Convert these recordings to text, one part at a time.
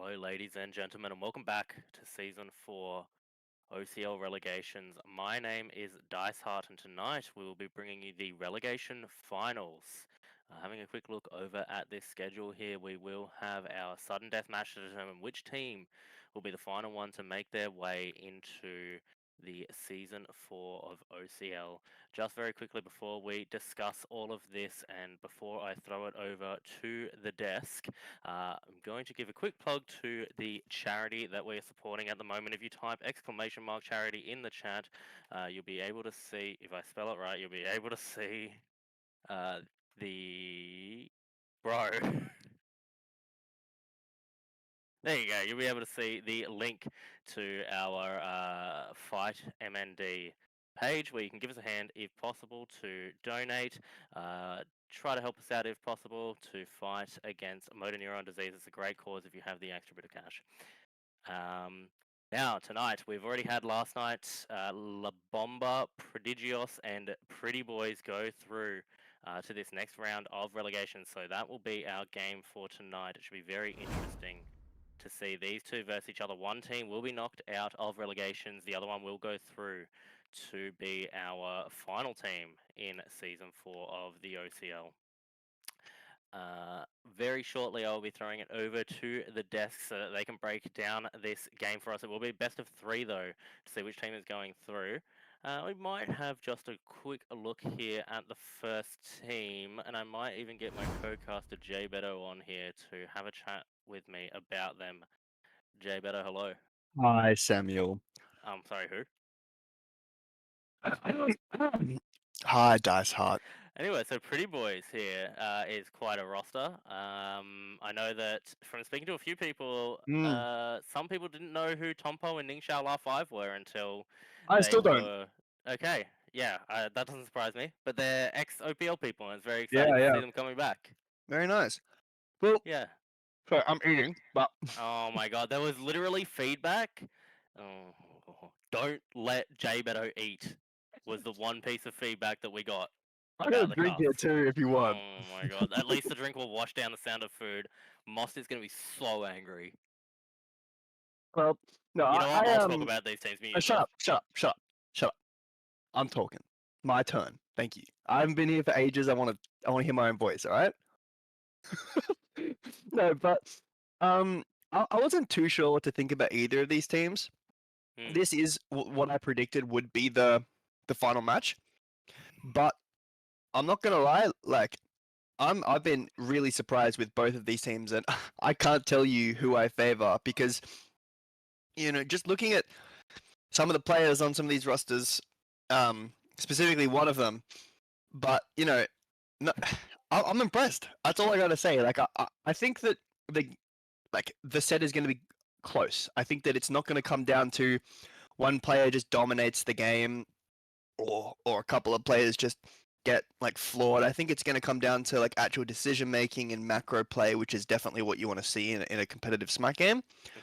Hello, ladies and gentlemen, and welcome back to Season 4 OCL Relegations. My name is Diceheart, and tonight we will be bringing you the Relegation Finals. Having a quick look over at this schedule here, we will have our sudden death match to determine which team will be the final one to make their way into the Season 4 of OCL. Just very quickly before we discuss all of this and before I throw it over to the desk, I'm going to give a quick plug to the charity that we're supporting at the moment. If you type !charity in the chat, you'll be able to see, if I spell it right, you'll be able to see the... Bro. There you go. You'll be able to see the link to our Fight MND page where you can give us a hand if possible to donate. Try to help us out if possible to fight against motor neuron disease. It's a great cause if you have the extra bit of cash. Now, tonight, we've already had last night La Bomba, Prodigios, and Pretty Boys go through to this next round of relegation. So that will be our game for tonight. It should be very interesting to see these two versus each other. One team will be knocked out of relegations. The other one will go through to be our final team in Season 4 of the OCL. Very shortly, I'll be throwing it over to the desk so that they can break down this game for us. It will be best of 3, though, to see which team is going through. We might have just a quick look here at the first team, and I might even get my co-caster Jay Beto on here to have a chat with me about them. Jay Beto, hello. Hi, Samuel. I'm sorry, who? Hi, Diceheart. Anyway, so Pretty Boys here is quite a roster. I know that from speaking to a few people, some people didn't know who Tompo and Ningxiao La 5 were until I they still don't. were... Okay, yeah, that doesn't surprise me. But they're ex-OPL people, and it's very Yeah, exciting to yeah. see them coming back. Very nice. Well, Yeah. sorry, I'm eating, but Oh my god, there was literally feedback. Oh, don't let Jay Beto eat was the one piece of feedback that we got I got a about the drink cast. here too if you want. Oh my god, at least the drink will wash down the sound of food. Moss is going to be so angry. Well, no, You know what? I'll talk about these teams. Mute shut yourself. up, shut up, shut up, shut up. I'm talking. My turn. Thank you. I haven't been here for ages. I want to hear my own voice. All right. No, but I wasn't too sure what to think about either of these teams. This is what I predicted would be the final match, but I'm not gonna lie. Like, I've been really surprised with both of these teams, and I can't tell you who I favor because, just looking at some of the players on some of these rosters, specifically one of them, but no, I'm impressed. That's all I gotta say. Like, I think that the set is going to be close. I think that it's not going to come down to one player just dominates the game, or a couple of players just get flawed. I think it's going to come down to actual decision making and macro play, which is definitely what you want to see in a competitive Smite game.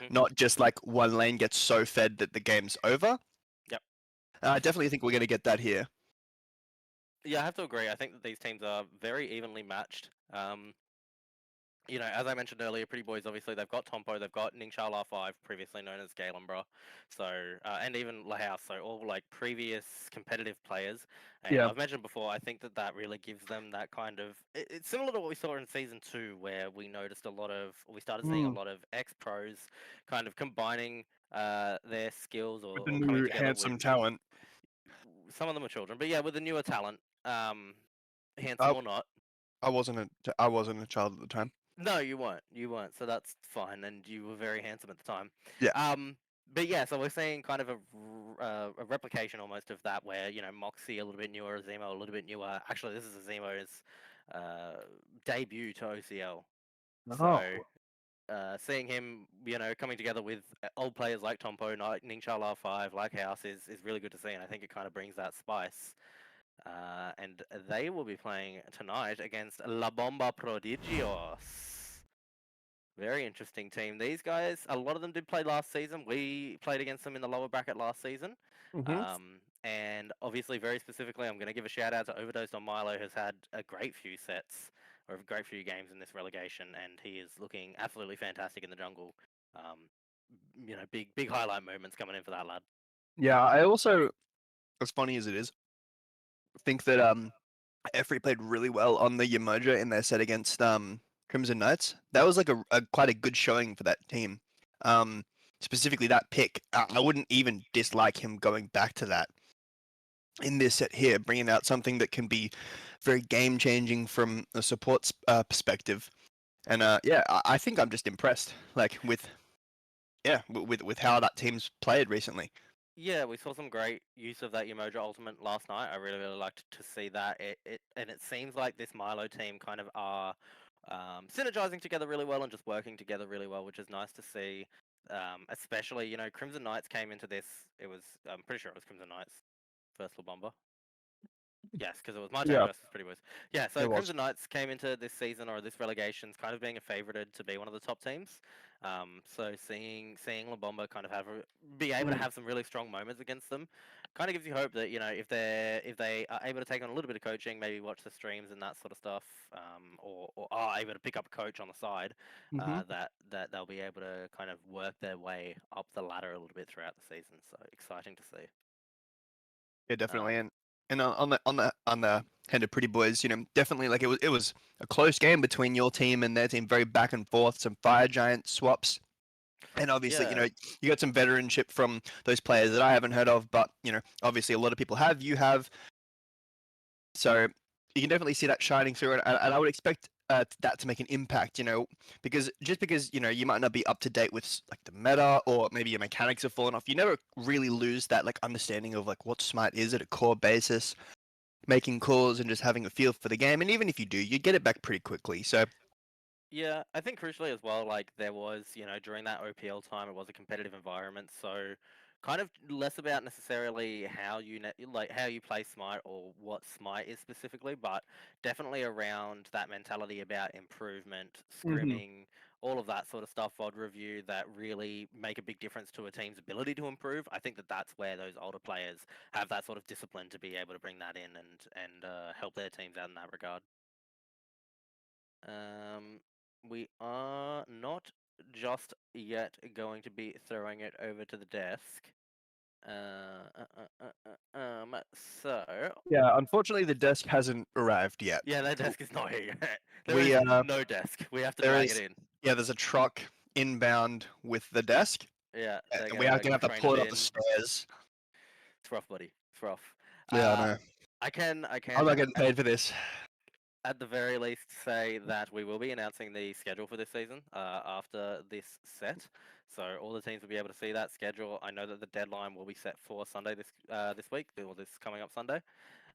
Not just one lane gets so fed that the game's over. Yep. I definitely think we're going to get that here. Yeah, I have to agree. I think that these teams are very evenly matched. As I mentioned earlier, Pretty Boys, obviously, they've got Tompo, they've got Ningxiao R5, previously known as Galenbra, so, and even Lahouse, so all, previous competitive players. And Yeah. I've mentioned before, I think that really gives them that kind of... It's similar to what we saw in Season 2, where we started seeing a lot of ex-pros kind of combining their skills or With the coming new together with... handsome talent. Some of them are children, but yeah, with the newer talent, handsome or not. I wasn't a child at the time. No, you weren't. You weren't. So that's fine, and you were very handsome at the time. Yeah. But yeah, so we're seeing kind of a replication almost of that, where Moxie a little bit newer, Zemo a little bit newer. Actually, this is Zemo's debut to OCL. So seeing him, coming together with old players like Tompo, like Ningxiao R5, like House is really good to see, and I think it kind of brings that spice. And they will be playing tonight against La Bomba Prodigios. Very interesting team. These guys, a lot of them did play last season. We played against them in the lower bracket last season. And obviously, very specifically, I'm going to give a shout out to Overdose on Milo, who's had a great few sets, or a great few games in this relegation, and he is looking absolutely fantastic in the jungle. Um, big highlight moments coming in for that lad. Yeah, I also, as funny as it is, think that Efri played really well on the Yamoja in their set against Crimson Knights. That was like a quite a good showing for that team. Um, Specifically that pick, I wouldn't even dislike him going back to that in this set here, bringing out something that can be very game changing from a support perspective. And yeah, I think I'm just impressed, like with with how that team's played recently. Yeah, we saw some great use of that Umoja ultimate last night. I really liked to see that. It seems like this Milo team kind of are synergizing together really well and just working together really well, which is nice to see. Especially, Crimson Knights came into this. I'm pretty sure it was Crimson Knights versus La Bomba. Yes, because it was my team Yeah, versus Pretty Boys. Yeah, it so was. Crimson Knights came into this season or this relegations kind of being a favoured to be one of the top teams. So seeing La Bomba kind of be able to have some really strong moments against them, kind of gives you hope that if they are able to take on a little bit of coaching, maybe watch the streams and that sort of stuff, or are able to pick up a coach on the side, Mm-hmm. that they'll be able to kind of work their way up the ladder a little bit throughout the season. So exciting to see. Yeah, definitely. Um, And on the head of Pretty Boys, definitely like it was a close game between your team and their team, very back and forth, some fire giant swaps. And obviously, yeah. you got some veteranship from those players that I haven't heard of, but obviously a lot of people have. You have, so you can definitely see that shining through, and I would expect that to make an impact. Because just because you might not be up to date with like the meta, or maybe your mechanics have fallen off, you never really lose that like understanding of like what Smite is at a core basis, making calls and just having a feel for the game. And even if you do, you get it back pretty quickly. So Yeah, I think crucially as well, like there was, during that OPL time, it was a competitive environment, so kind of less about necessarily how you play Smite or what Smite is specifically, but definitely around that mentality about improvement, hmm scrimming, all of that sort of stuff, VOD review that really make a big difference to a team's ability to improve. I think that that's where those older players have that sort of discipline to be able to bring that in and help their teams out in that regard. Um, we are not just yet going to be throwing it over to the desk. So yeah, unfortunately the desk hasn't arrived yet. yeah, that desk is not here yet. There We is no desk. We have to there drag it is in. yeah, there's a truck inbound with the desk. Yeah, they're And we gonna have to train pull it it up the in. stairs. It's rough, buddy. It's rough. Yeah, I Uh, know. I can I'm not getting paid for this. at the very least say that we will be announcing the schedule for this season after this set. So all the teams will be able to see that schedule. I know that the deadline will be set for Sunday this week or this coming up Sunday.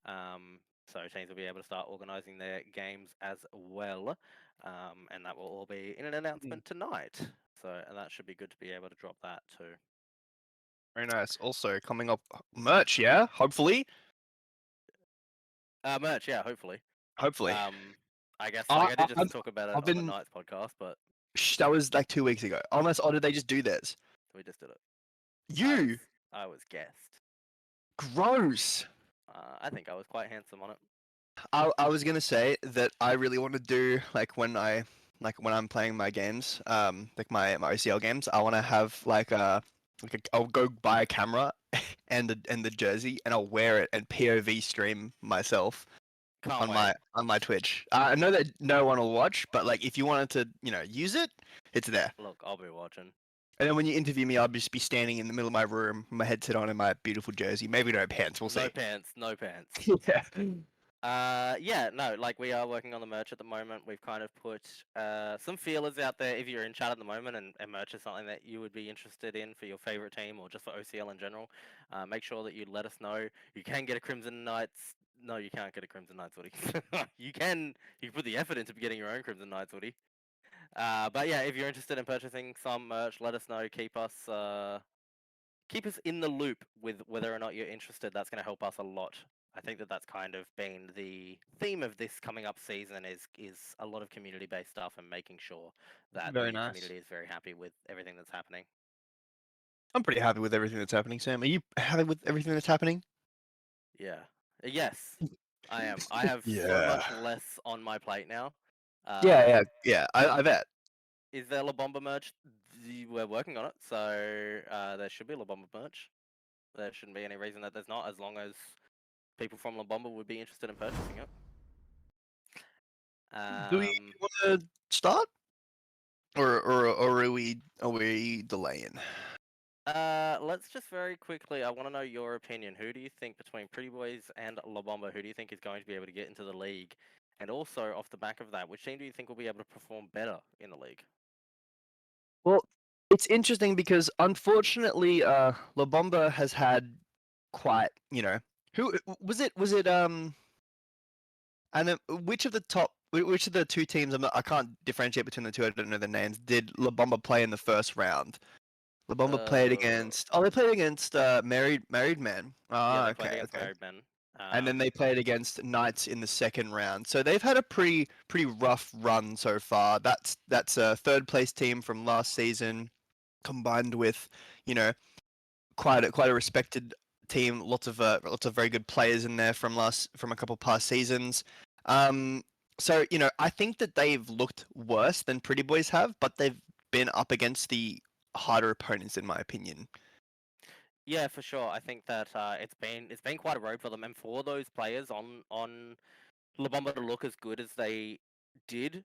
Um, so teams will be able to start organising their games as well, and that will all be in an Mm, announcement tonight. So and that should be good to be able to drop that too. very nice. Also coming up merch, yeah. Hopefully, Merch, yeah, hopefully. hopefully. Um, I guess I, like I I did just I've, talk about it I've on the been. Knights podcast, but That was like 2 weeks ago. Unless, or did they just do theirs? we just did it. I was You I was guest. gross. I think I was quite handsome on it. I was gonna say that I really want to do like when I'm playing my games, like my OCL games. I want to have I'll go buy a camera and the jersey, and I'll wear it and POV stream myself Can't on wait. my Twitch. I know that no one will watch, but like if you wanted to, use it, it's there. Look, I'll be watching. And then when you interview me, I'll just be standing in the middle of my room, my headset on, and my beautiful jersey. Maybe no pants. We'll No see. pants, no pants. Yeah. Yeah, no, like we are working on the merch at the moment. We've kind of put some feelers out there. If you're in chat at the moment and merch is something that you would be interested in for your favorite team or just for OCL in general, make sure that you let us know. You can get a Crimson Knights. No, you can't get a Crimson Knights hoodie. You can put the effort into getting your own Crimson Knights hoodie. But yeah, if you're interested in purchasing some merch, let us know. Keep us in the loop with whether or not you're interested. That's going to help us a lot. I think that that's kind of been the theme of this coming up season is a lot of community based stuff and making sure that Very the nice. community is very happy with everything that's happening. I'm pretty happy with everything that's happening, Sam. Are you happy with everything that's happening? Yeah. Yes, I am. I have so Yeah. much less on my plate now. Yeah, Uh, yeah, yeah. I bet. is there La Bomba merch? we're working on it, so there should be La Bomba merch. There shouldn't be any reason that there's not, as long as people from La Bomba would be interested in purchasing it. Do we want to start, or are we delaying? Let's just very quickly. I want to know your opinion. Who do you think between Pretty Boys and La Bomba? Who do you think is going to be able to get into the league? And also, off the back of that, which team do you think will be able to perform better in the league? Well, it's interesting because unfortunately, La Bomba has had quite, who was it? Was it and then which of the two teams? I can't differentiate between the two. I don't know the names. Did La Bomba play in the first round? La Bomba played against. Oh, they played against Married Men. Yeah, Ah, they played okay, against okay. Married Men. And then they played against Knights in the second round. So they've had a pretty rough run so far. That's a third place team from last season, combined with, you know, quite a respected team. Lots of very good players in there from a couple past seasons. So I think that they've looked worse than Pretty Boys have, but they've been up against the harder opponents in my opinion. Yeah, for sure. I think that it's been quite a road for them, and for those players on La Bomba to look as good as they did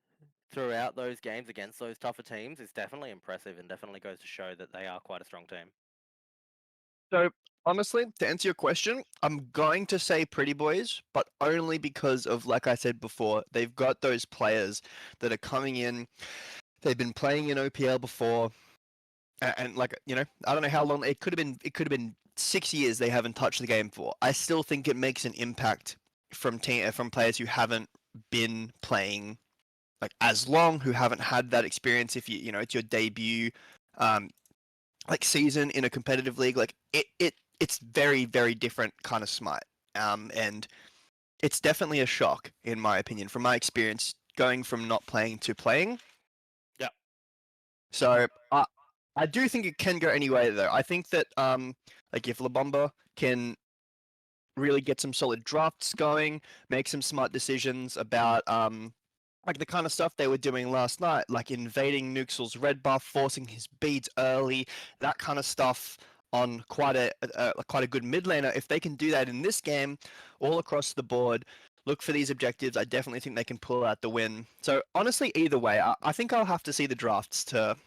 throughout those games against those tougher teams is definitely impressive, and definitely goes to show that they are quite a strong team. So honestly, to answer your question, I'm going to say Pretty Boys, but only because of, like I said before, they've got those players that are coming in. They've been playing in OPL before, and like I don't know how long it could have been. It could have been 6 years they haven't touched the game for. I still think it makes an impact from players who haven't been playing like as long, who haven't had that experience. If it's your debut, um, like season in a competitive league, like it's very different kind of Smite, and it's definitely a shock in my opinion from my experience going from not playing to playing. Yeah. So I do think it can go anyway though. I think that like if La Bomba can really get some solid drafts going, make some smart decisions about like the kind of stuff they were doing last night, like invading Nuxel's red buff, forcing his beads early, that kind of stuff on quite a good mid laner. If they can do that in this game, all across the board, look for these objectives, I definitely think they can pull out the win. So honestly, either way, I think I'll have to see the drafts to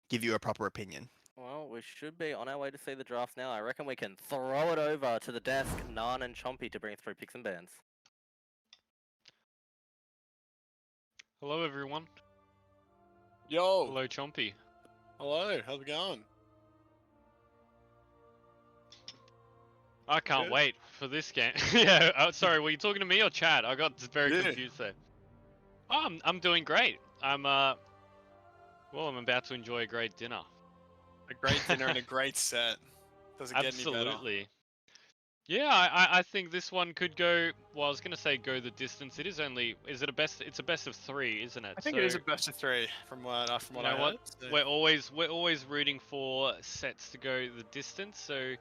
give you a proper opinion. Well, we should be on our way to see the draft now. I reckon we can throw it over to the desk, Nan and Chompy, to bring through picks and bans. Hello, everyone. Yo. Hello, Chompy. Hello. How's it going? I can't Good. wait for this game. Yeah. Sorry, were you talking to me or Chad? I got very Yeah. confused there. Oh, I'm doing great. Well, I'm about to enjoy a great dinner. A great dinner and a great set. Doesn't get any better. Absolutely. Yeah, I think this one could go. Well, I was gonna say go the distance. It is only. Is it a best? It's a best of 3, isn't it? I think it is a best of 3 from what I You know heard. what? So. We're always rooting for sets to go the distance. So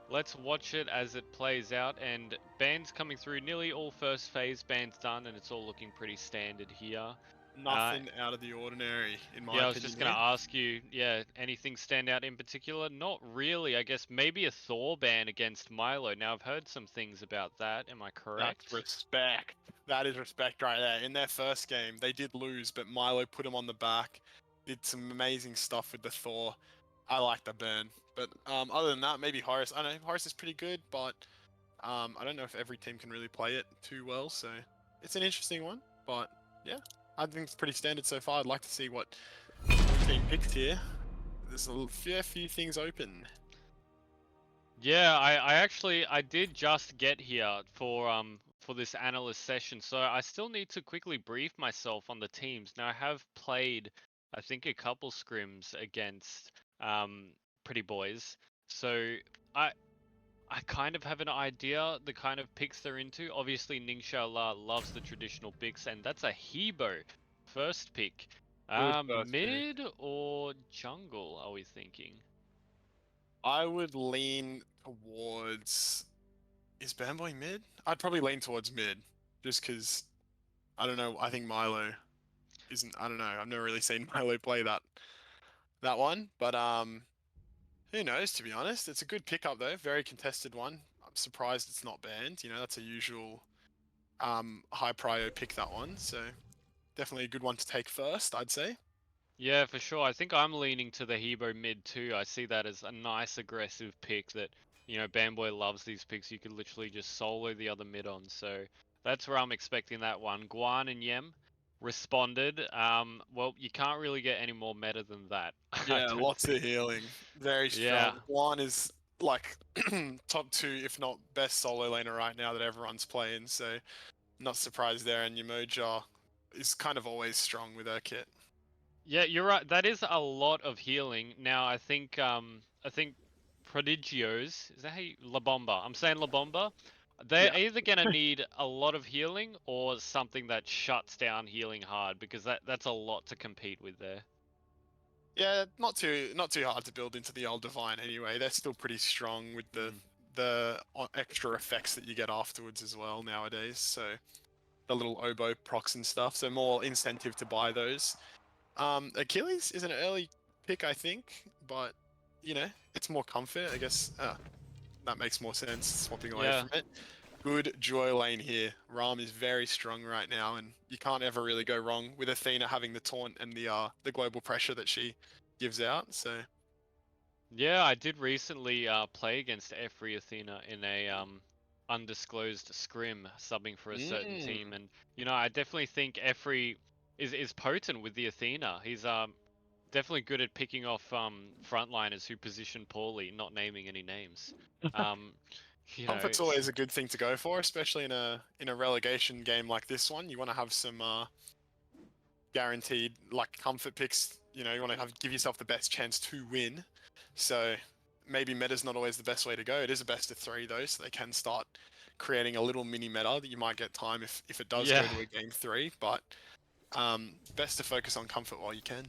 let's watch it as it plays out, and bans coming through. Nearly all first phase bans done, and it's all looking pretty standard here. Nothing out of the ordinary, in my opinion. Yeah, I was just gonna ask you. Yeah, anything stand out in particular? Not really. I guess maybe a Thor ban against Milo. Now I've heard some things about that. Am I correct? That's respect. That is respect right there. In their first game, they did lose, but Milo put him on the back. Did some amazing stuff with the Thor. I like the burn. But other than that, maybe Horus. I know Horus is pretty good, but I don't know if every team can really play it too well. So it's an interesting one. But yeah, I think it's pretty standard so far. I'd like to see what team picked here. There's a fair few things open. Yeah, I did just get here for this analyst session, so I still need to quickly brief myself on the teams. Now I have played, I think, a couple scrims against Pretty Boys, so I kind of have an idea the kind of picks they're into. Obviously, Ningxia loves the traditional picks, and that's a Hebo first pick. Mid or jungle, are we thinking? I would lean towards. Is Bamboy mid? I'd probably lean towards mid, just because I don't know. I think Milo isn't. I don't know. I've never really seen Milo play that that one. But who knows? To be honest, it's a good pickup though. Very contested one. I'm surprised it's not banned. You know, that's a usual high prio pick, that one. So definitely a good one to take first, I'd say. Yeah, for sure. I think I'm leaning to the Hebo mid too. I see that as a nice aggressive pick that, Bamboy loves these picks. You could literally just solo the other mid on. So that's where I'm expecting that one. Guan and Yem responded. Well, you can't really get any more meta than that. I Yeah, don't lots of think. healing. Very strong. Yeah. One is like top 2, if not best solo laner right now that everyone's playing. So not surprised there. And Yamoja is kind of always strong with her kit. Yeah, you're right. That is a lot of healing. Now, I think Prodigios, is that how you, La Bomba? I'm saying La Bomba. They're Yeah. either gonna need a lot of healing or something that shuts down healing hard because that's a lot to compete with there. Yeah, not too hard to build into the old Divine anyway. They're still pretty strong with Mm. the extra effects that you get afterwards as well nowadays. So the little oboe procs and stuff. So more incentive to buy those. Achilles is an early pick, I think, but you know, it's more comfort, I guess. That makes more sense. Swapping away Yeah. from it. Good joy lane here. Ram is very strong right now, and you can't ever really go wrong with Athena having the taunt and the global pressure that she gives out. So Yeah, I did recently play against Efri Athena in a undisclosed scrim subbing for a certain team, mm, and I definitely think Efri is potent with the Athena. He's definitely good at picking off frontliners who position poorly, not naming any names. Um, comfort's it's always a good thing to go for, especially in a relegation game like this one. You want to have some guaranteed like comfort picks. You know, you want to give yourself the best chance to win. So maybe meta's not always the best way to go. It is a best of 3 though, so they can start creating a little mini meta that you might get time if it does yeah, go to a game 3. But best to focus on comfort while you can.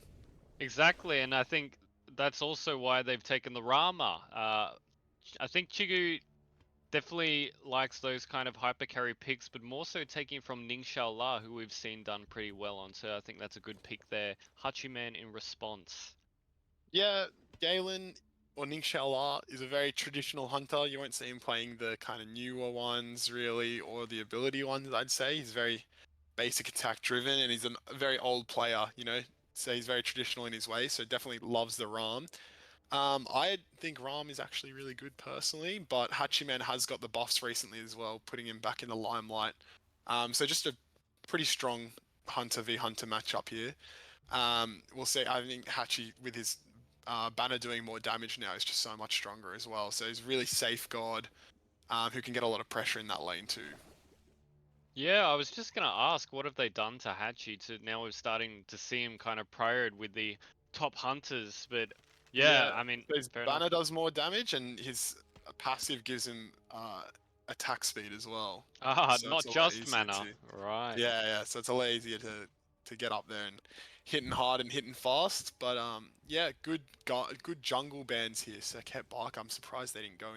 exactly, and I think that's also why they've taken the Rama. I think Chigu definitely likes those kind of hyper carry picks, but more so taking from Ning Xiaola, who we've seen done pretty well on. So I think that's a good pick there. Hachiman in response. Yeah, Galen or Ning Xiaola is a very traditional hunter. You won't see him playing the kind of newer ones really, or the ability ones. I'd say he's very basic attack driven, and he's a very old player. You know, so he's very traditional in his way. So definitely loves the Ram. I think Ram is actually really good personally, but Hachiman has got the buffs recently as well, putting him back in the limelight. So just a pretty strong hunter v hunter matchup here. We'll see. I think Hachi with his banner doing more damage now is just so much stronger as well. So he's really safe god who can get a lot of pressure in that lane too. Yeah, I was just gonna ask, what have they done to Hachi to now we're starting to see him kind of priored with the top hunters? But yeah, Yeah, I mean, so his fair enough. banner does more damage, and his passive gives him attack speed as well. Ah, So it's not a lot just easier mana. to Right. yeah. So it's a lot easier to get up there and hitting hard and hitting fast. But yeah, good jungle bans here. So Ket Bark, I'm surprised they didn't go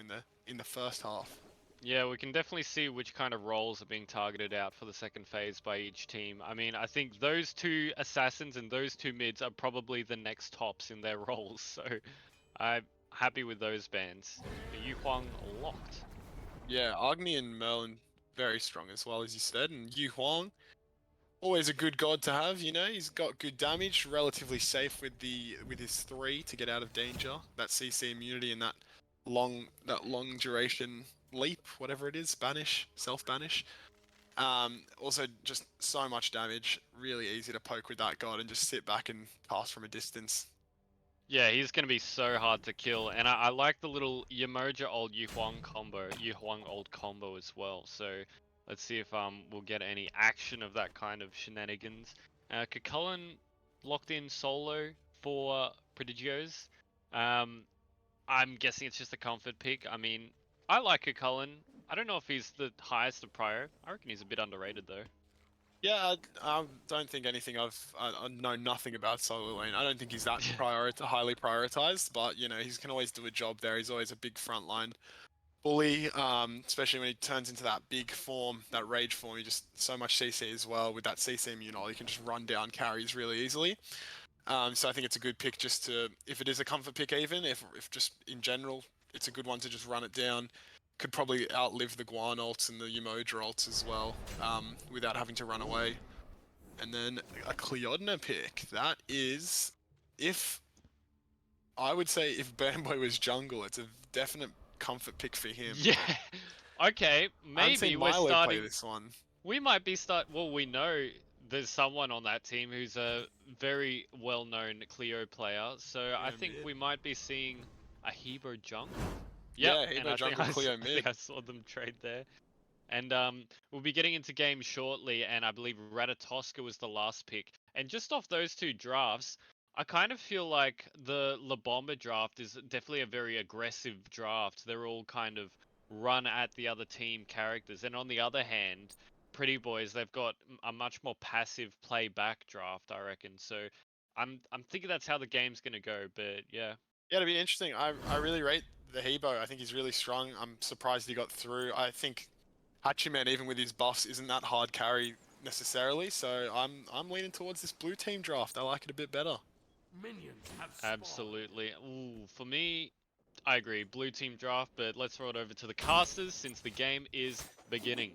in the first half. Yeah, we can definitely see which kind of roles are being targeted out for the second phase by each team. I mean, I think those two assassins and those two mids are probably the next tops in their roles, so I'm happy with those bans. Yu Huang locked. Yeah, Agni and Merlin very strong as well as you said, and Yu Huang always a good god to have. You know, he's got good damage, relatively safe with his 3 to get out of danger. That CC immunity and that long duration leap, whatever it is, banish, self banish. Also just so much damage. Really easy to poke with that god and just sit back and cast from a distance. Yeah, he's going to be so hard to kill, and I like the little Yamoja old Yu Huang combo, Yu Huang old combo as well, so let's see if we'll get any action of that kind of shenanigans. Cucullin locked in solo for Prodigios. I'm guessing it's just a comfort pick. I mean, I like Cucullin. I don't know if he's the highest of prio. I reckon he's a bit underrated though. Yeah, I don't think anything I know nothing about solo lane. I don't think he's that highly prioritized, but you know he can always do a job there. He's always a big frontline bully, especially when he turns into that big form, that rage form. He just so much CC as well with that CC immunol. He can just run down carries really easily. So I think it's a good pick just to, if it is a comfort pick even, if just in general, it's a good one to just run it down. Could probably outlive the Guan ults and the Umoja ults as well, without having to run away. And then a Cleodna pick. That is, if I would say if Bamboy was jungle, it's a definite comfort pick for him. Yeah. Okay, I haven't maybe seen we're Milo play starting. this one. We might be Well, we know there's someone on that team who's a very well-known Cleo player, so I think mid. we might be seeing a Hebo jungle. Yeah, Yep, and Hebo I think jungle, Cleo I think mid. I saw them trade there. And we'll be getting into games shortly, and I believe Ratatoska was the last pick. And just off those two drafts, I kind of feel like the La Bomba draft is definitely a very aggressive draft. They're all kind of run at the other team characters. And on the other hand, Pretty Boys, they've got a much more passive play back draft, I reckon. So I'm thinking that's how the game's gonna go. But yeah. Yeah, it'll be interesting. I really rate the Hebo. I think he's really strong. I'm surprised he got through. I think Hachiman, even with his buffs, isn't that hard carry necessarily. So I'm leaning towards this blue team draft. I like it a bit better. Absolutely. Ooh, for me, I agree. Blue team draft, but let's throw it over to the casters since the game is beginning.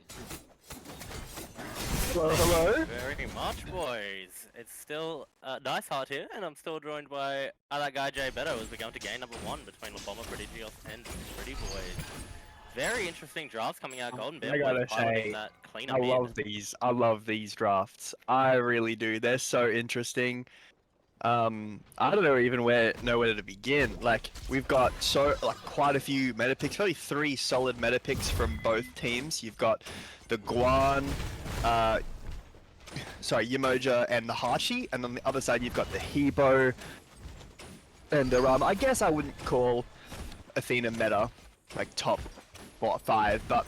Hello. Very much, boys. It's still Dice Heart here, and I'm still joined by that guy Jay Beto as we go into game number 1 between Bomba Prodigios and Pretty Boys. Very interesting drafts coming out. Golden Bear I gotta Boys piloting say, that cleaner I mid. love these. I love these drafts. I really do. They're so interesting. I don't know even know where to begin. Like we've got quite a few meta picks, probably 3 solid meta picks from both teams. You've got the Guan, Umoja and the Hachi, and on the other side you've got the Hebo and the Ram. I guess I wouldn't call Athena meta like top 5, but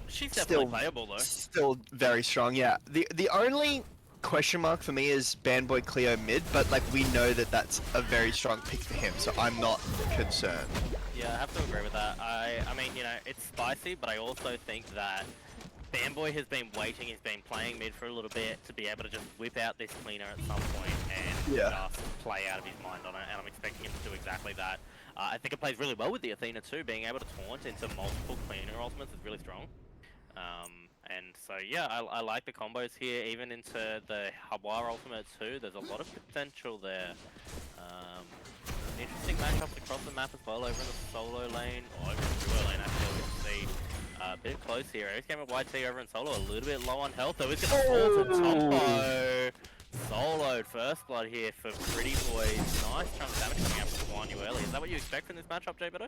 She's definitely still playable though. still very strong. Yeah. The only question mark for me is Bandboy Cleo mid, but like we know that that's a very strong pick for him, so I'm not concerned. Yeah, I have to agree with that. I mean, you know, it's spicy, but I also think that Bamboy has been waiting, he's been playing mid for a little bit to be able to just whip out this cleaner at some point and just play out of his mind on it, and I'm expecting him to do exactly that. I think it plays really well with the Athena too, being able to taunt into multiple cleaner ultimates is really strong. And so yeah, I like the combos here, even into the Hawar ultimate too. There's a lot of potential there. Interesting matchups across the map as well, over in the solo lane, or over in the duo lane actually, we can see a bit close here. Ace came with YT over in solo, a little bit low on health, though he's going to fall to Tompo. Soloed first blood here for Pretty Boys. Nice chunk of damage coming out from Guan Yu early. Is that what you expect from this matchup, Jay Beto?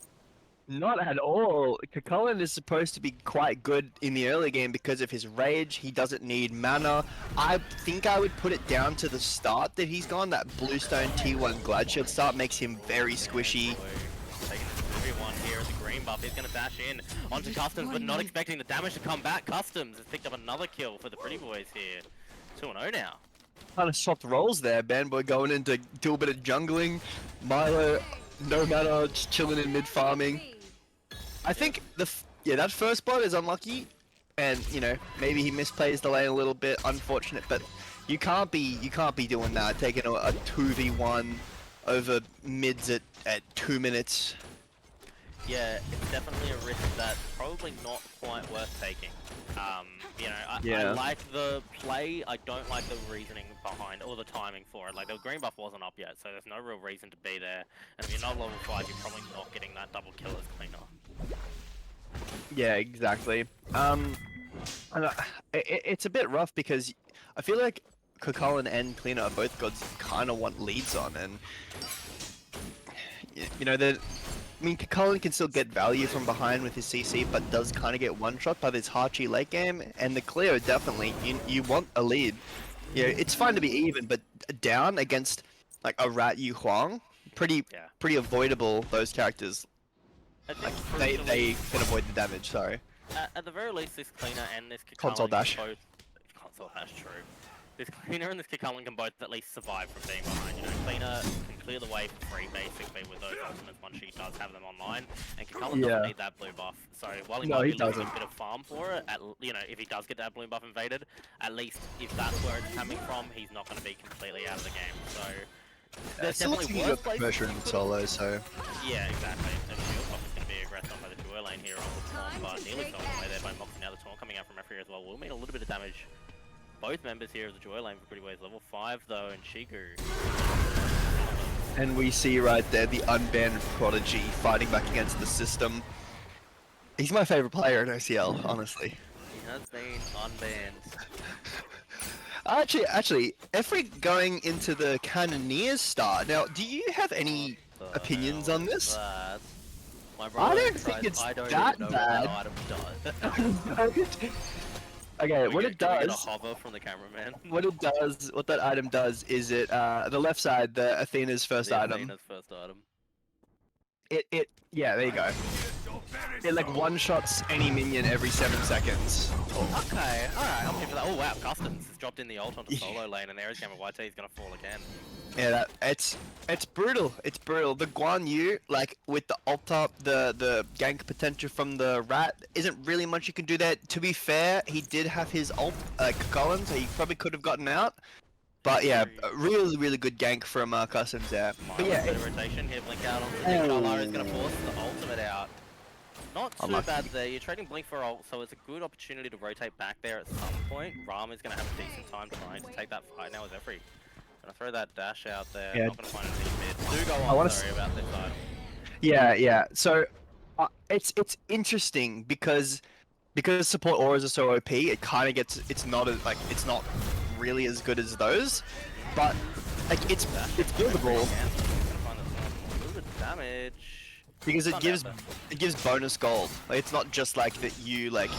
Not at all. Kakulin is supposed to be quite good in the early game because of his rage. He doesn't need mana. I think I would put it down to the start that he's gone. That Bluestone T1 Gladshield start makes him very squishy. Taking everyone here at the green buff. He's going to dash in onto Customs, but not expecting the damage to come back. Customs has picked up another kill for the Pretty Boys here. 2-0 now. Kind of swapped roles there. Bandboy going in to do a bit of jungling. Milo, no mana, just chilling in mid farming. I think that first blood is unlucky, and you know maybe he misplays the lane a little bit, unfortunate. But you can't be doing that, taking a 2v1 over mids at 2 minutes. Yeah, it's definitely a risk that's probably not quite worth taking. You know, I like the play, I don't like the reasoning behind, or the timing for it. Like, the green buff wasn't up yet, so there's no real reason to be there. And if you're not level 5, you're probably not getting that double kill as cleaner. Yeah, exactly. It's a bit rough because I feel like Kakulin and Cleaner are both gods kind of want leads on, and you know that. I mean, Kakulin can still get value from behind with his CC, but does kind of get one-shot by this Hachi late game, and the Cleo definitely, you want a lead. You know, it's fine to be even, but down against like a Rat Yu Huang, pretty avoidable, those characters. Like, they can avoid the damage, sorry. At the very least, this cleaner and this Kakulin Console dash. both... Console dash, true. This cleaner and this Kakulin can both at least survive from being behind. You know, cleaner can clear the way for free basically with those ultimates once she does have them online, and Kakulin doesn't need that blue buff. So while he might be losing a bit of farm for it, you know, if he does get that blue buff invaded, at least if that's where it's coming from, he's not going to be completely out of the game. So There's Still definitely looking worse good places pressure you in could- solo, so Yeah, exactly. And Shield Pop is going to be aggressed on by the duo lane here on the Taunt, but nearly stolen away there by Moxie. Now the Taunt coming out from Referee as well will mean a little bit of damage. Both members here of the duo lane for Pretty Boiz level 5 though, and Shigu. and we see right there the unbanned Prodigy fighting back against the system. He's my favorite player in OCL, honestly. He has been unbanned. Actually, Efric going into the Cannoneers start. Now, do you have any What the opinions hell on is this? that? My I brother don't think tries- it's I don't that even know bad. what that item does. Okay, Can we what get- it can we get a does, hover from the cameraman? what that item does is it, the left side, the Athena's first The item. Athena's first item. Yeah, there you go. It like one-shots any minion every 7 seconds. Okay, alright, I'm here for that. Oh wow, Customs has dropped in the ult onto Yeah. solo lane, and there is Gamma YT, he's gonna fall again. Yeah, it's brutal. It's brutal. The Guan Yu, like with the ult up, the gank potential from the rat, isn't really much you can do there. To be fair, he did have his ult, Colin, so he probably could have gotten out. But yeah, a really good gank from Customs there. But yeah, Bit of rotation here, blink out onto the Oh. Charlara is gonna force the ultimate out. Not too Unlucky. bad there, you're trading blink for ult, so it's a good opportunity to rotate back there at some point. Ram is gonna have a decent time trying to take that fight now with Efri. Gonna throw that dash out there, Yeah. not gonna find anything mid. Do go I on, wanna sorry about this item. yeah. So it's interesting because support auras are so OP. It kind of gets it's not really as good as those, but like it's buildable. Gonna find this one. A little bit of damage. Because it Not gives bad, though. it gives bonus gold. Like, it's not just like that you like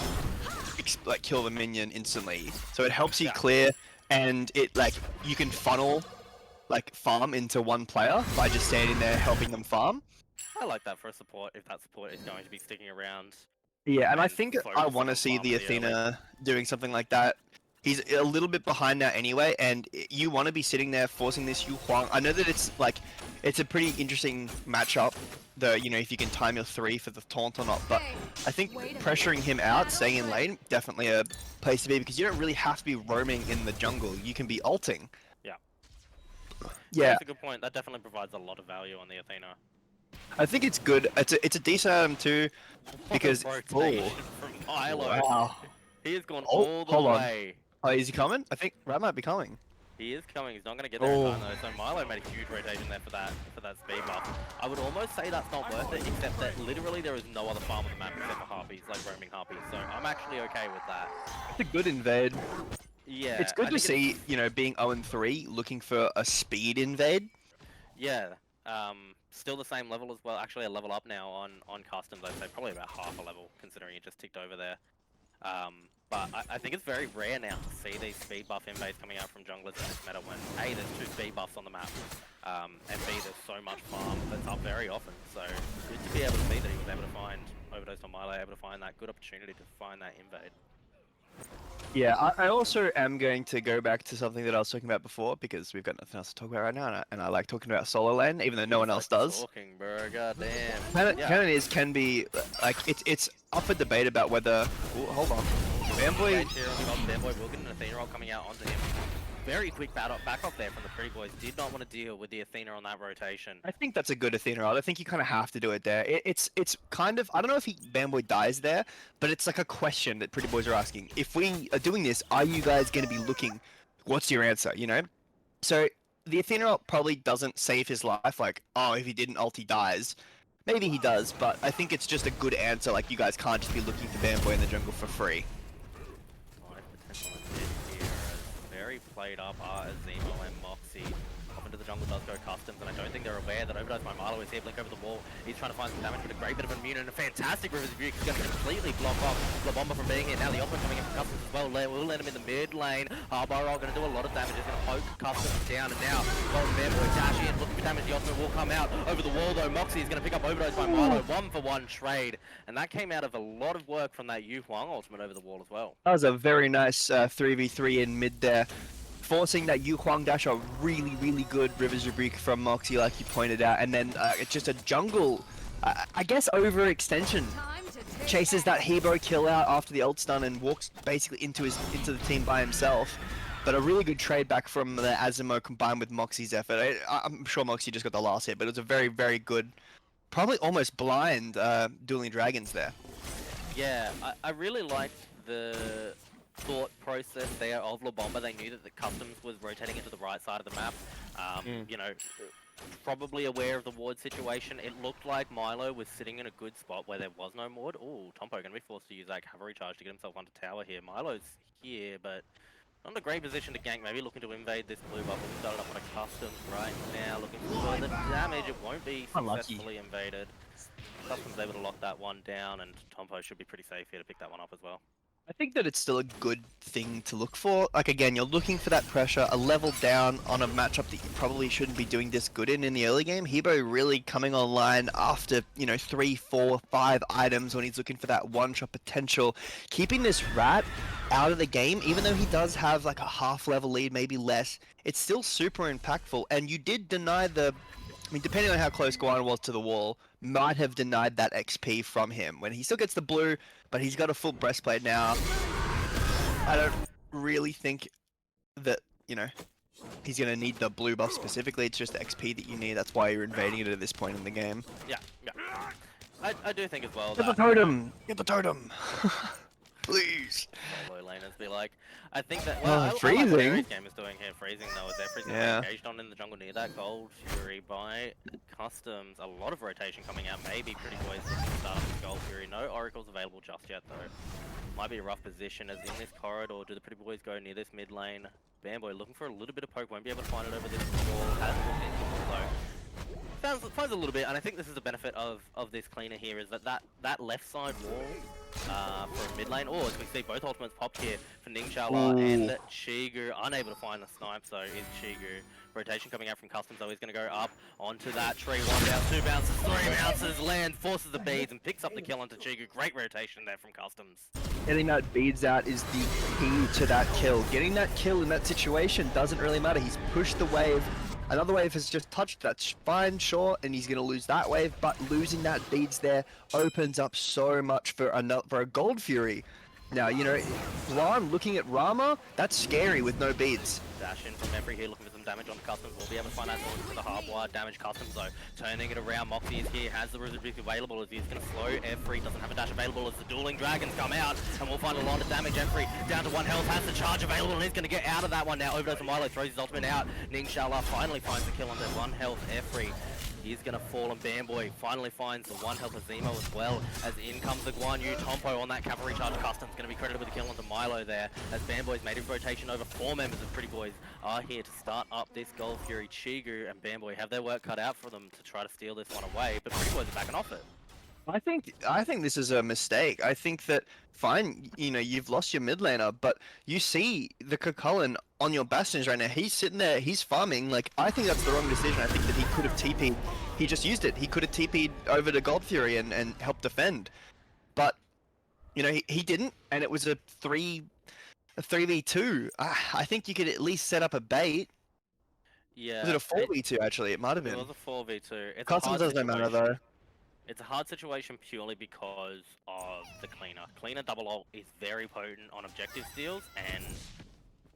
kill the minion instantly. So it helps you Yeah. clear, and it like you can funnel like farm into one player by just standing there helping them farm. I like that for a support, if that support is going to be sticking around. Yeah, and I And think I focusing want to on see the farming early. Athena doing something like that. He's a little bit behind now anyway, and you want to be sitting there forcing this Yu Huang. I know that it's a pretty interesting matchup. If you can time your 3 for the taunt or not, but I think pressuring him out, staying in lane, definitely a place to be because you don't really have to be roaming in the jungle. You can be ulting. Yeah. Yeah, That's a good point. That definitely provides a lot of value on the Athena. I think it's good. It's a decent item too because Rotation from Milo. wow. He has gone Oh, all the hold on. way. Oh, is he coming? I think Rat might be coming. He is coming. He's not going to get there in Oh. time though. So Milo made a huge rotation there for that speed buff. I would almost say that's not worth it, except that literally there is no other farm on the map except for harpies, like roaming harpies. So I'm actually okay with that. It's a good invade. Yeah. It's good I to think see, being 0-3, looking for a speed invade. Yeah. Still the same level as well. Actually, a level up now on customs. I'd say probably about half a level, considering it just ticked over there. But I think it's very rare now to see these speed buff invades coming out from junglers in this meta when A, there's 2 speed buffs on the map, and B, there's so much farm that's up very often. So good to be able to see that he was able to find overdosed on Milo, able to find that good opportunity to find that invade. Yeah, I also am going to go back to something that I was talking about before because we've got nothing else to talk about right now, and I like talking about solo lane, even though no one else does. Talking, bro. Goddamn. Cannoneers can be like it's up for debate about whether. Ooh, hold on, Fanboy. Right here on the top, Fanboy will get an Athena roll coming out onto him. Very quick back off there from the Pretty Boys. Did not want to deal with the Athena on that rotation. I think that's a good Athena ult. I think you kind of have to do it there. It's kind of, I don't know if Fanboy dies there, but it's like a question that Pretty Boys are asking. If we are doing this, are you guys going to be looking? What's your answer? So the Athena ult probably doesn't save his life. Like, oh, if he didn't ult, he dies. Maybe he does, but I think it's just a good answer. Like, you guys can't just be looking for Fanboy in the jungle for free. Life potential in mid here is very played up are Azemo and Moxie. Up into the jungle does go customs, and I don't think they're aware that Overdose by Milo is here, blink over the wall. He's trying to find some damage, but a great bit of immune and a fantastic River's Rebuke is going to completely block off the Bomba from being here. Now the Opera coming in from customs as well. We'll let him in the mid lane. Barrow going to do a lot of damage. He's going to poke customs down, and now Golden Fanboy dashing in, looking for damage. The Ultimate will come out over the wall though. Moxie is going to pick up Overdose by Milo. 1-for-1 trade, and that came out of a lot of work from that Yu Huang ultimate over the wall as well. That was a very nice 3v3 in mid there. Forcing that Yu Huang dash, a really good Rivers Rebuke from Moxie, like you pointed out, and then just a jungle, I guess overextension. Chases that Hebo kill out after the ult stun and walks basically into the team by himself. But a really good trade back from the Azimo combined with Moxie's effort. I'm sure Moxie just got the last hit, but it was a very, very good, probably almost blind Dueling Dragons there. Yeah, I really liked the thought process there of La Bomba. They knew that the Customs was rotating into the right side of the map. You know, probably aware of the ward situation. It looked like Milo was sitting in a good spot where there was no ward. Ooh, Tompo gonna be forced to use that cavalry charge to get himself onto tower here. Milo's here, but not in a great position to gank. Maybe looking to invade this blue bubble. Started up on a Customs right now, looking for the damage. It won't be successfully invaded. Customs able to lock that one down, and Tompo should be pretty safe here to pick that one up as well. I think that it's still a good thing to look for. Like, again, you're looking for that pressure, a level down on a matchup that you probably shouldn't be doing this good in the early game. Hebo really coming online after, you know, 3, 4, 5 items when he's looking for that one-shot potential. Keeping this rat out of the game, even though he does have like a half-level lead, maybe less, it's still super impactful. And you did deny the... I mean, depending on how close Guan was to the wall, might have denied that XP from him. When he still gets the blue, but he's got a full breastplate now. I don't really think that, you know, he's going to need the blue buff specifically. It's just the XP that you need. That's why you're invading it at this point in the game. Yeah. I do think as well Get the that... totem! Get the totem! Please! Solo laners be like... I think that... Oh, Well, I like what freezing. Aries game is doing here. Freezing, though, as Efri's going to Yeah. be engaged on in the jungle near that Gold Fury by Customs. A lot of rotation coming out. Maybe Pretty Boiz looking to start with Gold Fury. No Oracles available just yet, though. Might be a rough position as in this corridor. Do the Pretty Boys go near this mid lane? Bamboy looking for a little bit of poke. Won't be able to find it over this wall. Has looked into the wall, though. Finds a little bit, and I think this is the benefit of this cleaner here, is that left side wall for mid lane. As we see, both ultimates popped here for Ningxia and Chigu. Unable to find the snipe, so is Chigu. Rotation coming out from Customs, though. He's going to go up onto that tree. 1 bounce, 2 bounces, 3 bounces, land, forces the beads, and picks up the kill onto Chigu. Great rotation there from Customs. Getting that beads out is the key to that kill. Getting that kill in that situation doesn't really matter. He's pushed the wave. Another wave has just touched, that's fine, sure, and he's going to lose that wave, but losing that beads there opens up so much for a Gold Fury. Now, you know, Guan looking at Rama, that's scary with no beads. Dash in from Efri here, looking for some damage on Customs. We'll be able to find out more to the hardwire damage Customs, though. Turning it around, Moxie is here, has the Resistance available as he's going to slow. Efri doesn't have a dash available as the Dueling Dragons come out, and we'll find a lot of damage. Efri down to 1 health, has the charge available, and he's going to get out of that one now. Over to Milo, throws his ultimate out. Ningxia finally finds the kill on that 1 health Efri. He's going to fall, and Bamboy finally finds the 1 health of Zemo as well, as in comes the Guan Yu. Tompo on that cavalry charge. Customs going to be credited with the kill onto Milo there, as Bamboy's made his rotation over. 4 members of Pretty Boys are here to start up this Gold Fury. Chigu and Bamboy have their work cut out for them to try to steal this one away, but Pretty Boys are backing off it. I think this is a mistake. I think that, fine, you know, you've lost your mid laner, but you see the Kukulkan on your bastions right now. He's sitting there, he's farming. Like, I think that's the wrong decision. I think that he could have TP'd. He just used it. He could have TP'd over to Gold Fury and helped defend. But, you know, he didn't, and it was a 3v2. I think you could at least set up a bait. Yeah. Was it a 4v2 actually? It might have been. It was a 4v2. Customs doesn't matter though. It's a hard situation purely because of the cleaner. Cleaner double ult is very potent on objective steals, and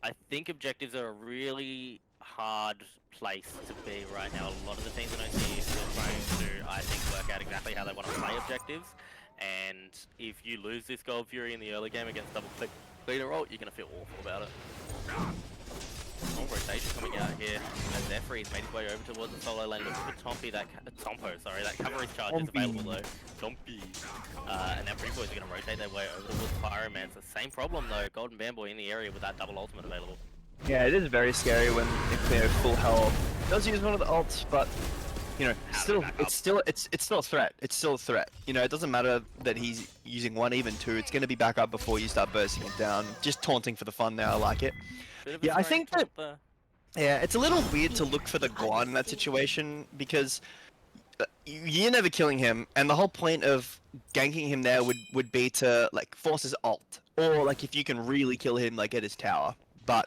I think objectives are a really hard place to be right now. A lot of the teams in OC are still trying to, I think, work out exactly how they want to play objectives, and if you lose this Gold Fury in the early game against double cleaner ult, you're going to feel awful about it. More rotation coming out here as Efri's made his way over towards the solo lane, looking for Tompo, that cavalry charge is available though. Tompi. And now Pretty Boys are going to rotate their way over towards Pyromancer. Same problem though, Golden Bamboy in the area with that double ultimate available. Yeah, it is very scary when they're full health. Does use one of the ults, but you know, it's still a threat. It's still a threat. You know, it doesn't matter that he's using 1, even 2. It's going to be back up before you start bursting it down. Just taunting for the fun now, I like it. Yeah, I think that. Yeah, it's a little weird to look for the Guan in that situation because you're never killing him, and the whole point of ganking him there would be to like force his ult, or like if you can really kill him like at his tower. But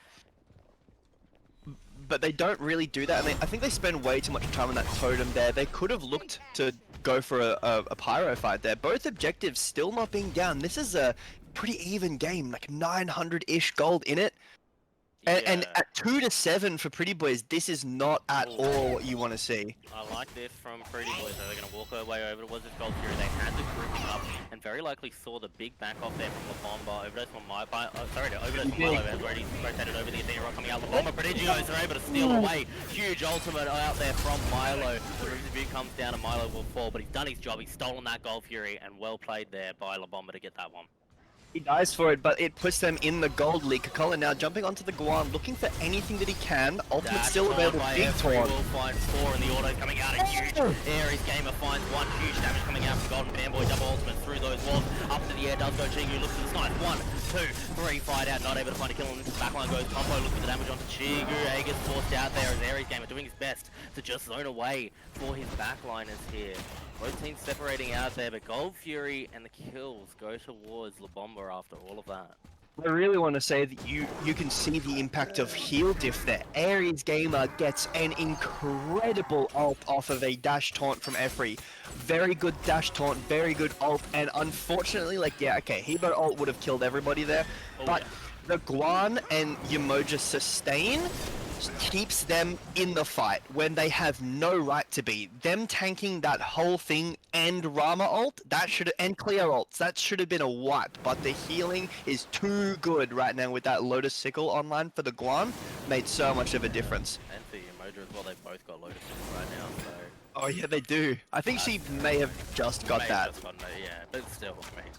they don't really do that. I think they spend way too much time on that totem there. They could have looked to go for a pyro fight there. Both objectives still not being down. This is a pretty even game, like 900-ish gold in it. And Yeah. at 2-7 for Pretty Boys, this is not at Ooh. all what you want to see. I like this from Pretty Boys. They're going to walk their way over towards this gold fury. They had the grouping up and very likely saw the big back off there from La Bomba. Overdose from overdose from Milo has already rotated over the Athena Rock coming out. La Bomba Prodigios are able to steal away. Huge ultimate out there from Milo. The Rivers of View comes down and Milo will fall, but he's done his job. He's stolen that gold fury and well played there by La Bomba to get that one. He dies for it, but it puts them in the gold league. Kakula now jumping onto the Guan, looking for anything that he can. Ultimate Dash still available. by Big Every taunt. will find 4 and the auto coming out. A huge Ares Gamer finds 1 huge damage coming out from Golden Fanboy. Double ultimate through those walls. Up to the air does go Chigu. Looks to the snipe. 1, 2, 3. Fight out. Not able to find a kill. And this backline goes Combo. Looks at the damage onto Chigu. A gets forced out there as Ares Gamer doing his best to just zone away for his backliners here. Both teams separating out there, but Gold Fury and the kills go towards La Bomba after all of that. I really want to say that you can see the impact of heal diff there. Ares Gamer gets an incredible ult off of a dash taunt from Efri. Very good dash taunt, very good ult, and unfortunately, Hebo ult would have killed everybody there, but the Guan and Yamoja sustain keeps them in the fight when they have no right to be. Them tanking that whole thing and Rama ult, and clear ults, that should have been a wipe, but the healing is too good right now with that Lotus Sickle online for the Guan. Made so much of a difference. And for Yamoja as well, they've both got Lotus right now, so... Oh yeah, they do. I think she may have just got that. Just gotten it, yeah, but still, I mean,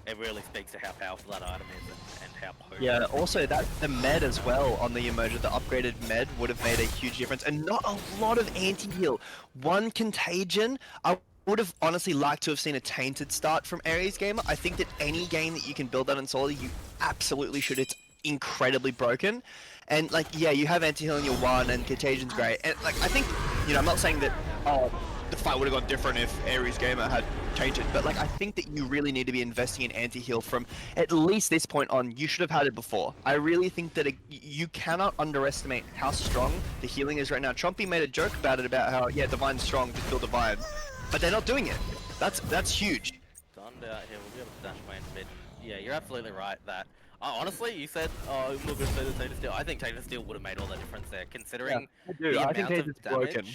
it really speaks to how powerful that item is and how potent. Yeah, also the med as well on the emoji, the upgraded med would have made a huge difference, and not a lot of anti-heal. 1 contagion. I would have honestly liked to have seen a tainted start from Ares Gamer. I think that any game that you can build that on solo, you absolutely should. It's incredibly broken. And like, yeah, you have anti-heal in your 1 and contagion's great. And like, I think, I'm not saying that, the fight would have gone different if Ares Gamer had changed it, but like, I think that you really need to be investing in anti-heal from at least this point on. You should have had it before. I really think that you cannot underestimate how strong the healing is right now. Chompy made a joke about it, about how, yeah, Divine's strong, just kill Divine. But they're not doing it. That's huge. Done out here, we'll be able to dash away in mid. Yeah, you're absolutely right that... honestly, you said, we're going to say the Tater Steel. I think Tater Steel would have made all the difference there, considering I do. the I think amount Tater's of damage. broken.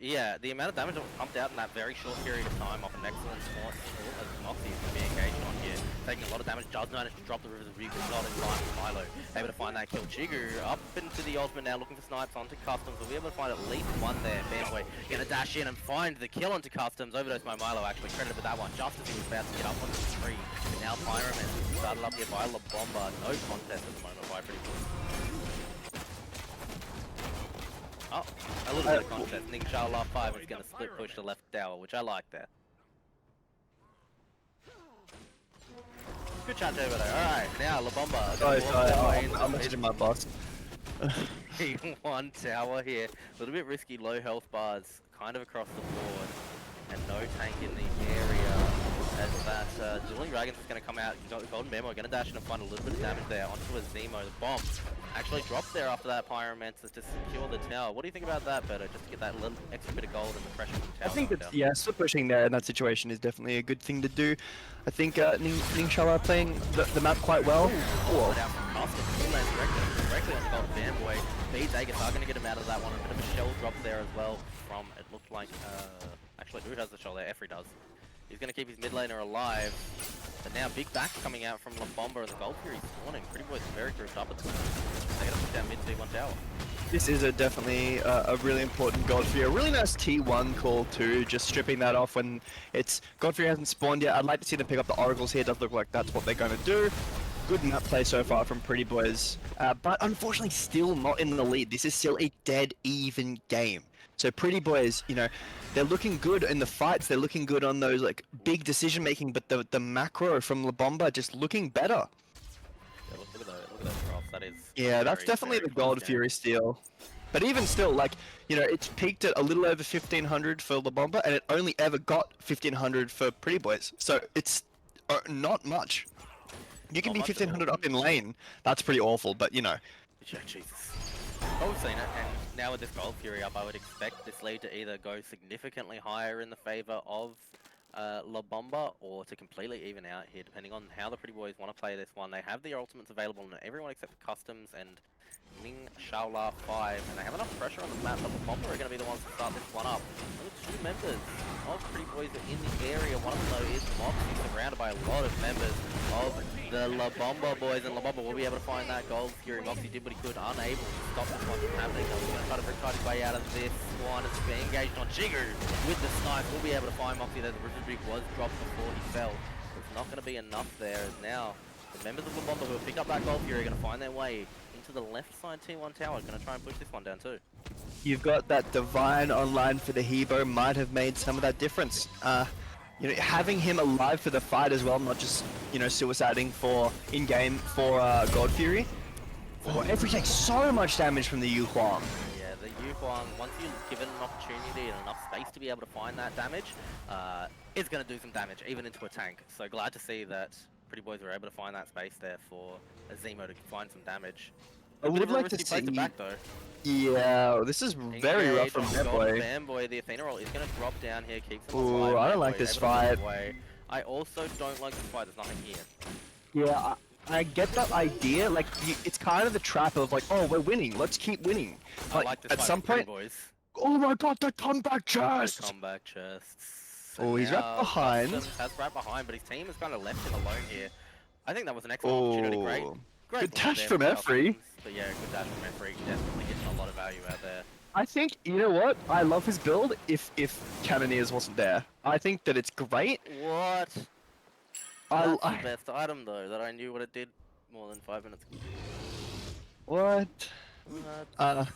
Yeah, the amount of damage that was pumped out in that very short period of time off an excellent spot as Moxie is being engaged on here. Taking a lot of damage, does manage to drop the Rivers of View, but not in time with Milo. Able to find that kill. Chigu up into the ultimate now, looking for snipes onto Customs. We'll be able to find at least 1 there. Fanboy gonna dash in and find the kill onto Customs. Overdose by Milo, actually credited with that one, just as he was about to get up onto the tree. But now Pyroman started up here by La Bomba. No contest at the moment by Pretty Boys. Oh, a little bit of contest. Inshallah 5 is going to split push to left tower, which I like there. Good chat over there. Alright, now La Bomba. Sorry, I'm messaging my boss. One tower here. A little bit risky, low health bars, kind of across the board. And no tank in the area. As that Dueling Dragons is going to come out. Golden Memo going to dash in and find a little bit of damage there onto a Zemo. The bomb actually drops there after that Pyromancer to secure the tower. What do you think about that, Berto? Just to get that little extra bit of gold and the pressure from the tower. I think that, yeah, split pushing there in that situation is definitely a good thing to do. I think Ningxia are playing the map quite well. Whoa. Down from Custom. He lands directly on the Golden Fanboy. Beads Aegis are going to get him out of that one. A bit of a shell drop there as well from, it looked like, actually, who has the shell there? Efri does. He's going to keep his mid laner alive. But now big back coming out from La Bomba and the Gold Fury spawning. Pretty Boys very grouped up at the moment. They're going to push down mid T1 tower. This is definitely a really important God Fury. A really nice T1 call too, just stripping that off when it's God Fury hasn't spawned yet. I'd like to see them pick up the Oracles here. It does look like that's what they're going to do. Good map play so far from Pretty Boys. But unfortunately still not in the lead. This is still a dead even game. So Pretty Boys, they're looking good in the fights. They're looking good on those like big decision making, but the macro from La Bomba just looking better. Yeah, look at those drops. That is. Yeah, that's definitely the Gold Fury steal. But even still, like, it's peaked at a little over 1500 for La Bomba, and it only ever got 1500 for Pretty Boys. So it's not much. You can be 1500 up in lane. That's pretty awful, but Yeah, Jesus. Well, we've seen it, and now with this Gold Fury up, I would expect this lead to either go significantly higher in the favor of La Bomba, or to completely even out here, depending on how the Pretty Boys want to play this one. They have the ultimates available on everyone except for Customs and Ming Shaola 5, and they have enough pressure on the map that La Bomba are going to be the ones to start this one up. Only 2 members of Pretty Boys are in the area. One of them, though, is Moxie, surrounded by a lot of members of the La Bomba boys, and La Bomba will be able to find that goal. Fury Moxie did what he could, unable to stop this one from happening. He's going to try to riptide his way out of this one. It's being engaged on Chigu with the snipe. We'll be able to find Moxie there. The Riptide Brig was dropped before he fell. It's not going to be enough there, as now the members of La Bomba who will pick up that goal Fury are going to find their way into the left side T1 tower. Going to try and push this one down too. You've got that Divine online for the Hebo might have made some of that difference. You know, having him alive for the fight as well, not just, you know, suiciding for in-game for God Fury. Oh, every takes so much damage from the Yu Huang. Yeah, the Yu Huang, once you give it an opportunity and enough space to be able to find that damage, it's going to do some damage, even into a tank. So glad to see that Pretty Boys were able to find that space there for Azemo to find some damage. I would have liked to risky place see. back though. Yeah, this is very rough from Fanboy. Fanboy, the Athena roll is going to drop down here, keeps him Ooh, alive. I don't like Fanboy this able to get fight. away. I also don't like this fight, there's nothing here. Yeah, I get that idea. Like, it's kind of the trap of like, oh, we're winning, let's keep winning. I But like this at fight some for Pretty point, Boys. oh my god, the comeback The chest! comeback chests. Oh, he's right now behind. Customs has right behind, but his team has kind of left him alone here. I think that was an excellent opportunity. Great. Oh, Great good ball dash there from by Efree. Customs. But yeah, good dash from Efree. Definitely getting a lot of value out there. I think, you know what? I love his build if Cannoneers wasn't there. I think that it's great. What? I, That's the best item though, that I knew what it did more than 5 minutes ago. what? What?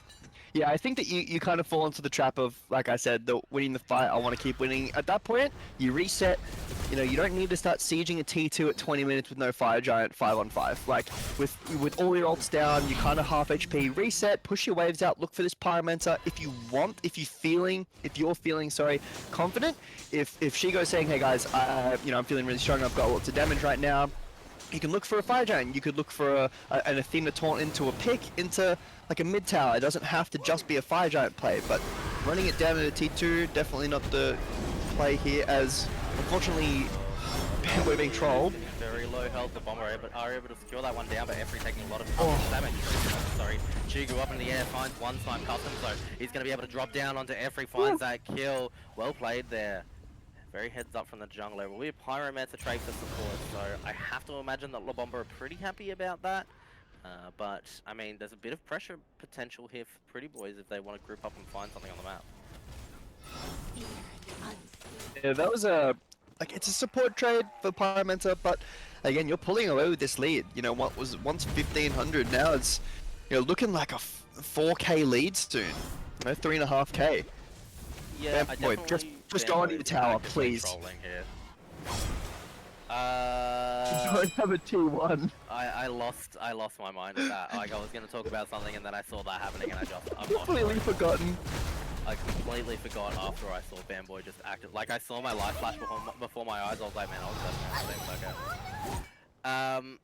Yeah, I think that you kind of fall into the trap of, like I said, the winning the fight, I want to keep winning. At that point, you reset. You know, you don't need to start sieging a T2 at 20 minutes with no Fire Giant 5-on-5. Like, with all your ults down, you kind of half HP, reset, push your waves out, look for this Pyromancer. If you're feeling, confident, if Shigo's saying, hey guys, you know, I'm feeling really strong, I've got lots of damage right now, you can look for a Fire Giant, you could look for an Athena taunt into a pick, into like a mid tower. It doesn't have to just be a Fire Giant play, but running it down in a T2, definitely not the play here, as unfortunately we're being trolled. Very low health, the Bomber are able to secure that one down, but Efree taking a lot of Oh. damage. Sorry, Chigu up in the air, finds one snipe Custom, so he's going to be able to drop down onto Efree, finds that kill. Well played there. Very heads up from the jungler. Will be a Pyromancer trade for support, so I have to imagine that La Bomba are pretty happy about that. But, I mean, there's a bit of pressure potential here for Pretty Boys if they want to group up and find something on the map. Yeah, that was it's a support trade for Pyromancer, but again, you're pulling away with this lead. You know, what was once 1500, now it's, you know, looking like a 4K lead soon. You know, 3.5K. Yeah, Boy, just go on to the tower, please. Trolling here. Don't have a T1. I lost my mind at that. Like, I was gonna talk about something and then I saw that happening and I've lost Completely it. forgotten. I completely forgot after I saw Fanboy just acted. Like, I saw my life flash before my eyes. I was like, man, I was okay.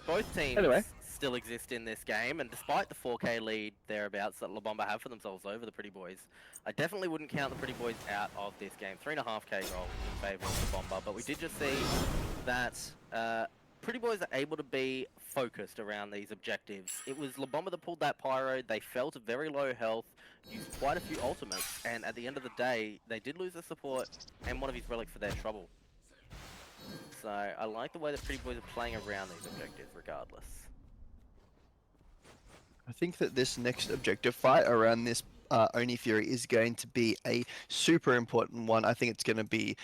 Both teams Anyway. still exist in this game, and despite the 4K lead thereabouts that La Bomba have for themselves over the Pretty Boys, I definitely wouldn't count the Pretty Boys out of this game. 3.5K goal in favour of La Bomba, but we did just see that Pretty Boys are able to be focused around these objectives. It was La Bomba that pulled that pyro. They fell to very low health, used quite a few ultimates, and at the end of the day, they did lose their support and one of his relics for their trouble. So I like the way that Pretty Boys are playing around these objectives regardless. I think that this next objective fight around this Oni Fury is going to be a super important one. I think it's going to be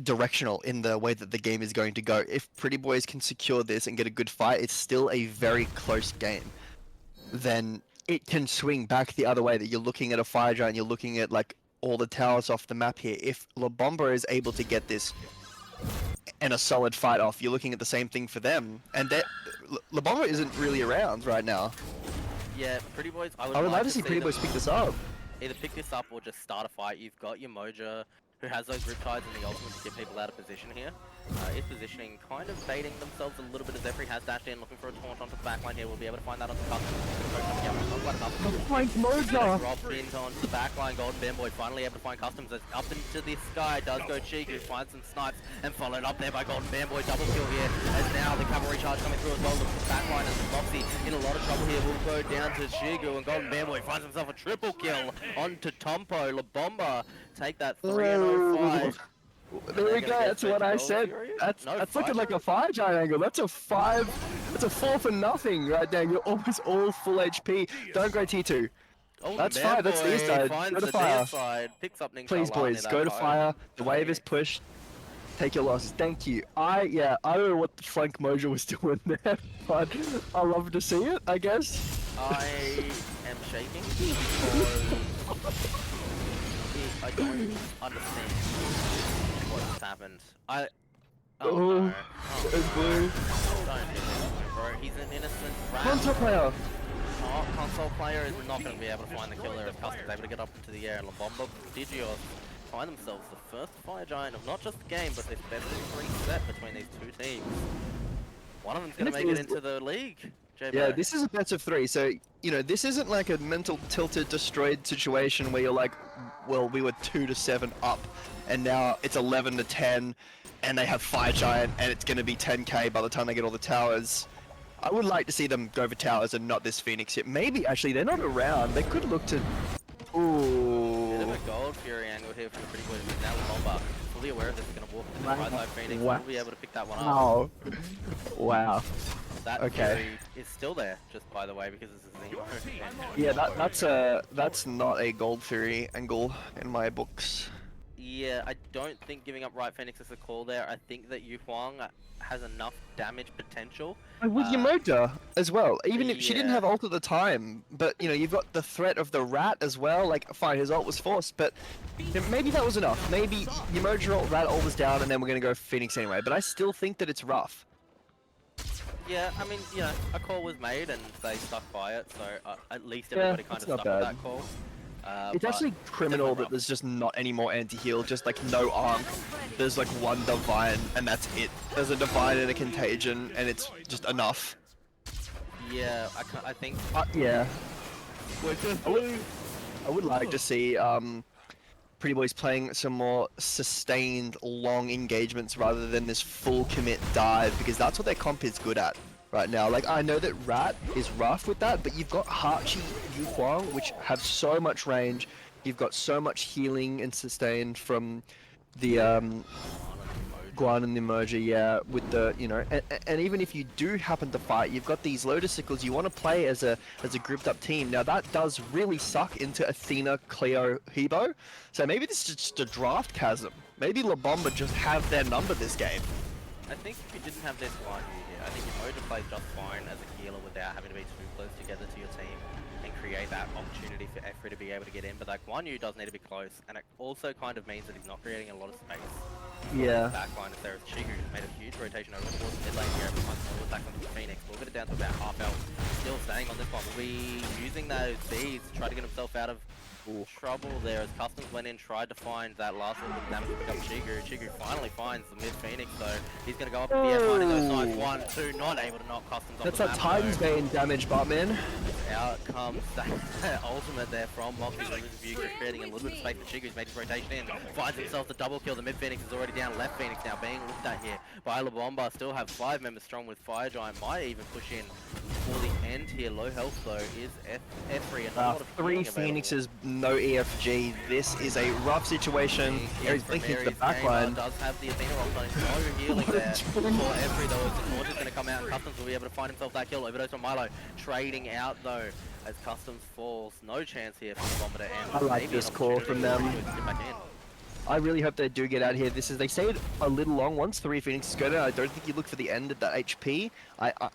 directional in the way that the game is going to go. If Pretty Boys can secure this and get a good fight, it's still a very close game. Then it can swing back the other way, that you're looking at a Fire Giant, you're looking at like all the towers off the map here. If La Bomba is able to get this and a solid fight off, you're looking at the same thing for them. And that La Bomba isn't really around right now. Yeah, Pretty Boys, I would I would like love to see Pretty them Boys pick this up. either pick this up or just start a fight. You've got your Moja, who has those Riptides and the ultimate to get people out of position here. is positioning, kind of baiting themselves a little bit as Zephyr has dashed in, looking for a taunt onto the backline here. We'll be able to find that on the custom. Flank Moja! Dropped into onto the backline. Golden Bamboy finally able to find customs. As up into the sky does go Chiku, finds some snipes and followed up there by Golden Bamboy. Double kill here as now the cavalry charge coming through as well. Looks at the backline as Foxy in a lot of trouble here. Will go down to Chiku and Golden Bamboy finds himself a triple kill onto Tompo. La Bomba take that 3-0-5. There we go. That's what I said. That's looking like a 5 giant angle. That's a 5. That's a 4 for nothing right there. You're almost all full HP. Don't go T2. That's 5. That's the east side. Go to fire. Picks up Please, boys, go to fire. The wave is pushed. Take your losses. Thank you. I don't know what the flank Moja was doing there, but I love to see it, I guess. I am shaking because I don't understand what's happened. Oh no. It's blue. Don't do this, bro. He's an innocent rat. Console player. Oh, console player is not going to be able to find the kill there as Custom's able to get up into the air. And Bomba Prodigios find themselves the first fire giant of not just the game, but this best of 3 set between these two teams. One of them's going to make it into the league. Yeah, this is a best of 3, so, you know, this isn't like a mental tilted, destroyed situation where you're like, well, we were 2-7 up, and now it's 11-10, and they have Fire Giant, and it's going to be 10k by the time they get all the towers. I would like to see them go for towers and not this Phoenix hit. Maybe, actually, they're not around. They could look to... Ooh. Bit of a Gold Fury angle here from the Pretty Boys, but now Bomba, fully aware of this, is going to walk to the right side. Phoenix will be able to pick that one up. Wow. Wow. That Fury is still there, just by the way, because this is the Yeah, that's not a Gold Fury angle in my books. Yeah, I don't think giving up Right Phoenix is a call there. I think that Yu Huang has enough damage potential. And with Yamoda as well, even if she didn't have ult at the time, but you know, you've got the threat of the rat as well, like fine, his ult was forced, but you know, maybe that was enough. Maybe Yamoda ult, rat ult was down, and then we're gonna go Phoenix anyway, but I still think that it's rough. Yeah, I mean, you know, a call was made and they stuck by it, so at least everybody kind of stuck with that call. It's actually criminal that there's just not any more anti-heal, just like no arc. There's like one Divine and that's it. There's a Divine and a Contagion and it's just enough. Yeah, I think... yeah. I would like to see Pretty Boys playing some more sustained, long engagements rather than this full commit dive, because that's what their comp is good at right now. Like, I know that Rat is rough with that, but you've got Hachi, Yu Huang, which have so much range. You've got so much healing and sustained from the Guan and the Emerger, yeah, with the, you know, and even if you do happen to fight, you've got these Lotus Sickles, you want to play as a grouped up team. Now that does really suck into Athena, Cleo, Hebo, so maybe this is just a draft chasm. Maybe La Bomba just have their number this game. I think if you didn't have this one here, I think Emoja plays just fine as a healer without having to be too close together to your team and create that opportunity for Efri to be able to get in, but like Guan Yu does need to be close, and it also kind of means that he's not creating a lot of space. Yeah. Backline is there as Chiku has made a huge rotation over towards the mid lane here. Everyone's full attack onto the Phoenix. We'll get it down to about half health. Still staying on this one. Will be using those Bs to try to get himself out of trouble there as Customs went in, tried to find that last little bit of damage to pick up Chiku. Chiku finally finds the mid Phoenix, so he's going to go up in the air, finding those knives. 1, 2, not able to knock Customs off. That's that Titan's Bane damage, Batman. Out comes that ultimate there from Moxie's view, creating a little bit of space for Chiku, who's made his rotation in, finds himself the double kill. The mid Phoenix is already down, left Phoenix now being looked at here by La Bomba. Still have 5 members strong with Fire Giant, might even push in for the end here. Low health though is Efri, and not a lot of 3 Phoenixes, no EFG. This is a rough situation. He's thinking to the backline. Does have the Athena ult on his no healing there for Efri though, as the Torch is going to come out and Customs will be able to find himself that kill. Overdose on Milo, trading out though as Customs falls. No chance here for the Bomber to end. I like this call from them. I really hope they do get out here. They stayed a little long once 3 Phoenixes go down. I don't think you look for the end at that HP.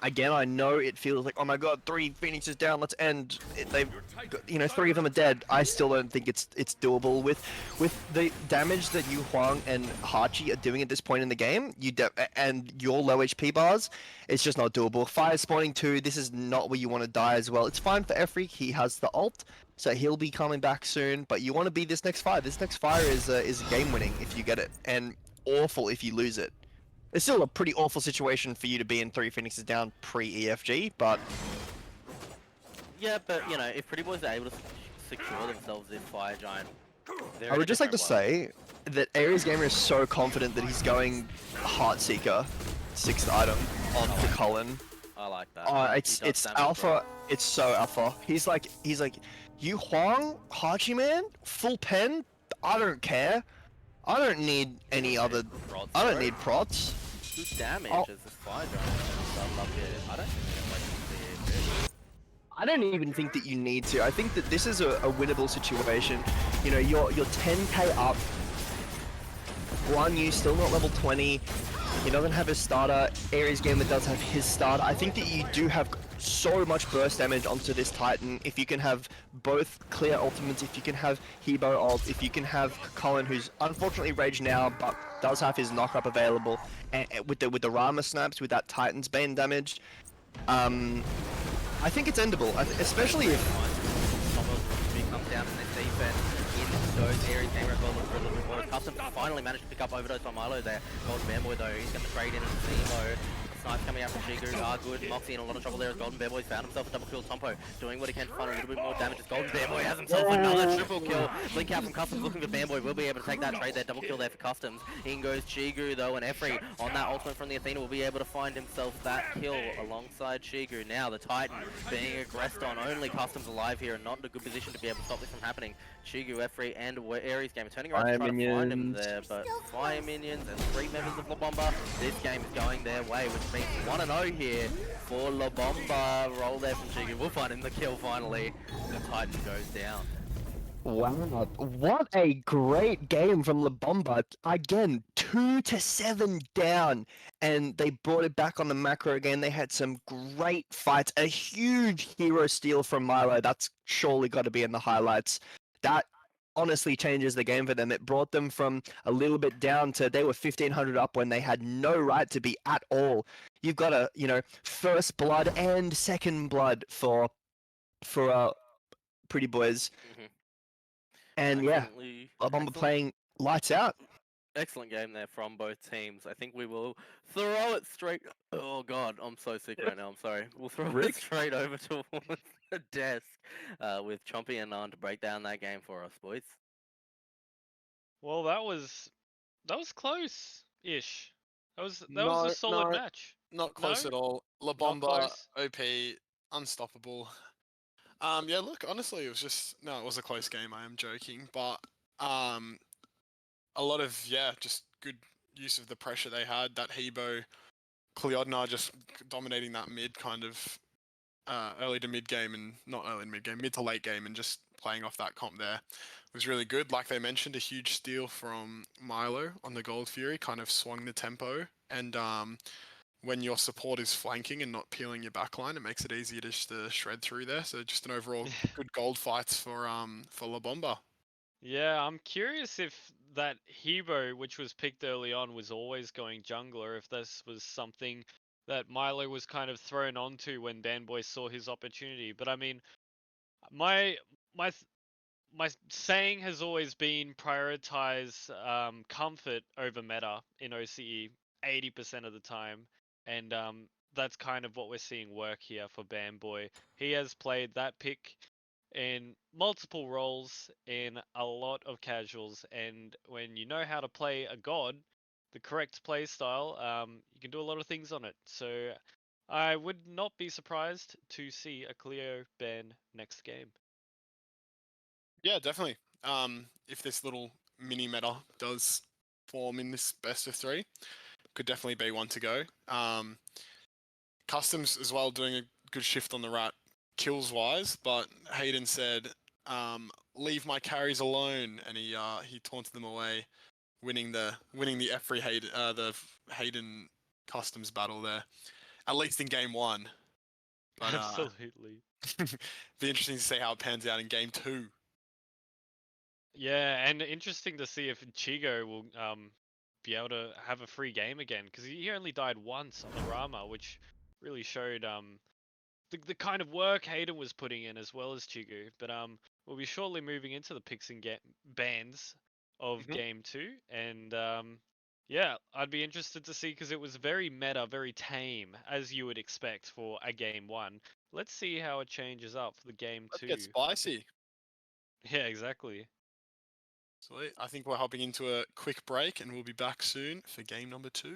Again, I know it feels like, oh my god, 3 Phoenixes down, let's end. They've, you know, 3 of them are dead. I still don't think it's doable with the damage that Yu Huang and Hachi are doing at this point in the game. And your low HP bars, it's just not doable. Fire spawning 2. This is not where you want to die as well. It's fine for Efri. He has the ult. So he'll be coming back soon, but you want to be this next fire. This next fire is game winning if you get it, and awful if you lose it. It's still a pretty awful situation for you to be in 3 Phoenixes down pre-EFG, but Yeah, but you know, if Pretty Boys are able to secure themselves this Fire Giant, they're I in a would just like to different world. say that Ares Gamer is so confident that he's going Heartseeker, 6th item, onto Cullen. I like that. He does It's damage alpha. drop. It's so alpha. He's like, you Huang Hachi man, full pen. I don't care. I don't need any other. Prods, I don't bro. need prots. Good damage Oh. as this Fire Giant starts up here. I don't think we can like I don't even think that you need to. I think that this is a winnable situation. You know, you're 10k up. Guan Yu still not level 20. He doesn't have his starter. Ares Gamer does have his starter. I think that you do have so much burst damage onto this Titan. If you can have both clear ultimates, if you can have Hebo ult, if you can have Colin, who's unfortunately raged now, but does have his knock-up available, and with the Rama snaps, with that Titan's Bane damage, I think it's endable, especially if... comes down in this defense in those areas. Gamer as well looks for a little bit more. Custom finally managed to pick up Overdose on Milo there. Golden Bearboy though, he's going to trade in Zemo. Snipes coming out from Shigu are good. Moxie in a lot of trouble there as Golden Bearboy's found himself a double kill. Tompo doing what he can to find a little bit more damage as Golden Bearboy has himself another triple kill. Blink out from Customs looking for Bearboy. Will be able to take that trade there. Double kill there for Customs. In goes Shigu though, and Efri on that ultimate from the Athena will be able to find himself that kill alongside Shigu. Now the Titan being aggressed on. Only Customs alive here and not in a good position to be able to stop this from happening. Shigu, Efri, and Ares Gamer turning around to try to find him there, but Fire Minions and 3 members of La Bomba. This game is going their way, which means 1-0 here for La Bomba. Roll there from Shigu. We'll find him the kill finally. The Titan goes down. Wow, what a great game from La Bomba. Again, 2-7 down, and they brought it back on the macro again. They had some great fights, a huge hero steal from Milo. That's surely got to be in the highlights. That honestly changes the game for them. It brought them from a little bit down to they were 1500 up when they had no right to be at all. You've got a, first blood and second blood for Pretty Boys. And yeah, La Bomba playing lights out. Excellent game there from both teams. I think we will throw it straight. Oh god, I'm so sick right now. I'm sorry. We'll throw it straight over towards the desk with Chompy and Nan to break down that game for us, boys. Well, that was close-ish. That was a solid match. Not close at all. La Bomba, OP, unstoppable. Yeah, look, honestly, it was a close game. I am joking, but a lot of just good use of the pressure they had. That Hebo, Cleodnar just dominating that mid kind of early to mid game, and not early to mid game, mid to late game, and just playing off that comp there was really good. Like they mentioned, a huge steal from Milo on the Gold Fury kind of swung the tempo, and when your support is flanking and not peeling your backline, it makes it easier just to shred through there. So just an overall good gold fights for La Bomba. Yeah, I'm curious if that Hebo, which was picked early on, was always going jungler, if this was something that Milo was kind of thrown onto when Banboy saw his opportunity. But I mean, my saying has always been prioritize comfort over meta in OCE 80% of the time, and that's kind of what we're seeing work here for Banboy. He has played that pick in multiple roles in a lot of casuals, and when you know how to play a god, the correct play style, you can do a lot of things on it. So I would not be surprised to see a Cleo ban next game. Yeah, definitely. If this little mini meta does form in this best of 3, could definitely be one to go. Customs as well doing a good shift on the rat kills wise, but Hayden said, "Leave my carries alone," and he taunted them away, winning the Efri Hayden the Hayden Customs battle there, at least in game 1. But Absolutely. be interesting to see how it pans out in game 2. Yeah, and interesting to see if Chigo will be able to have a free game again, because he only died once on the Rama, which really showed the kind of work Hayden was putting in as well as Chigo. But we'll be shortly moving into the picks and bans of game 2, and Yeah, I'd be interested to see because it was very meta, very tame, as you would expect for a game 1. Let's see how it changes up for the game Let's 2. get spicy. Yeah, exactly. Sweet. I think we're hopping into a quick break and we'll be back soon for game number 2.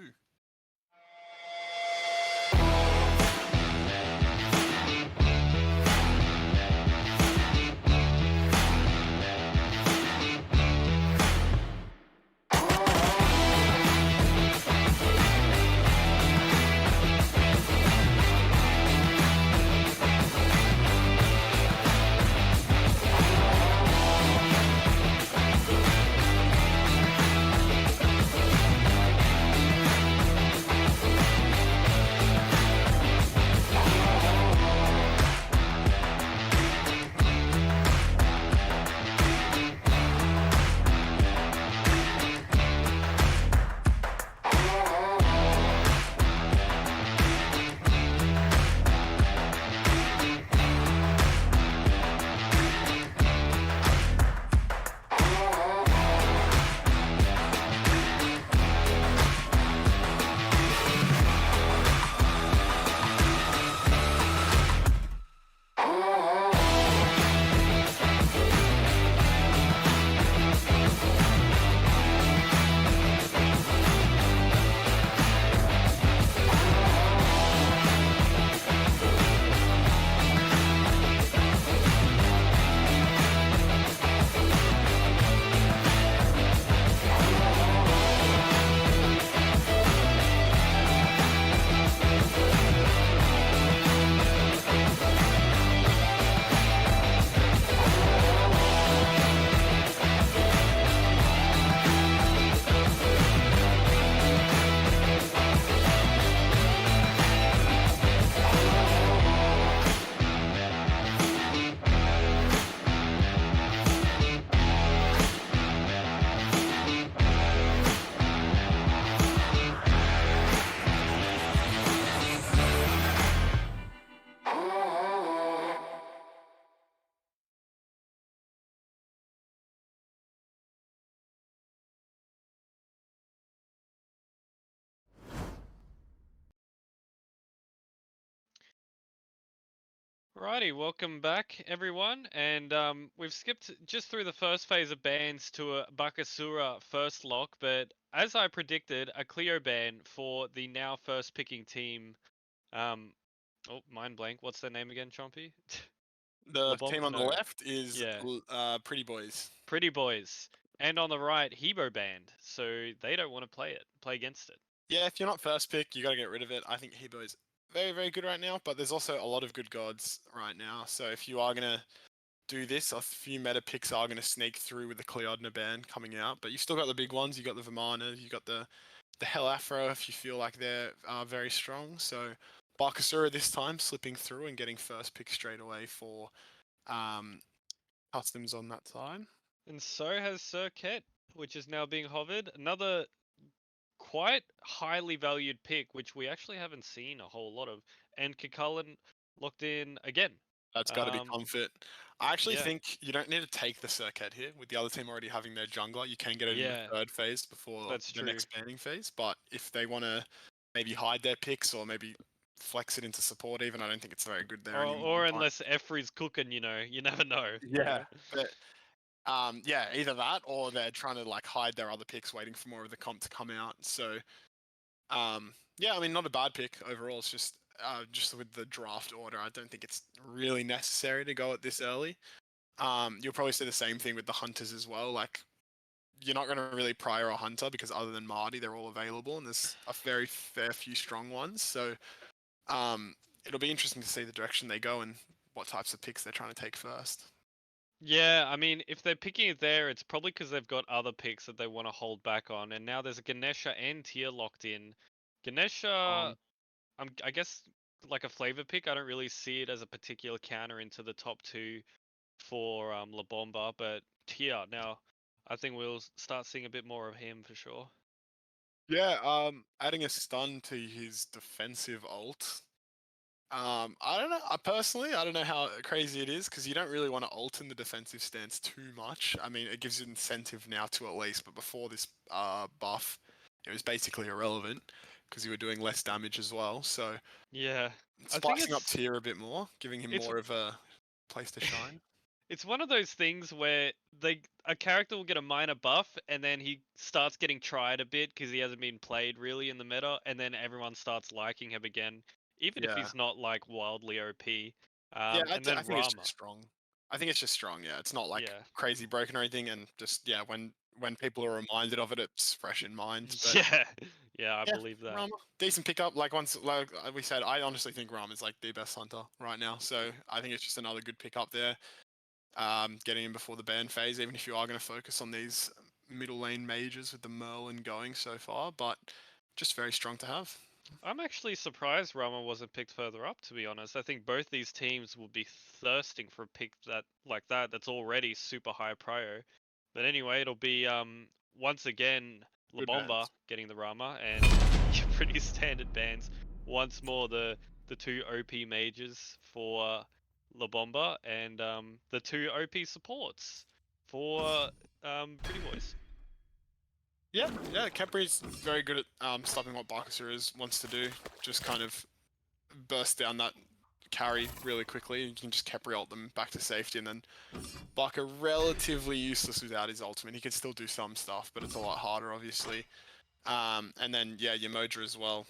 Righty, welcome back everyone, and we've skipped just through the first phase of bans to a Bakasura first lock, but as I predicted, a Cleo ban for the now first picking team. Oh, mind blank. What's their name again, Chompy? The Lebomb? team on the No. left is Yeah. Pretty Boiz. Pretty Boiz. And on the right, Hebo banned, so they don't want to play against it. Yeah, if you're not first pick, you got to get rid of it. I think Hebo is very, very good right now, but there's also a lot of good gods right now. So if you are going to do this, a few meta picks are going to sneak through with the Cleodna ban coming out, but you've still got the big ones. You got the Vimana, you got the Hell Afro if you feel like they're very strong. So Bakasura this time slipping through and getting first pick straight away for customs on that side. And so has Sir Ket, which is now being hovered. Another quite highly valued pick, which we actually haven't seen a whole lot of. And Kikalan locked in again. That's got to be comfort. I actually yeah. think you don't need to take the circuit here with the other team already having their jungler. You can get it in Yeah, the third phase before that's the true. next banning phase. But if they want to maybe hide their picks or maybe flex it into support, even I don't think it's very good there anymore. Or unless Efri's cooking, you never know. Yeah, but yeah, either that or they're trying to like hide their other picks, waiting for more of the comp to come out. So yeah, I mean, not a bad pick overall. It's just with the draft order, I don't think it's really necessary to go at this early. You'll probably see the same thing with the hunters as well. Like, you're not going to really prior a hunter because other than Marty, they're all available, and there's a very fair few strong ones. So, it'll be interesting to see the direction they go and what types of picks they're trying to take first. Yeah, I mean, if they're picking it there, it's probably because they've got other picks that they want to hold back on. And now there's a Ganesha and Tier locked in. Ganesha, I guess, like a flavor pick. I don't really see it as a particular counter into the top 2 for La Bomba, but Tier now, I think we'll start seeing a bit more of him for sure. Yeah, adding a stun to his defensive ult. I don't know. Personally, I don't know how crazy it is because you don't really want to ult in the defensive stance too much. I mean, it gives you incentive now to at least, but before this buff, it was basically irrelevant because you were doing less damage as well. So Yeah. I think spicing up it's tier a bit more, giving him it's more of a place to shine. it's one of those things where a character will get a minor buff and then he starts getting tried a bit because he hasn't been played really in the meta, and then everyone starts liking him again, even if Yeah. he's not like wildly OP. Yeah, And then I think it's Rama. just strong. I think it's just strong. Yeah, it's not like Yeah. crazy broken or anything, and just yeah, when people are reminded of it, it's fresh in mind. But Yeah. Yeah, I yeah, believe that. Rama, decent pickup. Like once, like we said, I honestly think Rama's like the best hunter right now. So I think it's just another good pickup there. Getting him before the ban phase, even if you are going to focus on these middle lane mages with the Merlin going so far, but just very strong to have. I'm actually surprised Rama wasn't picked further up, to be honest. I think both these teams will be thirsting for a pick that's already super high prio. But anyway, it'll be once again La Good Bomba bans. getting the Rama, and pretty standard bans. Once more the two OP mages for La Bomba, and the two OP supports for Pretty Boys. Yeah, yeah, Capri's very good at stopping what Bakasura wants to do. Just kind of burst down that carry really quickly. You can just Capri ult them back to safety, and then Baka relatively useless without his ultimate. He can still do some stuff, but it's a lot harder, obviously. And then yeah, your Moja as well.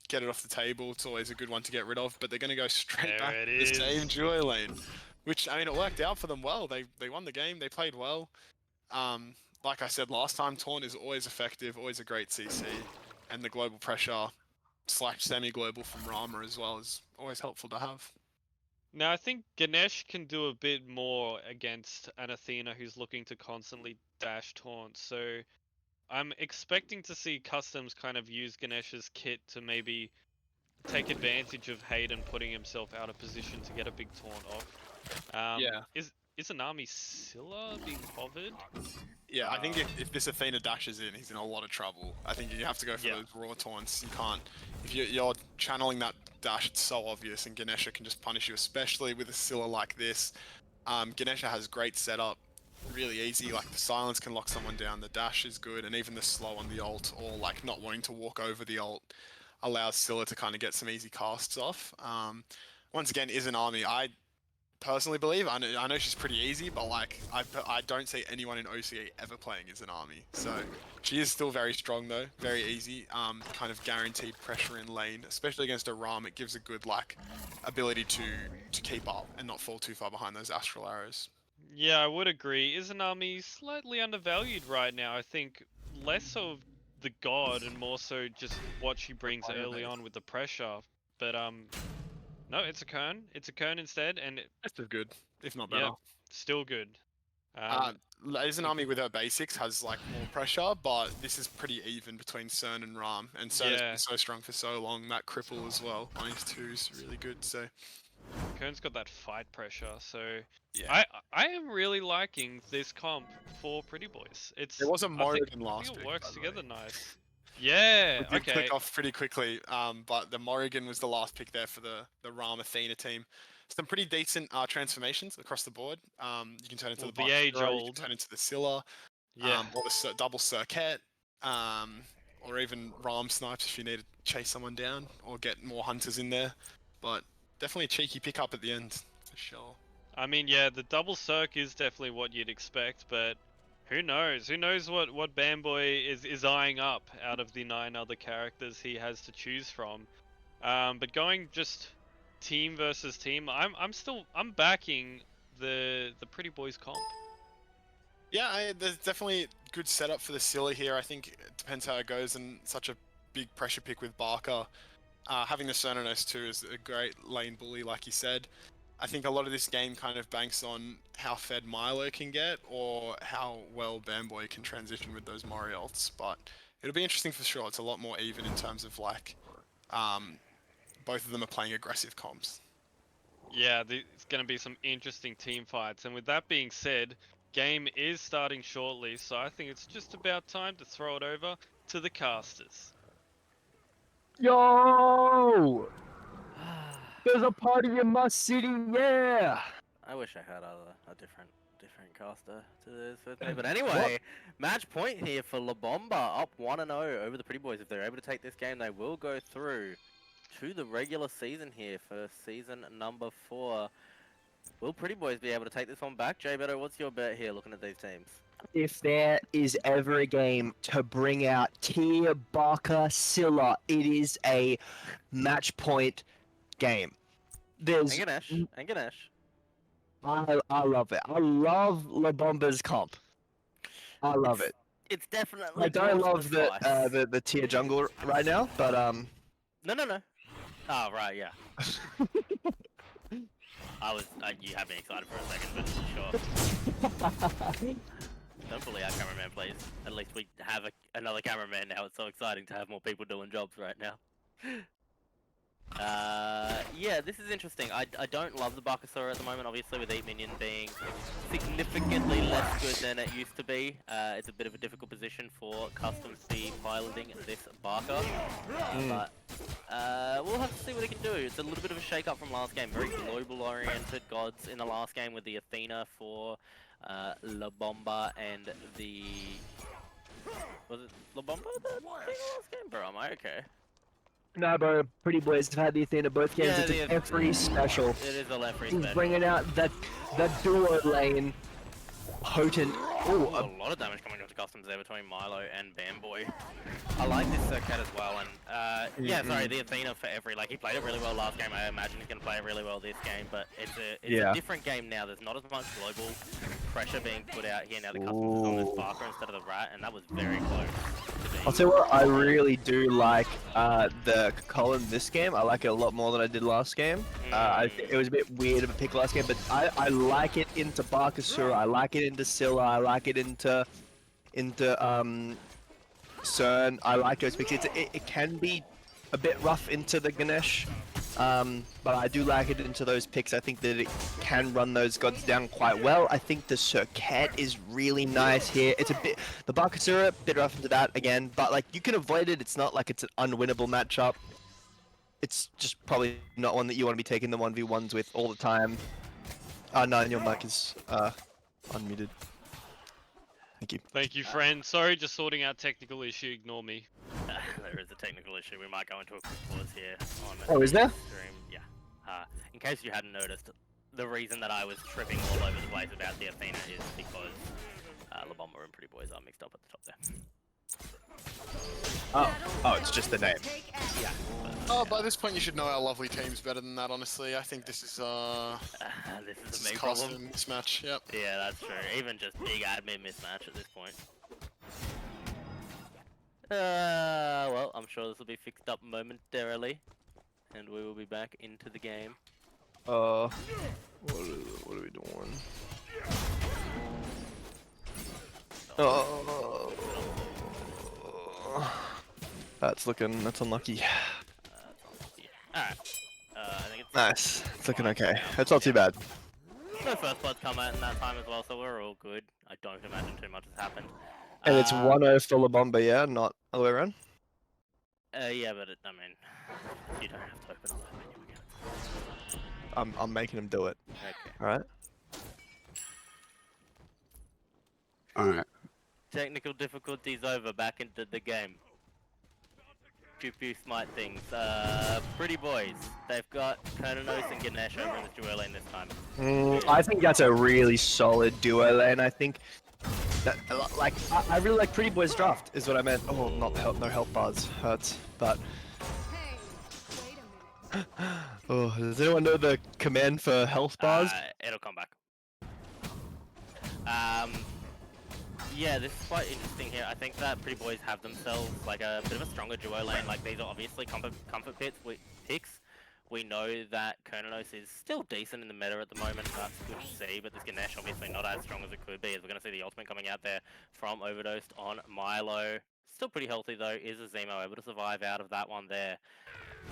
Get it off the table. It's always a good one to get rid of, but they're going to go straight back There it to the same is. Joy lane, which I mean it worked out for them well. They won the game. They played well. Like I said last time, Taunt is always effective, always a great CC, and the global pressure / semi-global from Rama as well is always helpful to have. Now, I think Ganesh can do a bit more against an Athena who's looking to constantly dash taunt, so I'm expecting to see Customs kind of use Ganesh's kit to maybe take advantage of Hayden putting himself out of position to get a big taunt off. Yeah. Is Anami Scylla being hovered? Yeah, I think if this Athena dashes in, he's in a lot of trouble. I think you have to go for Yeah. those raw taunts. You can't. If you're channeling that dash, it's so obvious, and Ganesha can just punish you, especially with a Scylla like this. Ganesha has great setup, really easy. Like the silence can lock someone down, the dash is good, and even the slow on the ult, or like not wanting to walk over the ult, allows Scylla to kind of get some easy casts off. Once again, is an army. I personally believe. I know she's pretty easy, but like I don't see anyone in OCE ever playing as an army. So she is still very strong though, very easy. Kind of guaranteed pressure in lane, especially against a Ram. It gives a good like ability to keep up and not fall too far behind those astral arrows. Yeah, I would agree. Izanami slightly undervalued right now. I think less of the god and more so just what she brings Fire early base. on with the pressure. But no, it's a Kern. It's a Kern instead, and Just as good, if not yeah, better. still good. As an army with her basics has like more pressure, but this is pretty even between Cern and Ram, and Cern has Yeah. been so strong for so long. That cripple as well on his twos, really good. So Kern's got that fight pressure, so yeah. I am really liking this comp for Pretty Boys. It's There was a I think, Morrigan I last think it pick, works by the way. together nice. Yeah. We did Okay. click off pretty quickly, but the Morrigan was the last pick there for the Ram Athena team. Some pretty decent transformations across the board. You can turn into Well, the the age Bakura, you can old. turn into the Scylla, Yeah. or the double Circuit, or even Ram snipes if you need to chase someone down or get more hunters in there. But definitely a cheeky pickup at the end, for sure. I mean, yeah, the double circ is definitely what you'd expect, but who knows? Who knows what Bamboy is eyeing up out of the 9 other characters he has to choose from. But going just team versus team, I'm backing the Pretty Boys comp. Yeah, there's definitely good setup for the Scylla here. I think it depends how it goes, and such a big pressure pick with Barker. Having the Cernanos too is a great lane bully, like you said. I think a lot of this game kind of banks on how fed Milo can get, or how well Bamboy can transition with those Mori ults. But it'll be interesting for sure. It's a lot more even in terms of like, both of them are playing aggressive comps. Yeah, it's going to be some interesting team fights. And with that being said, game is starting shortly, so I think it's just about time to throw it over to the casters. Yo! There's a party in my city, yeah! I wish I had a different different caster to this with me. But anyway, match point here for La Bomba, up 1-0 over the Pretty Boys. If they're able to take this game, they will go through to the regular season here for season number 4. Will Pretty Boys be able to take this one back? Jay Beto, what's your bet here looking at these teams? If there is ever a game to bring out Tier Barker Silla, it is a match point game. There's And Ganesh. I love it. I love La Bomba's comp. I love it. It's definitely. I don't love the the tier jungle right now, but No. Oh right, yeah. You had me excited for a second, but sure. Don't bully our cameraman, please. At least we have another cameraman now. It's so exciting to have more people doing jobs right now. Yeah, this is interesting. I don't love the Bakasura at the moment, obviously, with Eat Minion being significantly less good than it used to be. It's a bit of a difficult position for custom speed piloting this Barker. But we'll have to see what he can do. It's a little bit of a shake-up from last game. Very global-oriented gods in the last game with the Athena for La Bomba and the... Was it La Bomba that thing last game? Bro, am I okay? no, bro. Pretty Boys have had the Athena both games. Yeah, It's the an every special. It is a Lefree He's special. bringing out that duo lane, potent. A lot of damage coming into customs there between Milo and Bamboy. I like this cat as well, and yeah, sorry, the Athena for every, like, he played it really well last game. I imagine he's gonna play it really well this game, but it's a different game now. There's not as much global pressure being put out here now. The customs is on this Barker instead of the Rat, and that was very close to being. I'll tell you what, I really do like the Colin this game. I like it a lot more than I did last game. It was a bit weird of a pick last game, but I like it into Barkasura. I like it into Scylla. I like it into CERN. I like those picks. It can be a bit rough into the Ganesh, but I do like it into those picks. I think that it can run those gods down quite well. I think the Circuit is really nice here. It's a bit, the Bakasura, a bit rough into that again, but like you can avoid it. It's not like it's an unwinnable matchup. It's just probably not one that you want to be taking the 1v1s with all the time. No, and your mic is unmuted. Thank you. Thank you, friend. Sorry, just sorting out technical issue. Ignore me. There is a technical issue. We might go into a quick pause here on Oh, is there? stream. Yeah. In case you hadn't noticed, the reason that I was tripping all over the place about the Athena is because La Bomba and Pretty Boys are mixed up at the top there. Oh, it's just the name. Yeah. Oh, by this point you should know our lovely team's better than that, honestly. I think this is This is a me cost problem. a mismatch, yep. Yeah, that's true. Even just big admin mismatch at this point. Well, I'm sure this will be fixed up momentarily, and we will be back into the game. What are we doing? Oh, that's unlucky. Alright. I think it's Nice. It's looking okay. It's not too bad. no first blood come out in that time as well, so we're all good. I don't imagine too much has happened. And it's 1-0 for La Bomba, yeah, not other way around. Yeah, but I mean, you don't have to open up that menu again. I'm making him do it. Okay. Alright. Alright. Technical difficulties over, back into the game. Few Smite things. Pretty Boys. They've got Kononos and Ganesh over in this duo lane this time. I think that's a really solid duo lane. I think that, like, I really like Pretty Boys draft, is what I meant. Oh, not help, no health bars. Hurts, but. Oh, does anyone know the command for health bars? It'll come back. Yeah, this is quite interesting here. I think that Pretty Boys have themselves like a bit of a stronger duo lane. Like these are obviously comfort picks. We know that Kononos is still decent in the meta at the moment. That's good to see, but this Ganesh obviously not as strong as it could be. As we're going to see the ultimate coming out there from Overdosed on Milo. Still pretty healthy though. Is Azemo able to survive out of that one there?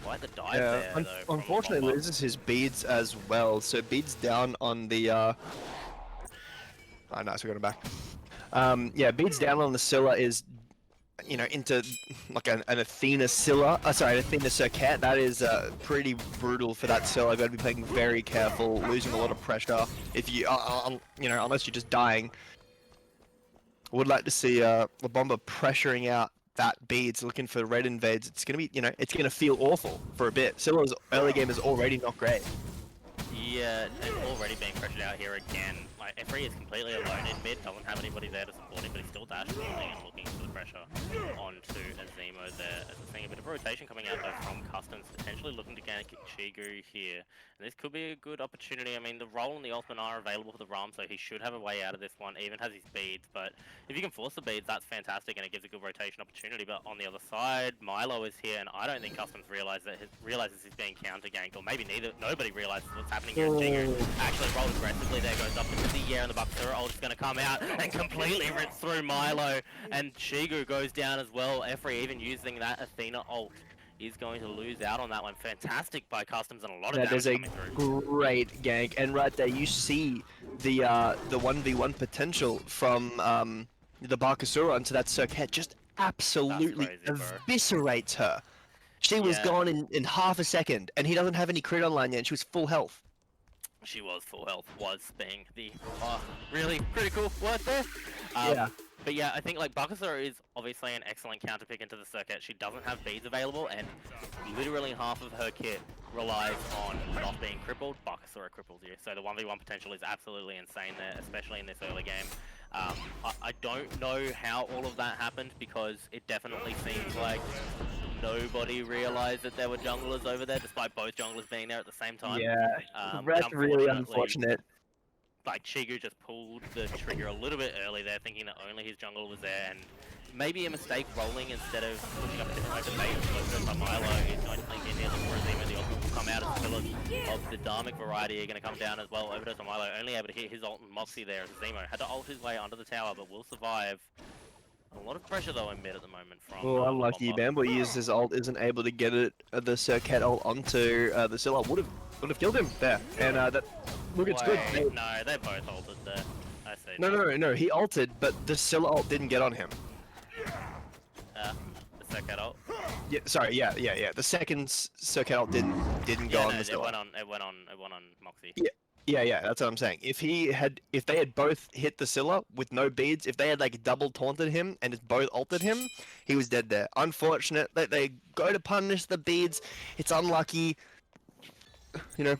Quite the dive there though. Unfortunately, loses his beads as well. So beads down on the. Oh, nice, we're going back. Yeah, beads down on the Scylla is into like an Athena Scylla, sorry, an Athena Circuit, that is pretty brutal for that Scylla. Got to be playing very careful, losing a lot of pressure. If you, unless you're just dying. Would like to see the Bomba pressuring out that beads, looking for red invades. It's gonna be, it's gonna feel awful for a bit. Scylla's early game is already not great. Yeah, and already being pressured out here again. Like, Efri is completely alone in mid, doesn't have anybody there to support him, but he's still dashing and looking for the pressure onto Azemo there. As we're seeing a bit of rotation coming out though from Customs, potentially looking to gank Chigu here. And this could be a good opportunity. I mean, the roll and the ultimate are available for the Ram, so he should have a way out of this one, even has his beads. But if you can force the beads, that's fantastic, and it gives a good rotation opportunity. But on the other side, Milo is here, and I don't think Customs realizes he's being counter ganked, or maybe nobody realizes what's happening here. Chigu actually rolled aggressively. There goes up into the air, and the Bakasura ult is going to come out and completely rip through Milo, and Chigu goes down as well. Efri even using that Athena ult is going to lose out on that one. Fantastic by Customs, and a lot of damage coming through. Great gank, and right there you see the 1v1 potential from the Bakasura onto that Circuit. Just absolutely crazy, eviscerates her. She was gone in half a second, and he doesn't have any crit online yet, and she was full health. She was full health, was being the really critical word there. Yeah. But yeah, I think like Bakasura is obviously an excellent counter pick into the Circuit. She doesn't have beads available, and literally half of her kit relies on not being crippled. Bakasura cripples you, so the 1v1 potential is absolutely insane there, especially in this early game. I don't know how all of that happened, because it definitely seems like nobody realized that there were junglers over there, despite both junglers being there at the same time. Yeah, that's really unfortunate. Like, Chigu just pulled the trigger a little bit early there, thinking that only his jungler was there, and maybe a mistake rolling instead of pushing up a different way to bait. But Milo is going to blink in here, look for Azemo. The ultimate will come out as pillars of the Dharmic variety are going to come down as well. Overdose on Milo, only able to hit his ult and Moxie there as Azemo had to ult his way under the tower, but will survive. A lot of pressure though in mid at the moment from. Well, unlucky Bambo used his ult, isn't able to get it the Circuit ult onto the Scylla. Would have killed him there, and that look, it's good. No, they both ulted there. I see. No, he ulted, but the Scylla ult didn't get on him. The Circuit ult. Yeah, sorry, yeah. The second Circuit ult didn't go on the Scylla. It went on Moxie. Yeah, that's what I'm saying. If they had both hit the Scylla with no beads, if they had like double taunted him and just both ulted him, he was dead there. Unfortunate that they go to punish the beads. It's unlucky.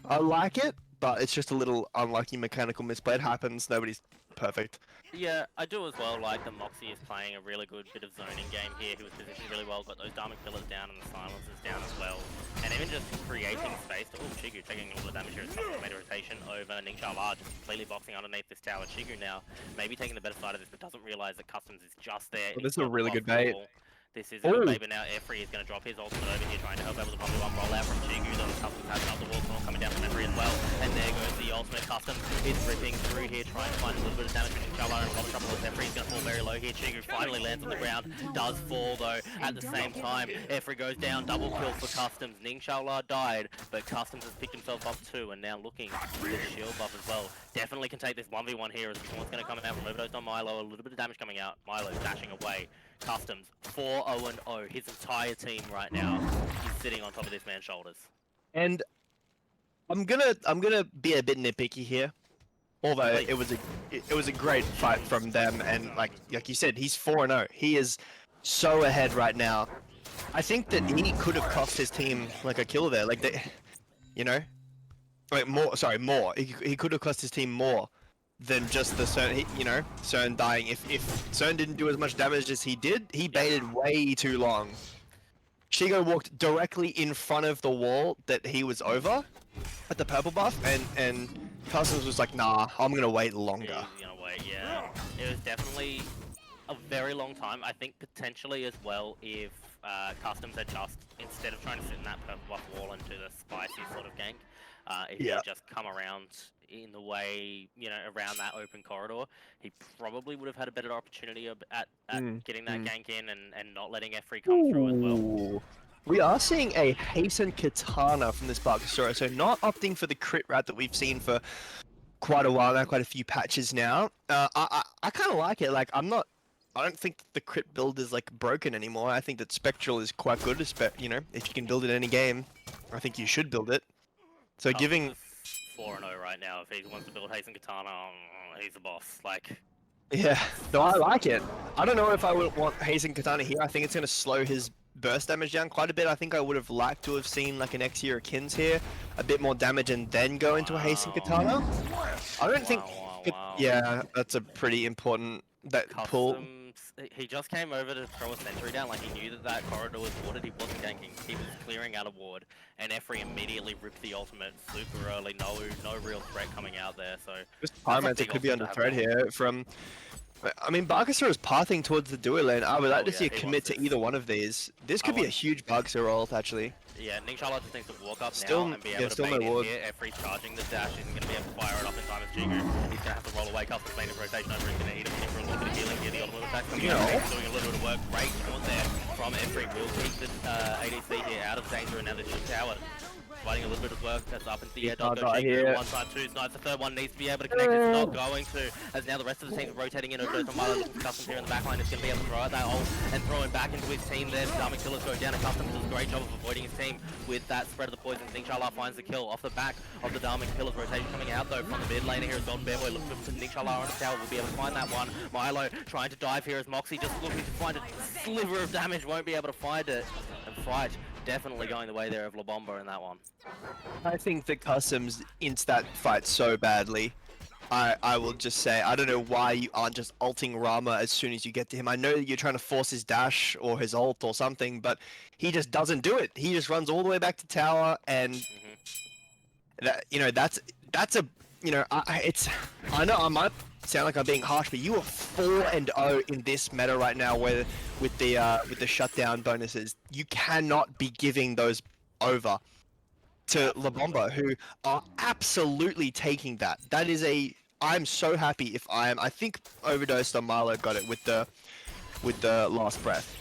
I like it, but it's just a little unlucky mechanical misplay. It happens. Nobody's perfect. Yeah, I do as well. Like, the Moxie is playing a really good bit of zoning game here. He was positioned really well, got those Dharmic pillars down and the silencers down as well. And even just creating space to... Oh, Chigu taking all the damage here. It's made a rotation over Ningxia just completely boxing underneath this tower. Chigu now maybe taking the better side of this, but doesn't realize that Customs is just there. Well, this is a really good bait. This is a good bait, but now Efri is going to drop his ultimate over here, trying to help out with the 1v1 rollout from Chigu. Though Customs has another wall storm coming down from Efri as well. And there goes the ultimate. Customs is ripping through here, trying to find a little bit of damage from Ningxia, and a lot of trouble with Efri. He's going to fall very low here. Chigu finally lands on the ground, does fall though. At the same time, Efri goes down, double kill for Customs. Ningxia died, but Customs has picked himself up too, and now looking for the shield buff as well. Definitely can take this 1v1 here, as the taunt's going to come out from Overdose on Milo. A little bit of damage coming out. Milo dashing away. Customs 4-0-0. His entire team right now is sitting on top of this man's shoulders. And I'm gonna be a bit nitpicky here, although it was a great fight from them, and like you said, he's 4-0. He is so ahead right now. I think that he could have cost his team like a kill there, like more. He could have cost his team more than just the Cern, Cern dying. If Cern didn't do as much damage as he did, he baited way too long. Shigo walked directly in front of the wall that he was over at the purple buff, and Customs was like, nah, I'm gonna wait longer. He's gonna wait, yeah. It was definitely a very long time. I think potentially as well if Customs had just, instead of trying to sit in that purple buff wall and do the spicy sort of gank, if he had just come around in the way, around that open corridor, he probably would have had a better opportunity at getting that gank in and not letting Efri come through as well. We are seeing a hastened katana from this Bakasura, so not opting for the crit rat that we've seen for quite a while now, quite a few patches now. I kind of like it. Like, I'm not I don't think the crit build is like broken anymore. I think that Spectral is quite good, you know, if you can build it in any game, I think you should build it. So giving 4-0 right now. If he wants to build Hazen Katana, he's the boss. Like, yeah, no, I like it. I don't know if I would want Hazen Katana here. I think it's going to slow his burst damage down quite a bit. I think I would have liked to have seen like an X or Kins here, a bit more damage and then go into a Hazen Katana. I don't think. Wow. Yeah, that's a pretty important pull. Customs. He just came over to throw a sentry down. Like, he knew that that corridor was warded. He wasn't ganking. He was clearing out a ward, and Efri immediately ripped the ultimate super early. No real threat coming out there. So Just Pyromancer could be under threat here from. I mean, Barkasur is pathing towards the duo lane. I would like to see a he commit wants to either one of these. This could be a huge Barkasur ult, actually. Yeah, Ninjala just needs to walk up Still- now and be yeah, able to still bait no in ward. here. Efri's charging the dash. Isn't going to be able to fire it up in time as Jigu. He's going to have to roll away. Customs main rotation over. He's going to eat him here for a little bit of healing here. The ultimate attack coming out. He's doing a little bit of work. Great taunt there from Efri. Will keep the ADC here out of danger, and now the Jig Tower fighting a little bit of work. That's up into the air. Does go die Jigu. here. One side, two snipes. The third one needs to be able to connect. It's not going to. As now the rest of the team's rotating in over to Milo. Looking for Customs here in the backline. It's going to be able to throw out that ult and throw him back into his team there. Dharmic Killers go down. And Customs does a great job of avoiding his team with that spread of the poison. Ninjala finds the kill off the back of the Dharmic Killers rotation coming out though from the mid lane here as Golden Bear Boy looking for Ninjala on the tower. Will be able to find that one. Milo trying to dive here as Moxie just looking to find a sliver of damage. Won't be able to find it. And Fight definitely going the way there of La Bomba in that one. I think the Customs ints that fight so badly. I will just say, I don't know why you aren't just ulting Rama as soon as you get to him. I know that you're trying to force his dash or his ult or something, but he just doesn't do it. He just runs all the way back to tower, and that, you know, that's a, you know, I know I might sound like I'm being harsh, but you are 4-0 in this meta right now, where with the shutdown bonuses, you cannot be giving those over to La Bomba, who are absolutely taking that. That is I'm so happy if I think Overdosed on Milo got it with the last breath.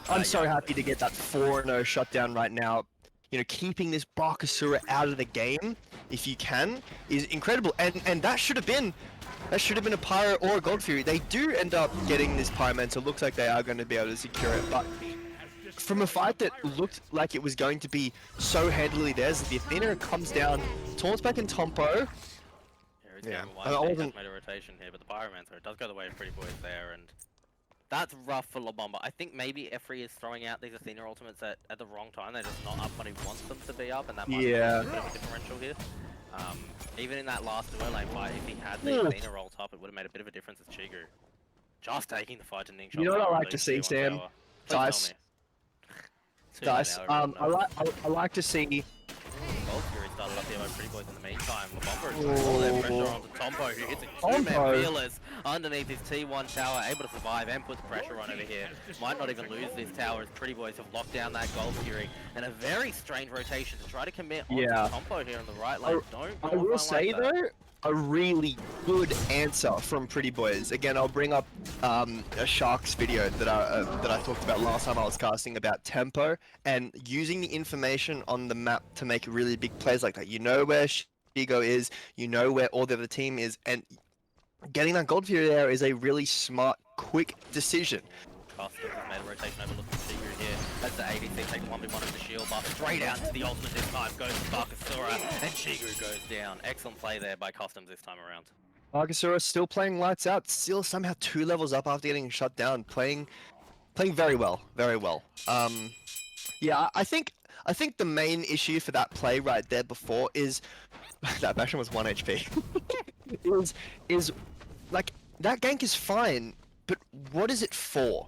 I'm so happy to get that 4-0 shutdown right now. You know, keeping this Barkasura out of the game, if you can, is incredible. And that should have been a Pyro or a Gold Fury. They do end up getting this Pyromancer. Looks like they are going to be able to secure it, but from a fight that looked like it was going to be so handily theirs, the Athena comes down, taunts back in Tompo. Yeah, I wasn't. made a rotation here, but the Pyromancer, it does go the way of Pretty Boys there, and that's rough for La Bomba. I think maybe Efri is throwing out these Athena ultimates at the wrong time. They're just not up when he wants them to be up, and that might be a bit of a differential here. Even in that last duo lane fight, if he had the Athena ult up, it would have made a bit of a difference with Chigu. Just taking the fight to Ning. You know what I like to see, Sam? Dice. I like to see. Gold Fury started up here by Pretty Boys in the meantime. La Bomba is putting all their pressure onto Tompo, who hits a two-man fearless underneath his T1 tower, able to survive and put the pressure on over here. Might not even lose this tower as Pretty Boys have locked down that Gold Fury. And a very strange rotation to try to commit onto Tompo here on the right lane. I will say though, a really good answer from Pretty Boys. Again, I'll bring up a Sharks video that I talked about last time I was casting about tempo and using the information on the map to make really big plays like that. You know where Shigo is, you know where all the other team is, and getting that Gold Fury there is a really smart, quick decision. Customs has made a rotation over looking for Shigu here. That's the ADC takes 1v1 of the shield buff straight out to the ultimate this time. Goes to Barkasura and Shigu goes down. Excellent play there by Customs this time around. Barkasura still playing lights out, still somehow 2 levels up after getting shut down, playing very well, very well. Yeah, I think the main issue for that play right there before is that Bastion was 1 HP. is like that gank is fine, but what is it for?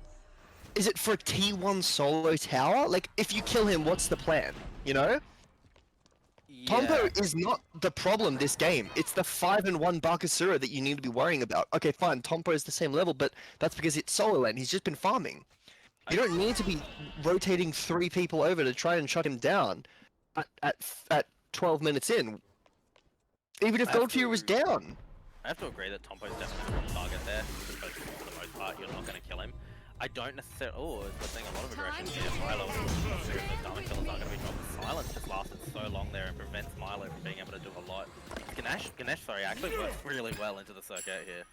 Is it for a T1 solo tower? Like, if you kill him, what's the plan? You know? Yeah. Tompo is not the problem this game. It's the 5-1 Barkasura that you need to be worrying about. Okay, fine, Tompo is the same level, but that's because it's solo lane. He's just been farming. You don't need to be rotating 3 people over to try and shut him down at 12 minutes in. Even if Gold Fury was down. I have to agree that Tompo's definitely on target there, because for the most part, you're not going to kill him. I don't necessarily. Oh, we're seeing a lot of aggression here. Milo, the Dharmic Killers are going to be dropped. Silence just lasted so long there and prevents Milo from being able to do a lot. Ganesh, sorry, actually worked really well into the circuit here.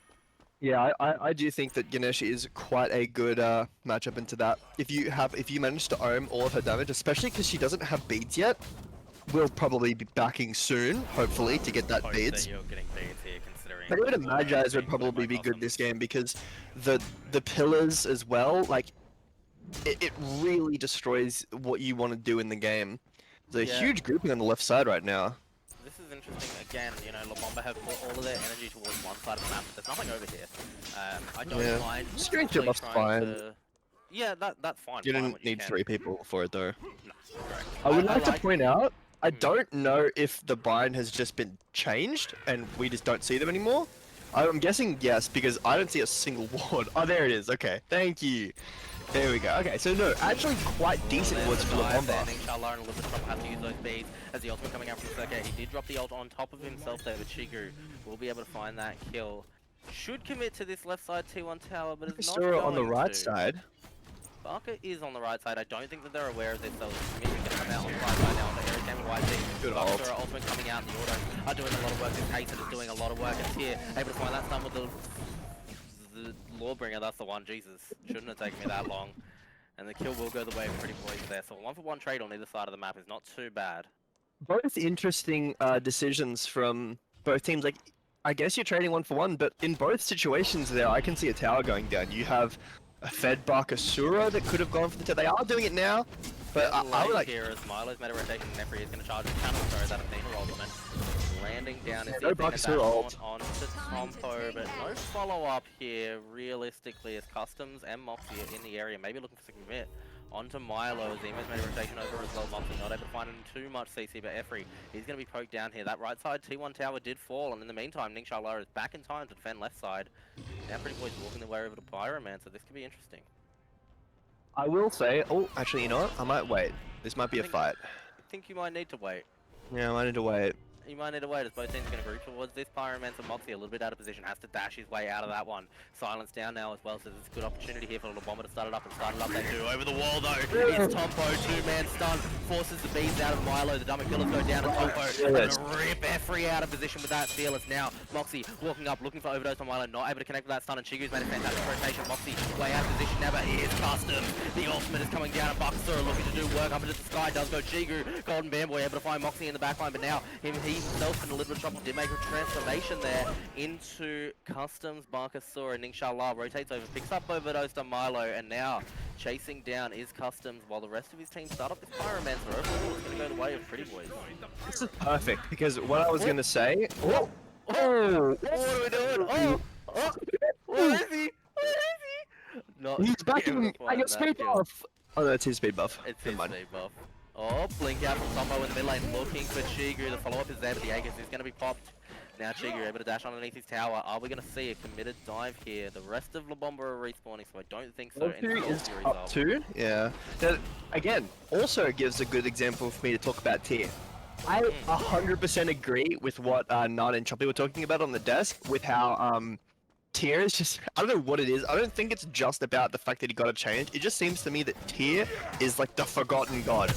Yeah, I do think that Ganesh is quite a good matchup into that. If you manage to ohm all of her damage, especially because she doesn't have beads yet, we'll probably be backing soon, hopefully, to get that Hope beads. that you're getting beads here, considering. But even a auto Magi's being would put in probably by be good this customs. game because the pillars as well, like it really destroys what you want to do in the game. There's a Yeah. huge grouping on the left side right now. This is interesting. Again, you know, La Bomba have put all of their energy towards one side of the map, but there's nothing over here. I don't Yeah. mind Securing two actually buffs trying fine. to... Yeah, that's fine. You Fine didn't what you need can. 3 people for it though. No, correct. I would like to like... point out, I Hmm. don't know if the bind has just been changed and we just don't see them anymore. I'm guessing yes, because I don't see a single ward. Oh, there it is. Okay, thank you. There we go. Okay, so no, actually quite decent wards for La Bomba. Inshallah, and a little bit of has to use those beads as the ultimate coming out from Circuit. He did drop the ult on top of himself there, but Shigu will be able to find that kill. Should commit to this left side T1 tower, but it's not Sura going on the right to. side. Barker is on the right side. I don't think that they're aware of this, so Smith is going to come out on the right side now on the Eric and YT. Good Barker ult. ultimate coming out, the autos are doing a lot of work. This Hasten is doing a lot of work, and here able to find that stun with the Lawbringer. That's the one. Jesus, shouldn't have taken me that long. And the kill will go the way of Pretty Boiz there. So a 1-for-1 trade on either side of the map is not too bad. Both interesting decisions from both teams. Like, I guess you're trading 1-for-1, but in both situations there, I can see a tower going down. You have a fed Barker Sura that could have gone for the tower. They are doing it now, but I would like... here as Milo's meta rotation and Nefri is going to charge the channel. Sorry, that Athena ultimate. Landing down is no Barker Sura ult. onto Tompo, but no follow-up here, realistically, as Customs and Moxie are in the area, maybe looking for some commit. Onto Milo, as Emo's made a rotation over as well. Moxie not able to find him too much CC, but Efri is going to be poked down here. That right side T1 tower did fall, and in the meantime, Ning Sharlar is back in time to defend left side. Now Pretty Boiz walking their way over to Pyroman, so this could be interesting. I will say... Oh, actually, you know what? I might wait. This might be a fight. I think you might need to wait. Yeah, I might need to wait. You might need to wait as both teams are going to group towards this. Pyromancer Moxie a little bit out of position, has to dash his way out of that one. Silence down now as well, so there's a good opportunity here for La Bomba to start it up, and start it up they do. Over the wall though, it's Tompo, 2-man stun, forces the bees out of Milo, the dummy killers go down to Tompo, and to rip Efri out of position with that fearless now. Moxie walking up, looking for overdose on Milo, not able to connect with that stun, and Chigu's made a fantastic rotation. Moxie way out of position now, but here's Custom. The ultimate is coming down, and Bakasura looking to do work up into the sky, does go Chigu. Golden Bamboy able to find Moxie in the backline, but now he himself in a little bit of trouble, did make a transformation there into Customs. Bakasura and Ning Sharlar rotates over, picks up overdose on Milo, and now chasing down is Customs while the rest of his team start up this Pyromancer. Overall, it's going to go the way of Pretty Boiz. This is perfect, because what I was going to say... Oh! What are we doing? Oh! Where is he? Not He's backing... able to I find got that speed kill. buff! Oh, that's his speed buff. It's Never his mind. speed buff. Oh, blink out from Tombo in the mid lane, looking for Chigu. The follow-up is there, but the Aegis is going to be popped. Now Chigu able to dash underneath his tower. Are we going to see a committed dive here? The rest of La Bomba are respawning, so I don't think so. Valkyrie is up 2, yeah. Now, again, also gives a good example for me to talk about tier. I 100% agree with what Nana and Choppy were talking about on the desk, with how tier is just, I don't know what it is. I don't think it's just about the fact that he got a change. It just seems to me that tier is like the forgotten god.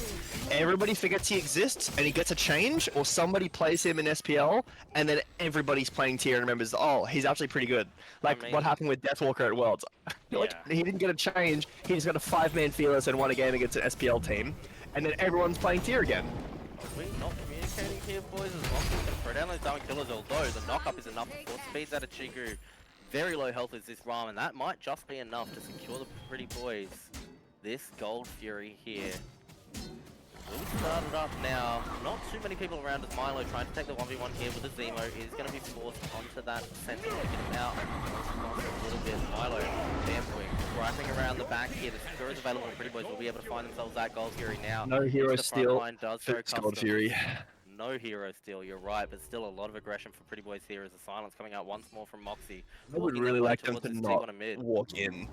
Everybody forgets he exists, and he gets a change, or somebody plays him in SPL, and then everybody's playing tier and remembers, oh, he's actually pretty good. Like I mean, what happened with Deathwalker at Worlds. Like, he didn't get a change, he just got a 5-man fearless and won a game against an SPL team, and then everyone's playing tier again. Are we not communicating here, boys? As long as we can throw down those diamond killers, although the knock-up is enough to force speeds out of Chigu. Very low health is this Ram, and that might just be enough to secure the Pretty Boiz. This Gold Fury here. We'll start it up now. Not too many people around as Milo trying to take the 1v1 here with the Zemo is going to be forced onto that Sentinel. Get him out a little bit. Milo, Bamboy, wrapping around the back here. The secure is available. Pretty Boiz will be able to find themselves that Gold Fury now. No hero steal, Does fix Gold Fury. No hero steal, you're right, but still a lot of aggression for Pretty Boiz here as the silence coming out once more from Moxie. I would Walking really their way like them towards to this not T1 mid. walk in.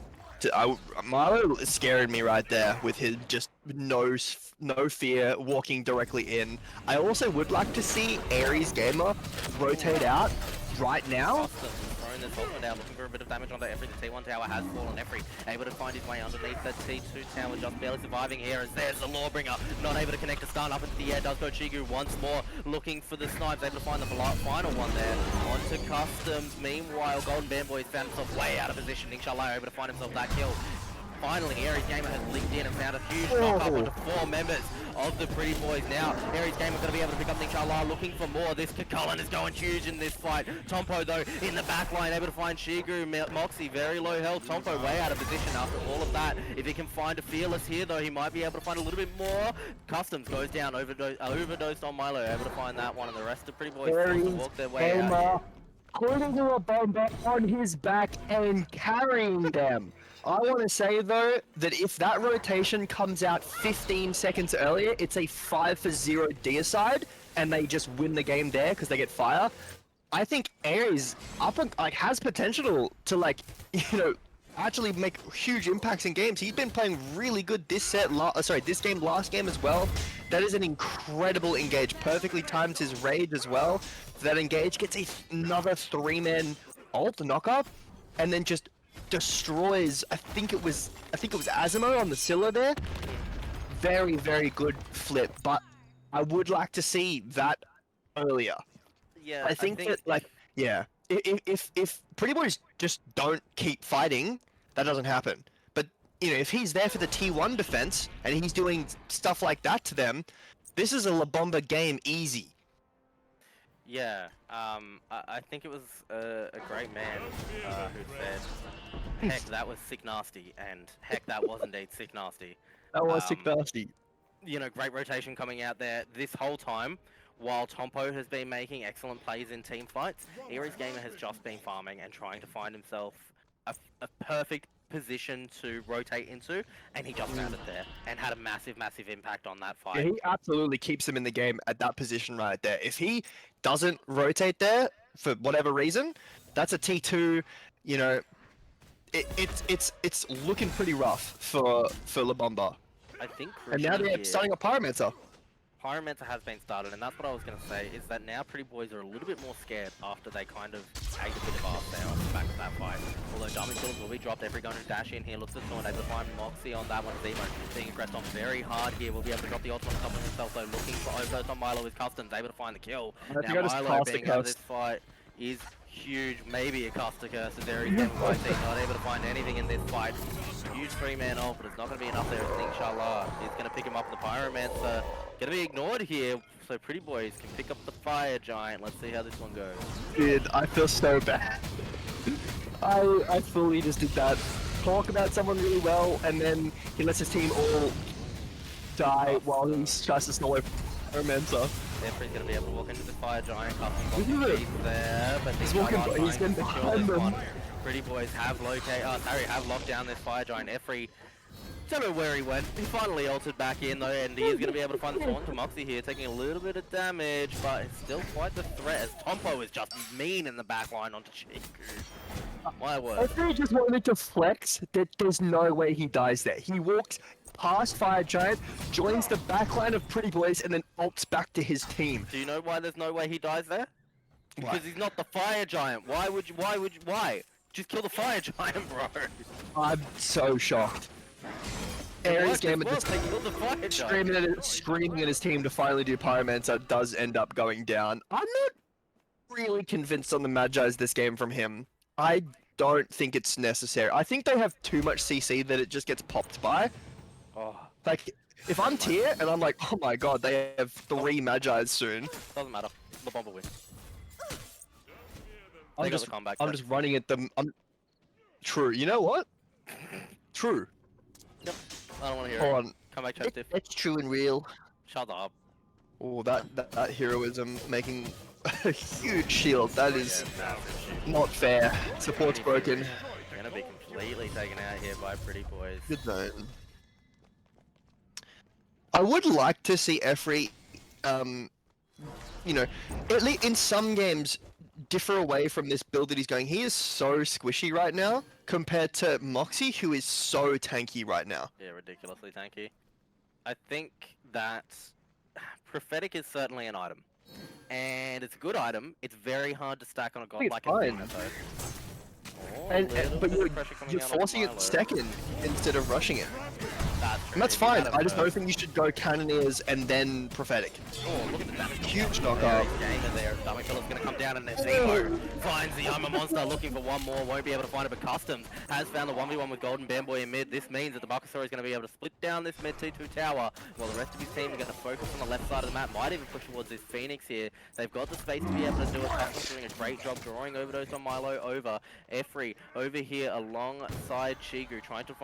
Milo scared me right there with his just no fear walking directly in. I also would like to see Ares Gamer rotate out right now. Customs throwing in this ultimate now, looking for a bit of damage onto Efri. The T1 tower has fallen. Efri able to find his way underneath the T2 tower, just barely surviving here as there's the Lawbringer. Not able to connect a stun up into the air. Does go Chigu once more, looking for the snipes. Able to find the final one there. Onto Customs. Meanwhile, Golden Band Boys found himself way out of position. Inshallah able to find himself that kill. Finally, Aries Gamer has linked in and found a huge knock up onto 4 members of the Pretty Boys now. Aries Gamer going to be able to pick up Inshallah, looking for more. This Kakullan is going huge in this fight. Tompo, though, in the back line, able to find Shigu. Moxie, very low health. Tompo way out of position after all of that. If he can find a Fearless here, though, he might be able to find a little bit more. Customs goes down, overdosed on Milo, able to find that one, and the rest of the Pretty Boys forced to walk their way out here. Putting a Bomba on his back and carrying them. I want to say, though, that if that rotation comes out 15 seconds earlier, it's a 5-0 deicide, and they just win the game there because they get fire. I think Ares has potential to, actually make huge impacts in games. He's been playing really good this game, last game as well. That is an incredible engage. Perfectly times his rage as well. So that engage gets another 3-man ult knockup, and then just destroys. I think it was Azimo on the Scylla there. Very, very good flip, but I would like to see that earlier. Yeah, I think that if Pretty Boys just don't keep fighting, that doesn't happen. But if he's there for the T1 defense and he's doing stuff like that to them, this is a La Bomba game easy. Yeah, I think it was a great man who said, heck, that was sick nasty, and heck, that was indeed sick nasty. That was sick nasty. Great rotation coming out there this whole time, while Tompo has been making excellent plays in team fights. Aries Gamer has just been farming and trying to find himself a perfect position to rotate into, and he just found it there and had a massive, massive impact on that fight. Yeah, he absolutely keeps him in the game at that position right there. If he doesn't rotate there for whatever reason, that's a T2. It's looking pretty rough for La Bomba. I think. And now they're starting a Pyromancer. Pyromancer has been started, and that's what I was going to say, is that now Pretty Boys are a little bit more scared after they kind of ate a bit of arse there on the back of that fight. Although Dummy Killers will be dropped, every going to dash in here, looks at someone able to find Moxie on that one. Zemo being aggressed on very hard here, will be able to drop the ultimate on top of himself, though looking for overdose on Milo with Customs, able to find the kill. Now Milo being out of this fight is huge, maybe a caster curse as Aries Gamer not able to find anything in this fight. Huge 3-man ult, but it's not going to be enough there. Inshallah, he's going to pick him up in the Pyromancer. Going to be ignored here, so Pretty Boys can pick up the Fire Giant. Let's see how this one goes. Dude, I feel so bad. I fully just did that. Talk about someone really well, and then he lets his team all die while he tries to solo Pyromancer. Efri's going to be able to walk into the Fire Giant. Look at it. There, but He's walking, he's getting behind them. Pretty Boys have locked down this Fire Giant. Efri, don't know where he went. He finally ulted back in though, and he is going to be able to find the Thorn to Moxie here, taking a little bit of damage, but it's still quite the threat as Tompo is just mean in the back line onto Chiku. My word. Efri just wanted to flex that there's no way he dies there. He walks past Fire Giant, joins the backline of Pretty Boys, and then ults back to his team. Do you know why there's no way he dies there? Why? Because he's not the Fire Giant. Why? Just kill the Fire Giant, bro. I'm so shocked. Aries Gamer just screaming at his team to finally do Pyromancer does end up going down. I'm not really convinced on the Magi's this game from him. I don't think it's necessary. I think they have too much CC that it just gets popped by. Oh. Like, if I'm tier and I'm like, oh my god, they have 3 Magi's soon. Doesn't matter. The Bomba wins. I'm just running at them. True. You know what? True. Yep. I don't want to hear Hold it. on. Come back, Chester. It's true and real. Shut up. Oh, that heroism making a huge shield. That is not fair. Support's broken. They're gonna be completely taken out here by Pretty Boys. Good zone. I would like to see Efri, at least in some games, differ away from this build that he's going. He is so squishy right now compared to Moxie, who is so tanky right now. Yeah, ridiculously tanky. I think that Prophetic is certainly an item. And it's a good item. It's very hard to stack on a god like Athena, though. Oh, And, little but bit of pressure coming you're out on forcing Milo. it second instead of rushing it. That's And that's true. If he fine. had I him just don't first- think you should go Cannoneers and then Prophetic. Oh, look at the damage. Huge knockup. Gamer there. Stomach Killer's gonna come down and then Zemo finds the Yama Monster looking for one more. Won't be able to find it, but Customs has found the 1v1 with Golden Bamboy in mid. This means that the Bulbasaur is gonna be able to split down this mid T2 tower, while the rest of his team are gonna focus on the left side of the map. Might even push towards this Phoenix here. They've got the space to be able to do it. Customs doing a great job drawing Overdose on Milo over. Efri over here alongside Shigu, trying to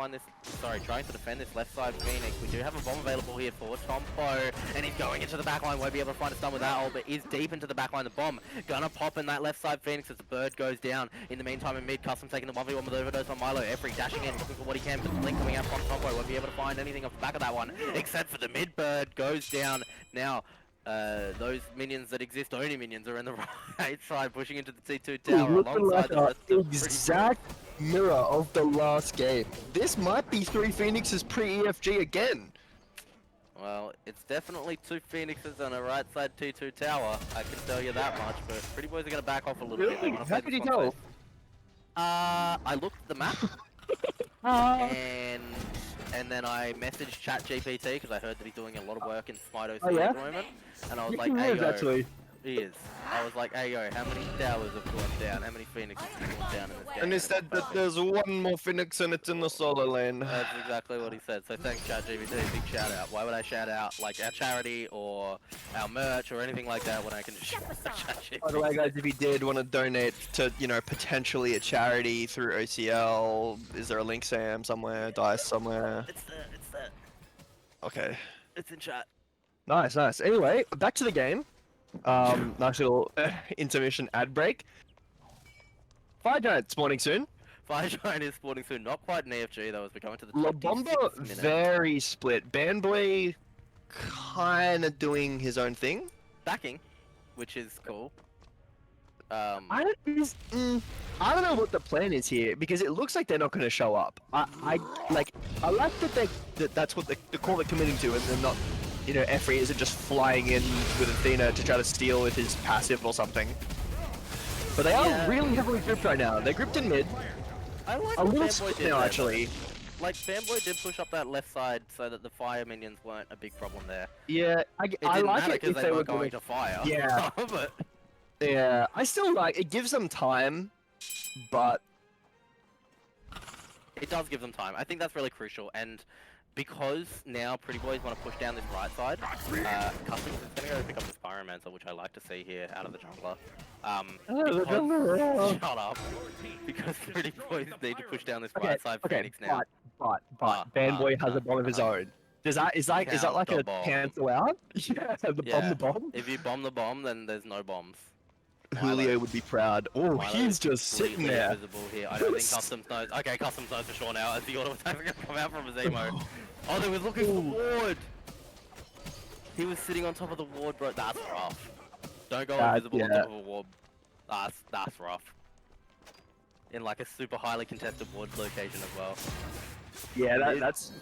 defend this left side Phoenix. We do have a bomb available here for Tompo, and he's going into the backline. Won't be able to find a stun with that ult, but is deep into the backline. The bomb gonna pop in that left side Phoenix as the bird goes down. In the meantime, in mid, Custom taking the 1v1 with Overdose on Milo. Efri dashing in, looking for what he can, but the blink coming out from Tompo. Won't be able to find anything off the back of that one, except for the mid bird goes down. Now, those minions that exist, only minions, are in the right side, pushing into the T2 tower Looking alongside like the rest an of exact mirror of the last game. This might be 3 Phoenixes pre-EFG again. Well, it's definitely 2 Phoenixes on a right side T2 tower, I can tell you that much, but Pretty Boys are going to back off a little bit. They Really? wanna How play could this you one tell? safe. I looked at the map, and then I messaged ChatGPT because I heard that he's doing a lot of work in Smite OCL yeah? at the moment, and I was You like, can hey live, yo, actually. he is. I was like, hey yo, how many towers have gone down? How many Phoenixes have gone down in this game? And he said that there's one more Phoenix and it's in the solo lane. That's exactly what he said. So thanks, ChatGPT. Big shout out. Why would I shout out like our charity or our merch or anything like that when I can just shout out ChatGPT? By the way, guys, if you did want to donate to, potentially a charity through OCL, is there a link, Sam, somewhere? Dice somewhere? It's there. Okay. It's in chat. Nice. Anyway, back to the game. Nice little intermission ad break. Fire Giant spawning soon. Fire Giant is spawning soon. Not quite an AFG though, as we come into the La 26th Bomba minute. very split. Bandboy kind of doing his own thing. Backing, which is cool. I don't know what the plan is here because it looks like they're not going to show up. I like that's what the call they're committing to, and they're not. Efri isn't just flying in with Athena to try to steal with his passive or something. But they are really heavily gripped right now. They're gripped in mid. I like A what little Fanboy split did now, there, actually. though. Like Fanboy did push up that left side so that the fire minions weren't a big problem there. Yeah, It I didn't like matter it because if they were were going to fire. Yeah. but Yeah, I still like it. Gives them time, but it does give them time. I think that's really crucial, and because now Pretty Boys want to push down this right side, Customs is going to go pick up this Pyromancer, which I like to see here out of the jungler. Because, shut up. Because Pretty Boys need to push down this right side Phoenix now. but Fanboy has a bomb of his own. Is that like Count the a bomb. cancel out? Yeah, the bomb. If you bomb the bomb, then there's no bombs. Julio would be proud. Oh, Milo he's is just sitting completely there. invisible here. I don't think Customs knows. Okay, Customs knows for sure now as the auto attack is gonna come out from his emo. Oh, they were looking for ward. He was sitting on top of the ward, bro. That's rough. Don't go invisible on top of a ward. That's rough. In like a super highly contested ward location as well. Yeah, that's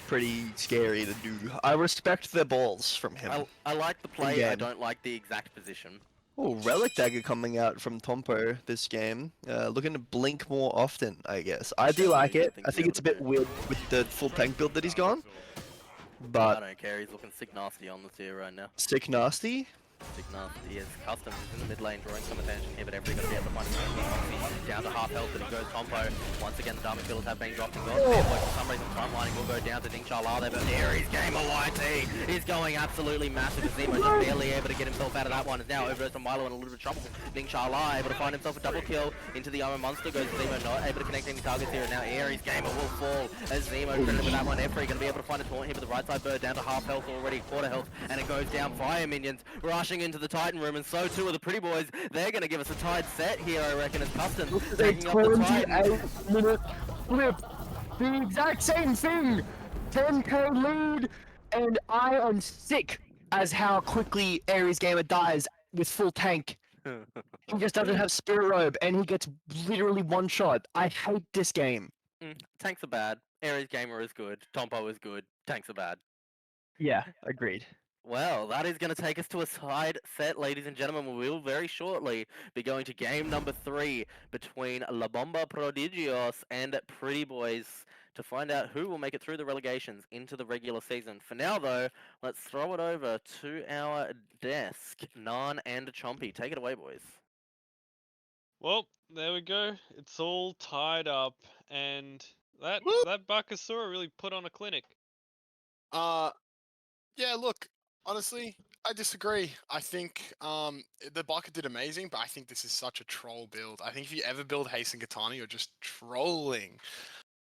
pretty scary to do. I respect the balls from him. I like the play. I Again. don't like the exact position. Oh, Relic Dagger coming out from Tompo this game. Looking to blink more often, I guess. I do like it. I think it's a bit weird with the full tank build that he's gone. I But don't care. He's looking sick nasty on the tier right now. sick nasty. Sick nasty. Is Customs is in the mid lane drawing some attention here, but everybody's gonna be able to find him. Down to half health, and he goes Tompo. Once again, the Diamond Killers have been dropped and gone. For some reason, frontlining will go down to Ning Charla there, but Aries Gamer YT is going absolutely massive. Zemo just barely able to get himself out of that one. Is now overdose from Milo in a little bit of trouble. Ning Charla able to find himself a double kill into the Iron Monster. Goes Zemo, not able to connect any targets here, and now Aries Gamer will fall as Zemo credited with that one. Efri gonna be able to find a taunt here, but the right side bird down to half health already, quarter health, and it goes down. Fire minions rushing into the Titan room, and so too are the Pretty Boys. They're gonna give us a tied set here, I reckon, as Customs taking up the Titan. 28-minute flip. The exact same thing. 10k lead, and I am sick as how quickly Aries Gamer dies with full tank. He just doesn't have Spirit Robe, and he gets literally one shot. I hate this game. Tanks are bad. Aries Gamer is good. Tompo is good. Tanks are bad. Yeah, agreed. Well, that is going to take us to a side set, ladies and gentlemen. We will very shortly be going to game number 3 between La Bomba Prodigios and Pretty Boys to find out who will make it through the relegations into the regular season. For now, though, let's throw it over to our desk. Nan and Chompy, take it away, boys. Well, there we go. It's all tied up, and that Woo! that Bakasura really put on a clinic. Yeah, look, honestly, I disagree. I think the bucket did amazing, but I think this is such a troll build. I think if you ever build Haste and Katana, you're just trolling.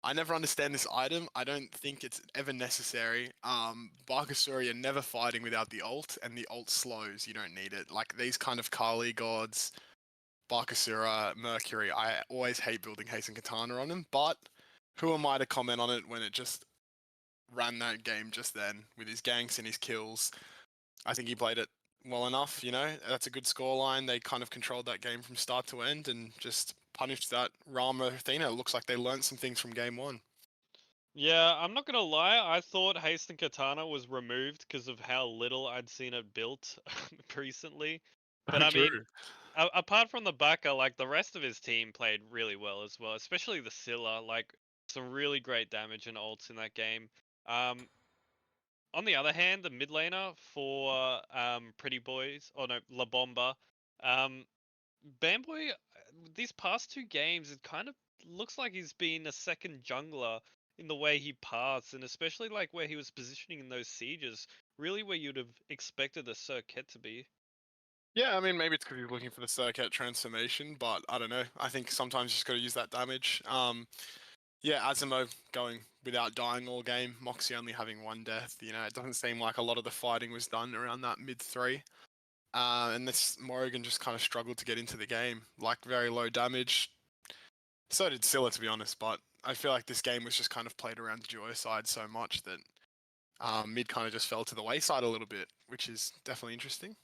I never understand this item. I don't think it's ever necessary. Bakasura, you're never fighting without the ult, and the ult slows. You don't need it. Like these kind of Kali gods, Bakasura, Mercury, I always hate building Haste and Katana on them, but who am I to comment on it when it just ran that game just then with his ganks and his kills? I think he played it well enough, you know. That's a good scoreline. They kind of controlled that game from start to end and just punished that Rama Athena. It looks like they learned some things from game 1. Yeah, I'm not gonna lie. I thought Haste and Katana was removed because of how little I'd seen it built recently. But I mean, apart from the Baka, like the rest of his team played really well as well, especially the Scylla. Like some really great damage and ults in that game. On the other hand, the mid laner for Pretty Boys, or no, La Bomba, Bamboy, these past 2 games, it kind of looks like he's been a second jungler in the way he paths, and especially like where he was positioning in those sieges, really where you'd have expected a Circuit to be. Yeah, I mean, maybe it's because he's looking for the circuit transformation, but I don't know. I think sometimes you just got to use that damage. Yeah, Azamo going without dying all game. Moxie only having 1 death. You know, it doesn't seem like a lot of the fighting was done around that mid 3. And this Morrigan just kind of struggled to get into the game. Like, very low damage. So did Scylla, to be honest, but I feel like this game was just kind of played around the duo side so much that mid kind of just fell to the wayside a little bit, which is definitely interesting.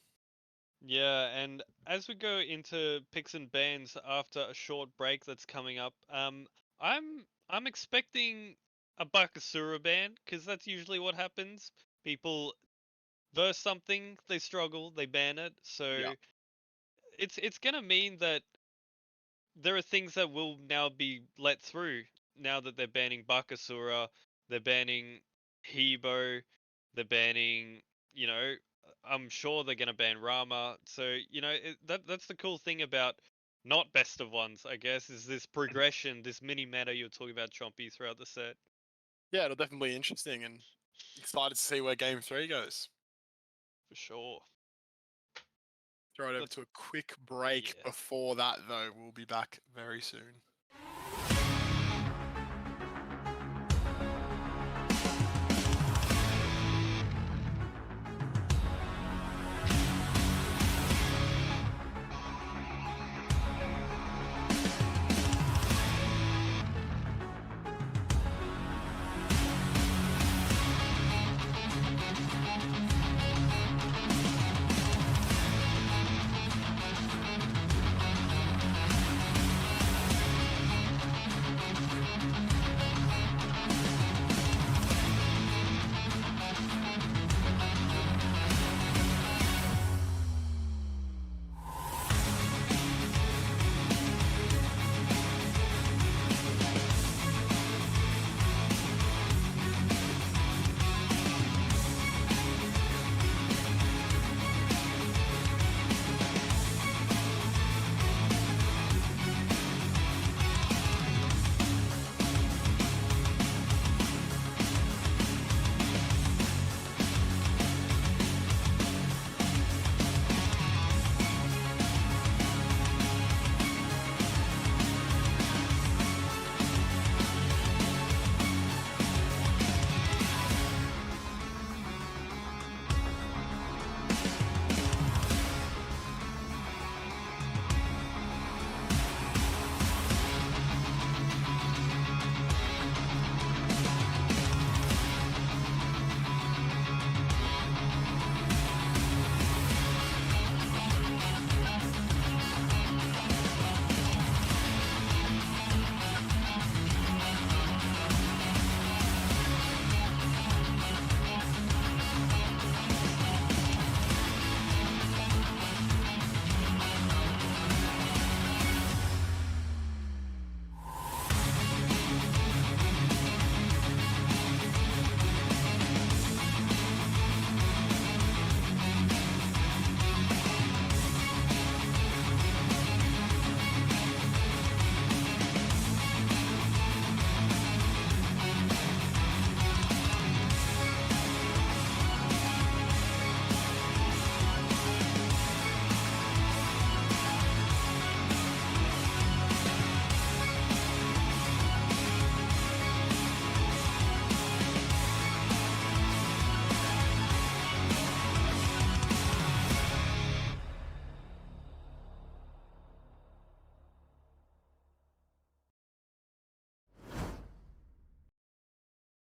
Yeah, and as we go into picks and bans after a short break that's coming up, I'm expecting a Bakasura ban because that's usually what happens. People verse something, they struggle, they ban it. So Yeah. it's gonna mean that there are things that will now be let through now that they're banning Bakasura, they're banning Hebo, they're banning, you know, I'm sure they're gonna ban Rama. So, you know, that's the cool thing about not best of ones, I guess, is this progression, this mini meta you're talking about, Chompy, throughout the set. Yeah, it'll definitely be interesting and excited to see where game 3 goes. For sure. Throw it over Let's- to a quick break. yeah. Before that, though, we'll be back very soon.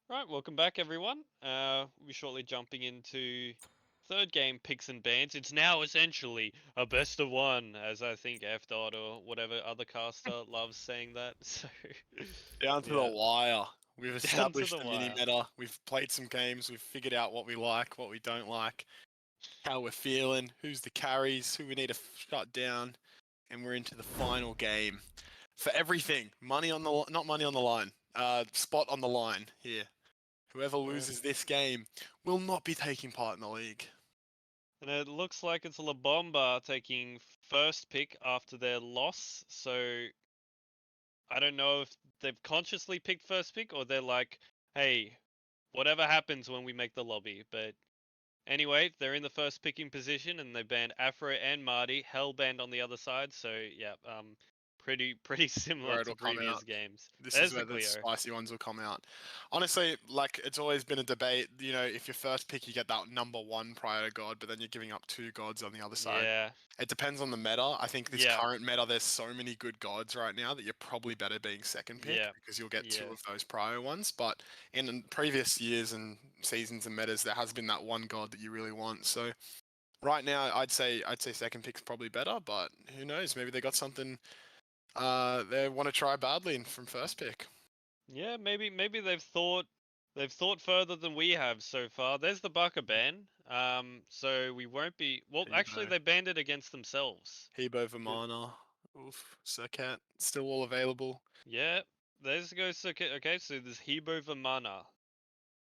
Right, welcome back, everyone. We'll be shortly jumping into third game picks and bans. It's now essentially a best of one, as I think F Dot or whatever other caster loves saying that. So Down to the yeah, wire. We've down to established the the mini wire. meta. We've played some games. We've figured out what we like, what we don't like, how we're feeling, who's the carries, who we need to shut down, and we're into the final game. For everything, money on the not money on the line. Spot on the line here. Whoever Yeah. loses this game will not be taking part in the league. And it looks like it's La Bomba taking first pick after their loss. So I don't know if they've consciously picked first pick or they're like, hey, whatever happens when we make the lobby. But anyway, they're in the first picking position and they banned Afro and Marty, Hell banned on the other side. So yeah, pretty similar Where to it'll come previous out. games. This There's is the where the Cleo. spicy ones will come out. Honestly, like it's always been a debate. You know, if your first pick you get that number one prior to God, but then you're giving up two gods on the other side. Yeah, It depends on the meta. I think this yeah, current meta, there's so many good gods right now that you're probably better being second pick yeah, because you'll get two yeah. of those prior ones. But in previous years and seasons and metas, there has been that one god that you really want. So right now, I'd say second pick's probably better. But who knows? Maybe they got something they want to try badly from first pick. Yeah, maybe they've thought further than we have so far. There's the Baka ban. So we won't be well actually Hebo, they banned it against themselves. Hebo Good. Vimana, oof, Surcat, still all available. Yeah, there's goes okay, so there's Hebo Vimana.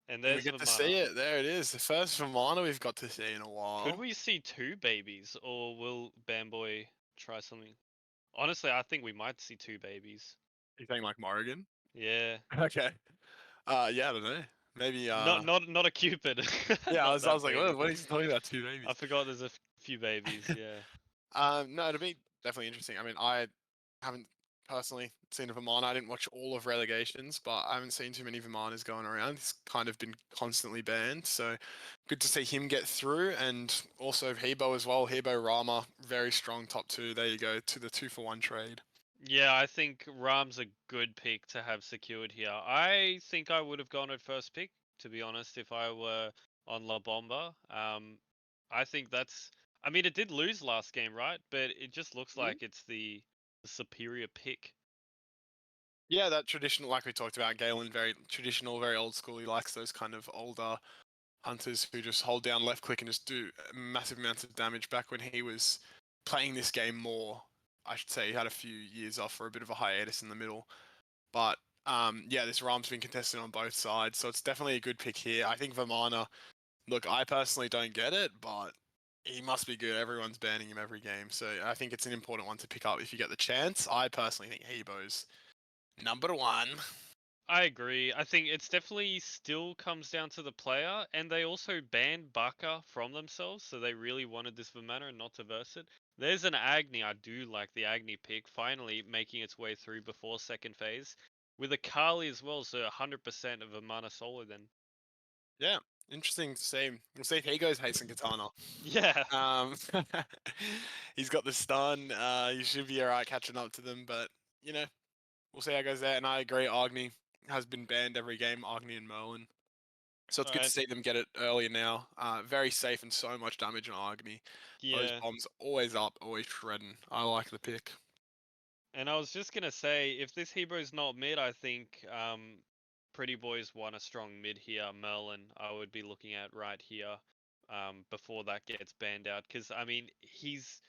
And And we there's get to see Vimana. it. There it is. The first Vimana we've got to see in a Could while. we see two babies or will Bamboy try something? Honestly, I think we might see two babies. You think like Morrigan? Yeah. Okay. Yeah, I don't know. Maybe Not a Cupid. yeah, Not I that was like, baby. what is he talking about? Two I babies. forgot there's a few babies, yeah. No, it'll be definitely interesting. I mean, I haven't personally seen a Vimana. I didn't watch all of Relegations, but I haven't seen too many Vimanas going around. He's kind of been constantly banned, so good to see him get through. And also Hebo as well. Hebo Rama, very strong top two. There you go, to the 2-for-1 trade. Yeah, I think Ram's a good pick to have secured here. I think I would have gone at first pick, to be honest, if I were on La Bomba. I think that's. I mean, it did lose last game, right? But it just looks Mhm. like it's the superior pick. Yeah, that traditional, like we talked about, Galen, very traditional, very old school. He likes those kind of older hunters who just hold down left click and just do massive amounts of damage. Back when he was playing this game more, I should say he had a few years off for a bit of a hiatus in the middle. But yeah, this Ram's been contested on both sides, so it's definitely a good pick here. I think Vimana, look, I personally don't get it, but he must be good. Everyone's banning him every game, so I think it's an important one to pick up if you get the chance. I personally think Hebo's number one. I agree. I think it's definitely still comes down to the player, and they also banned Baka from themselves, so they really wanted this Vimana and not to verse it. There's an Agni. I do like the Agni pick, finally making its way through before second phase. With a Kali as well, so 100% of Vimana solo then. Yeah, interesting to see. We'll see if he goes Hasten Katana. Yeah. Um, he's got the stun. He should be alright catching up to them, but you know, we'll see how it goes there. And I agree, Agni has been banned every game, Agni and Merlin. So it's good to Alright. see them get it earlier now. Very safe and so much damage on Agni. Those Yeah. bombs always up, always shredding. I like the pick. And I was just gonna say, if this Hebrew not mid, I think Pretty Boys won a strong mid here. Merlin, I would be looking at right here, before that gets banned out. Because I mean, he's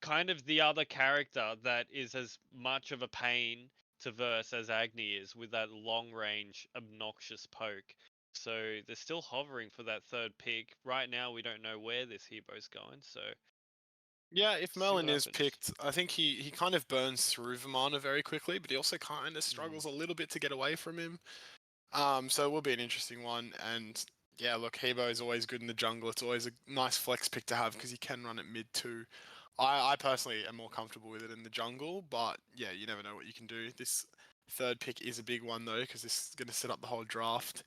kind of the other character that is as much of a pain to verse as Agni is, with that long range, obnoxious poke. So they're still hovering for that third pick. Right now, we don't know where this Hebrews going. So Yeah, if see Merlin what is happens. picked, I think he kind of burns through Vimana very quickly, but he also kind of struggles a little bit to get away from him. So it will be an interesting one. And yeah, look, Hebo is always good in the jungle. It's always a nice flex pick to have because he can run it mid too. I personally am more comfortable with it in the jungle, but yeah, you never know what you can do. This third pick is a big one though, because this is going to set up the whole draft.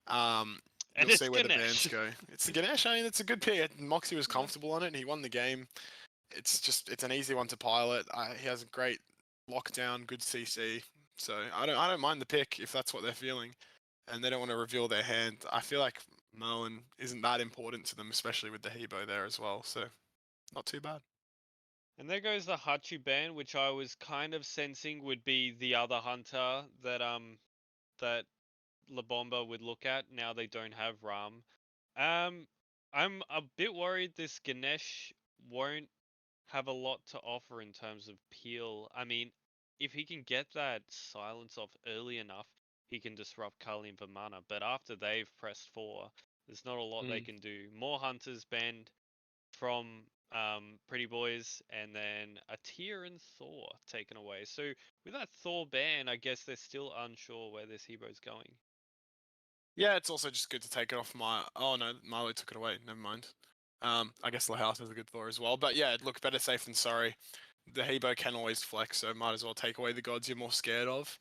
Um, And you'll see it's where the bans Ganesh. go. It's the Ganesh. I mean, it's a good pick. Moxie was Yeah. comfortable on it, and he won the game. It's an easy one to pilot. He has a great lockdown, good CC. So I don't mind the pick if that's what they're feeling. and they don't want to reveal their hand. I feel like Merlin isn't that important to them, especially with the Hebo there as well. So not too bad. And there goes the Hachi ban, which I was kind of sensing would be the other hunter that La Bomba would look at. Now they don't have Ram. I'm a bit worried this Ganesh won't have a lot to offer in terms of peel. I mean, if he can get that silence off early enough, he can disrupt Kali and Vimana. But after they've pressed 4, there's not a lot they can do. More hunters banned from Pretty Boys, and then a Tyr and Thor taken away. So with that Thor ban, I guess they're still unsure where this Hebo's going. Yeah, it's also just good to take it off my. Oh no, Milo took it away. Never mind. I guess the house is a good Thor as well. But yeah, look, better safe than sorry. The Hebo can always flex, so might as well take away the gods you're more scared of.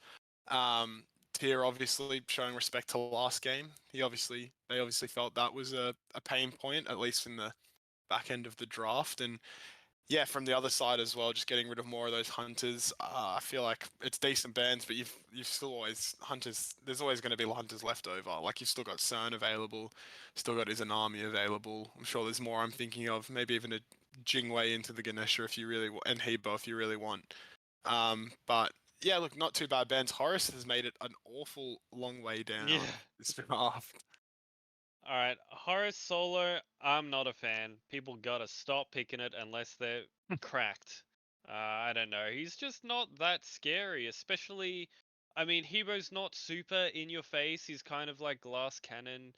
Tyr obviously showing respect to last game. They obviously felt that was a pain point, at least in the back end of the draft. And yeah, from the other side as well, just getting rid of more of those hunters. I feel like it's decent bands, but you've still always hunters. There's always going to be hunters left over. Like you've still got CERN available, still got Izanami available. I'm sure there's more I'm thinking of. Maybe even a Jingwei into the Ganesha if you really and Hebo if you really want. But yeah, look, not too bad bands. Horus has made it an awful long way down Yeah. this draft. All right, Horus Solo, I'm not a fan. People gotta stop picking it unless they're cracked. I don't know. He's just not that scary, especially. I mean, Hebo's not super in your face. He's kind of like glass cannon.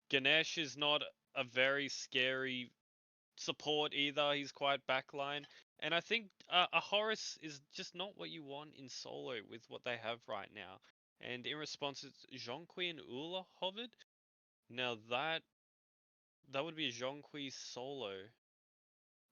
Ganesh is not a very scary support either. He's quite backline. And I think a Horus is just not what you want in solo with what they have right now. And in response, it's Zhongqi and Ula hovered. Now that would be Zhongqi's solo.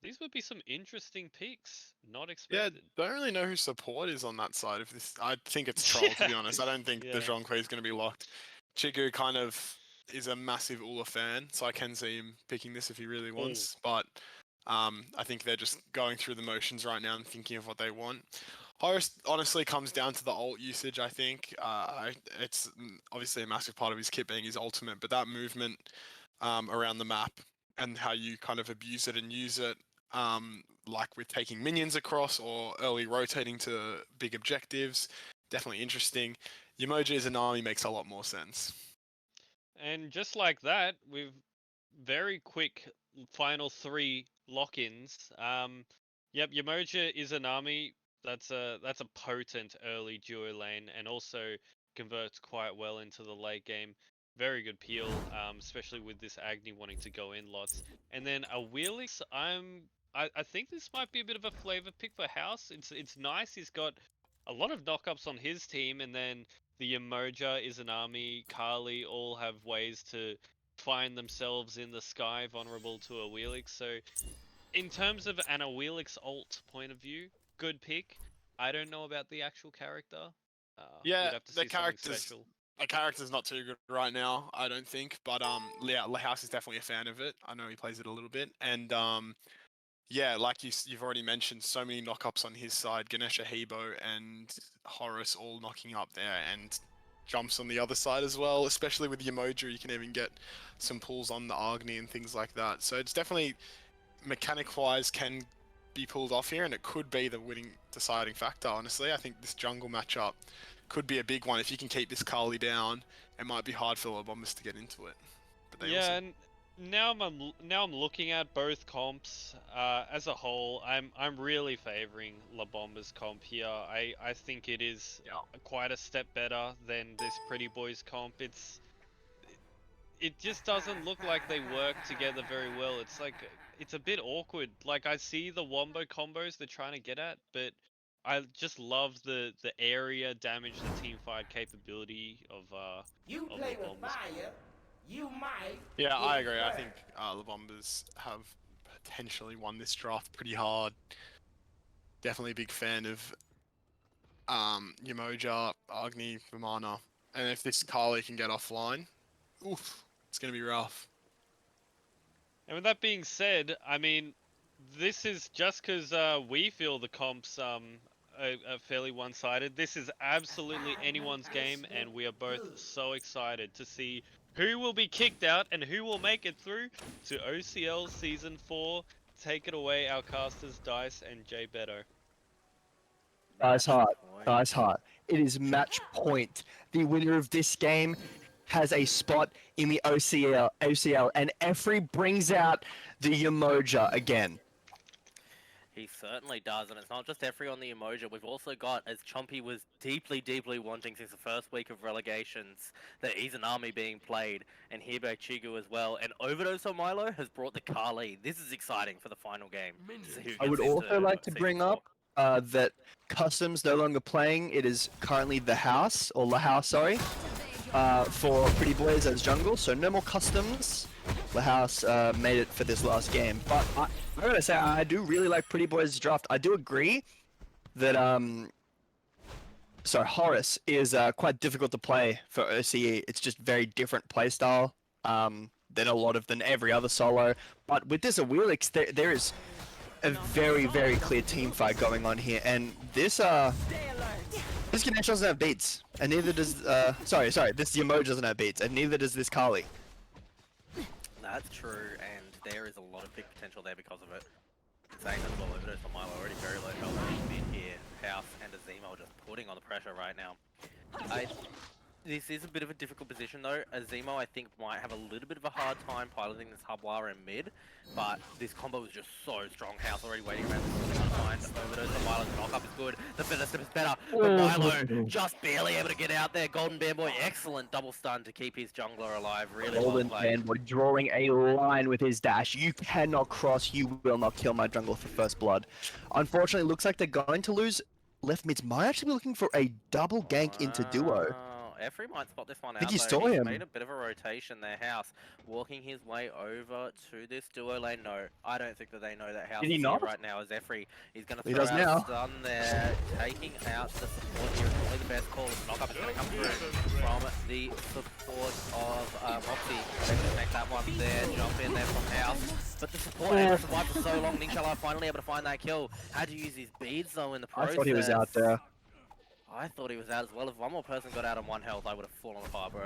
These would be some interesting picks. Not Yeah, expected. don't really know who support is on that side of this. I think it's Troll, to be honest. I don't think the Yeah. Zhonghui is going to be locked. Chigu kind of is a massive Ula fan, so I can see him picking this if he really wants. But I think they're just going through the motions right now and thinking of what they want. Horus honestly comes down to the ult usage, I think. It's obviously a massive part of his kit being his ultimate, but that movement around the map and how you kind of abuse it and use it, like with taking minions across or early rotating to big objectives, definitely interesting. Yamoja as an army makes a lot more sense. And just like that, with very quick final 3 lock-ins. Yep, Yamoja is an army. That's a potent early duo lane, and also converts quite well into the late game. Very good peel, especially with this Agni wanting to go in lots. And then a Wheelix, I think this might be a bit of a flavor pick for House. It's nice. He's got a lot of knockups on his team, and then the Yamoja is an army. Kali all have ways to find themselves in the sky, vulnerable to a Wheelix. So, in terms of an Wheelix ult point of view, good pick. I don't know about the actual character. Yeah, We'd have to the see something special. character's not too good right now, I don't think. But yeah, House is definitely a fan of it. I know he plays it a little bit, and yeah, like you've already mentioned, so many knockups on his side. Ganesha, Hebo, and Horus all knocking up there, and jumps on the other side as well. Especially with Yamoja, you can even get some pulls on the Agni and things like that. So it's definitely mechanic-wise can be pulled off here, and it could be the winning deciding factor. Honestly, I think this jungle matchup could be a big one. If you can keep this Kali down, it might be hard for the Bombers to get into it. But they Yeah, and now I'm looking at both comps as a whole. I'm really favoring La Bomba's comp here. I think it is quite a step better than this Pretty Boys comp. It just doesn't look like they work together very well. It's like it's a bit awkward. Like I see the wombo combos they're trying to get at, but I just love the area damage, the team fight capability of You of play La with Bomba's comp. fire, you might. Yeah, I get agree. I burned. think the Bombers have potentially won this draft pretty hard. Definitely a big fan of Yamoja, Agni, Vimana. And if this Kali can get offline, oof, it's going to be rough. And with that being said, I mean, this is just because we feel the comps fairly one-sided. This is absolutely anyone's game, and we are both so excited to see who will be kicked out and who will make it through to OCL Season 4. Take it away, our casters, Dice and Jay Beto. Dice hard. point. Dice hard. It is match point. The winner of this game has a spot in the OCL, and Efri brings out the Umoja again. He certainly does, and it's not just Efri on the emoji. We've also got, as Chompy was deeply, deeply wanting since the first week of relegations, the Izanami being played, and here by Chigu as well. And Overdose on Milo has brought the Kali. This is exciting for the final game. to see who I would gets also into like to Season bring 4. up that Customs no longer playing. It is currently the house, or La House, sorry, for Pretty Boys as jungle. So no more Customs. La House made it for this last game. But I gotta say, I do really like Pretty Boys' draft. I do agree that Horus is quite difficult to play for OCE. It's just very different playstyle than every other solo. But with this Awilix, there is a very, very clear team fight going on here, and this Ganesh doesn't have beats, and neither does this Yamo doesn't have beats, and neither does this Kali. That's true, and there is a lot of big potential there because of it. Saying as well, Overdose on Milo already very low health mid here. House and Azemo just putting on the pressure right now. This is a bit of a difficult position though. Azemo, I think, might have a little bit of a hard time piloting this Hubwara in mid, but this combo is just so strong. House already waiting around to find Overdose on Milo's knock-up is good. The finish is better, but Milo just barely able to get out there. Golden Bamboy, excellent double stun to keep his jungler alive. Really Golden well played. Fanboy drawing a line with his dash. You cannot cross, you will not kill my jungle for first blood. Unfortunately, looks like they're going to lose left mids. Might actually be looking for a double gank into duo. Efri might spot this one out. I think he though. saw He's him. made a bit of a rotation there. House walking his way over to this duo lane. No, I don't think that they know that House Did he is not? here right now. As Efri, he's going to He throw does out now. a stun there, taking out the support here. It's probably the best call. The knock-up is going to come through from the support of Moxie. They just make that one there, jump in there from House. But the support able to survive for so long. Ningshala finally able to find that kill. Had to use his beads though in the I process. thought he was out there. I thought he was out as well. If one more person got out on 1 health, I would have fallen apart, bro.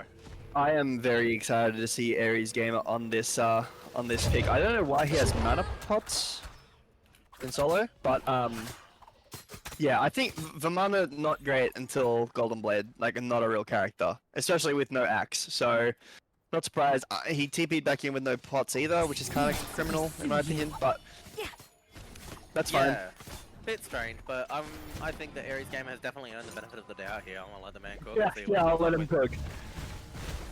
I am very excited to see Ares Gamer on this pick. I don't know why he has mana pots in solo, but yeah, I think Vamana not great until Golden Blade, like not a real character, especially with no axe. So not surprised. He TP'd back in with no pots either, which is kind of criminal in my opinion, but that's fine. Yeah, bit strange, but I think that Ares Gamer has definitely earned the benefit of the doubt here. I'm gonna let the man cook. and see what Yeah, he I'll comes let up him with. cook.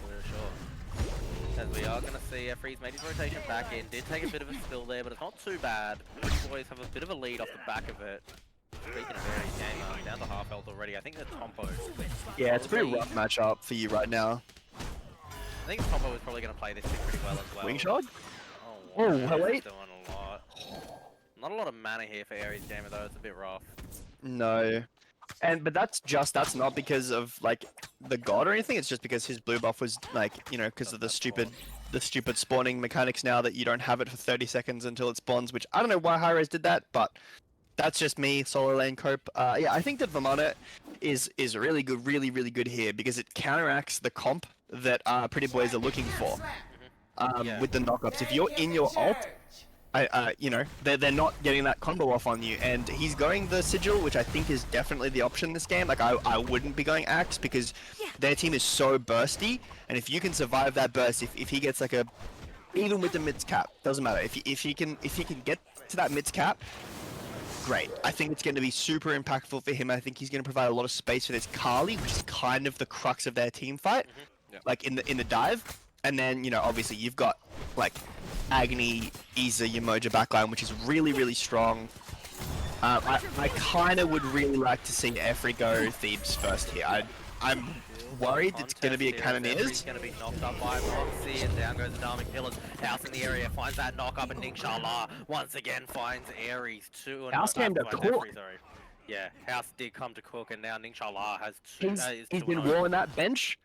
For sure. As we are gonna see Efri's made his rotation back in. Did take a bit of a spill there, but it's not too bad. The boys have a bit of a lead off the back of it. Speaking of Ares Gamer, down to half health already. I think that Tompo. Yeah, it's a pretty probably- rough matchup for you right now. I think Tompo is probably gonna play this pick pretty well as well. Wing shot? Oh, Oh, wow, wait. he's doing a lot. Not a lot of mana here for Ares Gamer though. It's a bit rough. No. But that's not because of like the god or anything. It's just because his blue buff was like, you know, because of the stupid spawning mechanics now that you don't have it for 30 seconds until it spawns, which I don't know why Hi-Rez did that, but that's just me, solo lane cope. Yeah, I think that Vamana is really good, really good here because it counteracts the comp that Pretty Boys are looking for Yeah. with the knockups. If you're in your ult, you know, they're not getting that combo off on you, and he's going the sigil, which I think is definitely the option in this game. Like I wouldn't be going axe because their team is so bursty, and if you can survive that burst, if he gets like a, even with the mids cap, doesn't matter. If he can get to that mids cap, great. I think it's going to be super impactful for him. I think he's going to provide a lot of space for this Kali, which is kind of the crux of their team fight, Yeah. like in the dive, and then you know obviously you've got like Agni, Iza, Yamoja backline, which is really strong. I kind of would really like to see Efri go Thebes first here. I'm worried it's going to be a Cannoneers. He's going to be knocked up by Moxie, and down goes the Dharmic Pillars. House in the area finds that knock up, and Ningshala once again finds Ares too. House came to cook. Yeah, House did come to cook, and now Ningshala has two. He's been warming that bench.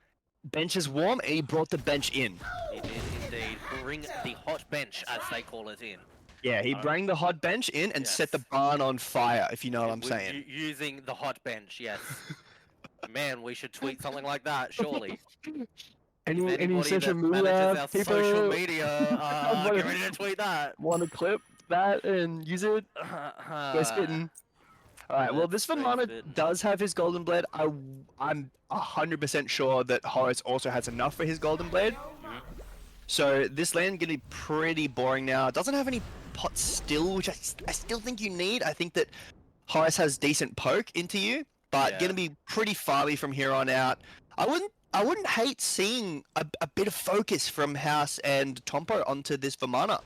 Bench is warm, and he brought the bench in. He did indeed bring the hot bench, as they call it, in. Yeah, he bring the hot bench in and set the Yes. barn on fire, if you know what I'm We're saying. using the hot bench, yes. Man, we should tweet something like that, surely. Any Anybody social that media manages our people social media, wanna- get ready to tweet that. want to clip that and use it? We're spitting. Alright, well, this Let's raise Vamana it. does have his Golden Blade. I'm 100% sure that Horace also has enough for his Golden Blade. So this lane gonna be pretty boring now. It doesn't have any pot still, which I still think you need. I think that Horace has decent poke into you, but Yeah. gonna be pretty farly from here on out. I wouldn't hate seeing a bit of focus from House and Tompo onto this Vamana.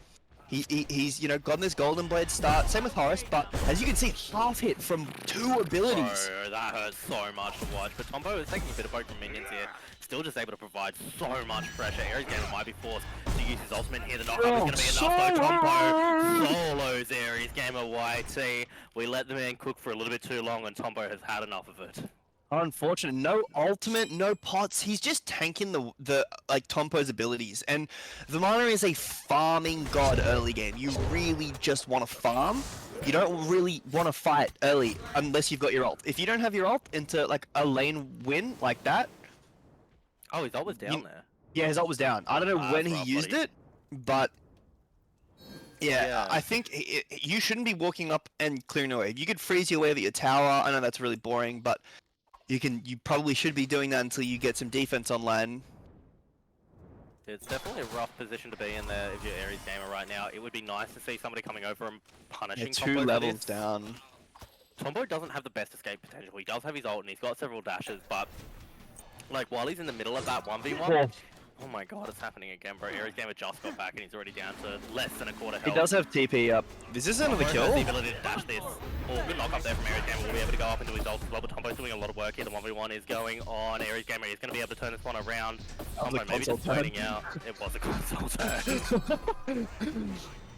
He's gotten this Golden Blade start. Same with Horace, but as you can see, half hit from 2 abilities. Bro, that hurts so much to watch. But Tompo is taking a bit of poke from minions here. Still just able to provide so much pressure. Ares Gamer might be forced to use his ultimate here. The knockup is going to be enough though. Tompo solos Ares Gamer YT. We let the man cook for a little bit too long and Tompo has had enough of it. Unfortunate. No ultimate, no pots. He's just tanking the Tompo's abilities. And Vamana is a farming god early game. You really just want to farm. You don't really want to fight early unless you've got your ult. If you don't have your ult into like a lane win like that. Oh, he's always down there. Yeah, his ult was down. I don't know when that's he rough, used buddy. it, but yeah, Yeah. I think you shouldn't be walking up and clearing away. You could freeze your way at your tower. I know that's really boring, but you probably should be doing that until you get some defense on lane. It's definitely a rough position to be in there if you're Ares Gamer right now. It would be nice to see somebody coming over and punishing Yeah, Tompo 2 for levels this. down. Tompo doesn't have the best escape potential. He does have his ult and he's got several dashes, but like while he's in the middle of that 1v1, oh my god, it's happening again, bro. Ares Gamer just got back and he's already down to less than a quarter health. He does have TP up. Is this another Tompo kill? has the ability to dash this. Oh, good knock up there from Ares Gamer. We'll be able to go up into his ult as well, but Tompo's doing a lot of work here. The 1v1 is going on. Ares Gamer is going to be able to turn this one around. That was a Tompo maybe console just turn. waiting out. It was a console turn.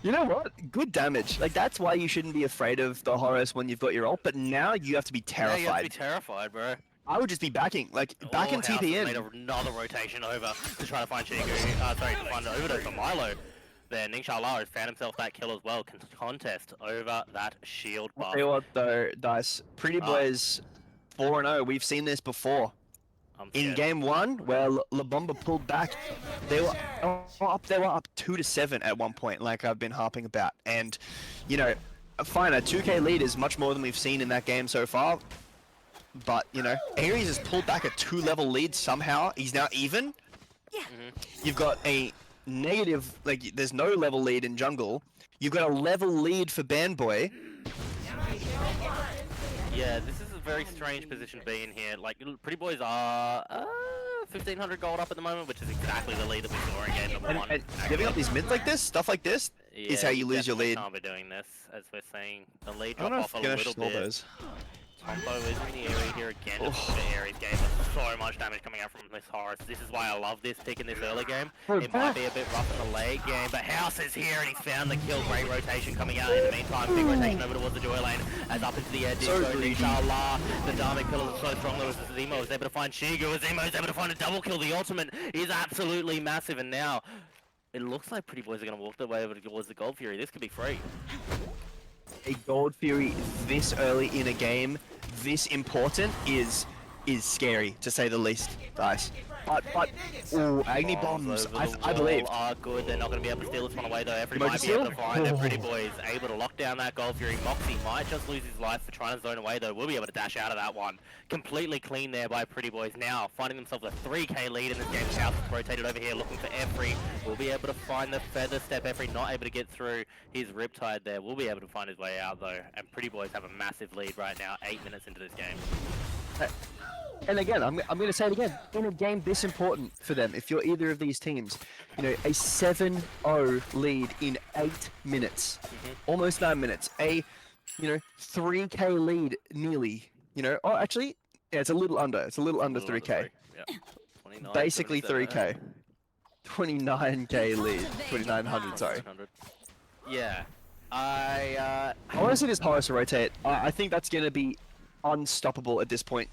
You know what? Good damage. Like that's why you shouldn't be afraid of the Horus when you've got your ult. But now you have to be Yeah, you have to be terrified. terrified, bro. I would just be backing, like back and House TP has in. made another rotation over to try to find Shigu. Sorry, to find overdose for Milo. There, Ningxia has found himself that kill as well. Contest over that shield buff. Tell you what though, Dice. Pretty Boys 4-0. We've seen this before. I'm In scared. game 1, where La Bomba pulled back, they were up 2-7 at one point, like I've been harping about. And you know, fine, a 2k lead is much more than we've seen in that game so far. But you know, Ares has pulled back a 2-level lead somehow. He's now even. You've got a negative, like there's no level lead in jungle. You've got a level lead for Bandboy. Yeah, this is a very strange position to be in here. Like, Pretty Boys are 1,500 gold up at the moment, which is exactly the lead that we saw in game number 1. And giving up these mids like this, stuff like this, is how you lose your definitely lead. Can't be doing this, as we're seeing the lead I don't drop know off if a you're gonna little stall bit. those. Tompo is in the area here again. Just the Ares game. So much damage coming out from this Horus. This is why I love this pick in this early game. It might be a bit rough in the late game, but House is here and he's found the kill. Great rotation coming out in the meantime. Big rotation over towards the joy lane as up into the edge. So greedy. Inshallah. The Dharmic pillars are so strong though as Zemo is able to find Shigu. As Zemo is able to find a double kill. The ultimate is absolutely massive, and now it looks like Pretty Boys are going to walk their way over towards the Gold Fury. This could be free. A Gold Fury this early in a game, this important, is scary to say the least, guys. But ooh, Agni bombs, over the I believe. wall are good. They're not going to be able to steal this one away though. Every Might might just be able to steal? find their Pretty Boys, able to lock down that Gold Fury. Moxie might just lose his life for trying to zone away though. We'll be able to dash out of that one. Completely clean there by Pretty Boys. Now finding themselves a 3k lead in this game. House is rotated over here looking for Efri. We'll be able to find the Feather Step. Efri not able to get through his Riptide there. We'll be able to find his way out though. And Pretty Boys have a massive lead right now, 8 minutes into this game. And again, I'm going to say it again. In a game this important for them, if you're either of these teams, you know, a 7-0 lead in 8 minutes, almost 9 minutes, a 3k lead nearly, oh actually, yeah, it's a little under 3k. Yeah. 29, Basically 27. 3k. 29k lead, 2900, sorry. 100. Yeah. I want to see this Horus rotate. I think that's going to be unstoppable at this point,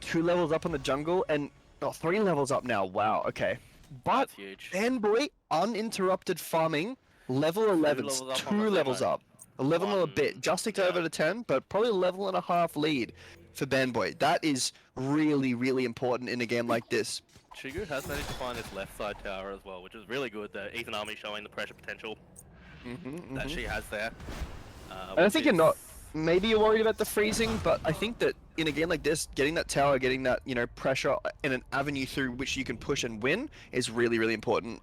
2 levels up on the jungle and 3 levels up now. Wow, okay. But that's huge. Fanboy uninterrupted farming Level 11, levels up on 2 the levels Zemo. up. 11 or a One, bit. Just ticked yeah. over to 10, but probably a level and a half lead for Banboy. That is really, really important in a game like this. Chigu has managed to find this left side tower as well, which is really good. That Ethan Army showing the pressure potential that she has there. And I think you're not. Maybe you're worried about the freezing, but I think that in a game like this, getting that tower, getting that pressure and an avenue through which you can push and win is really, really important.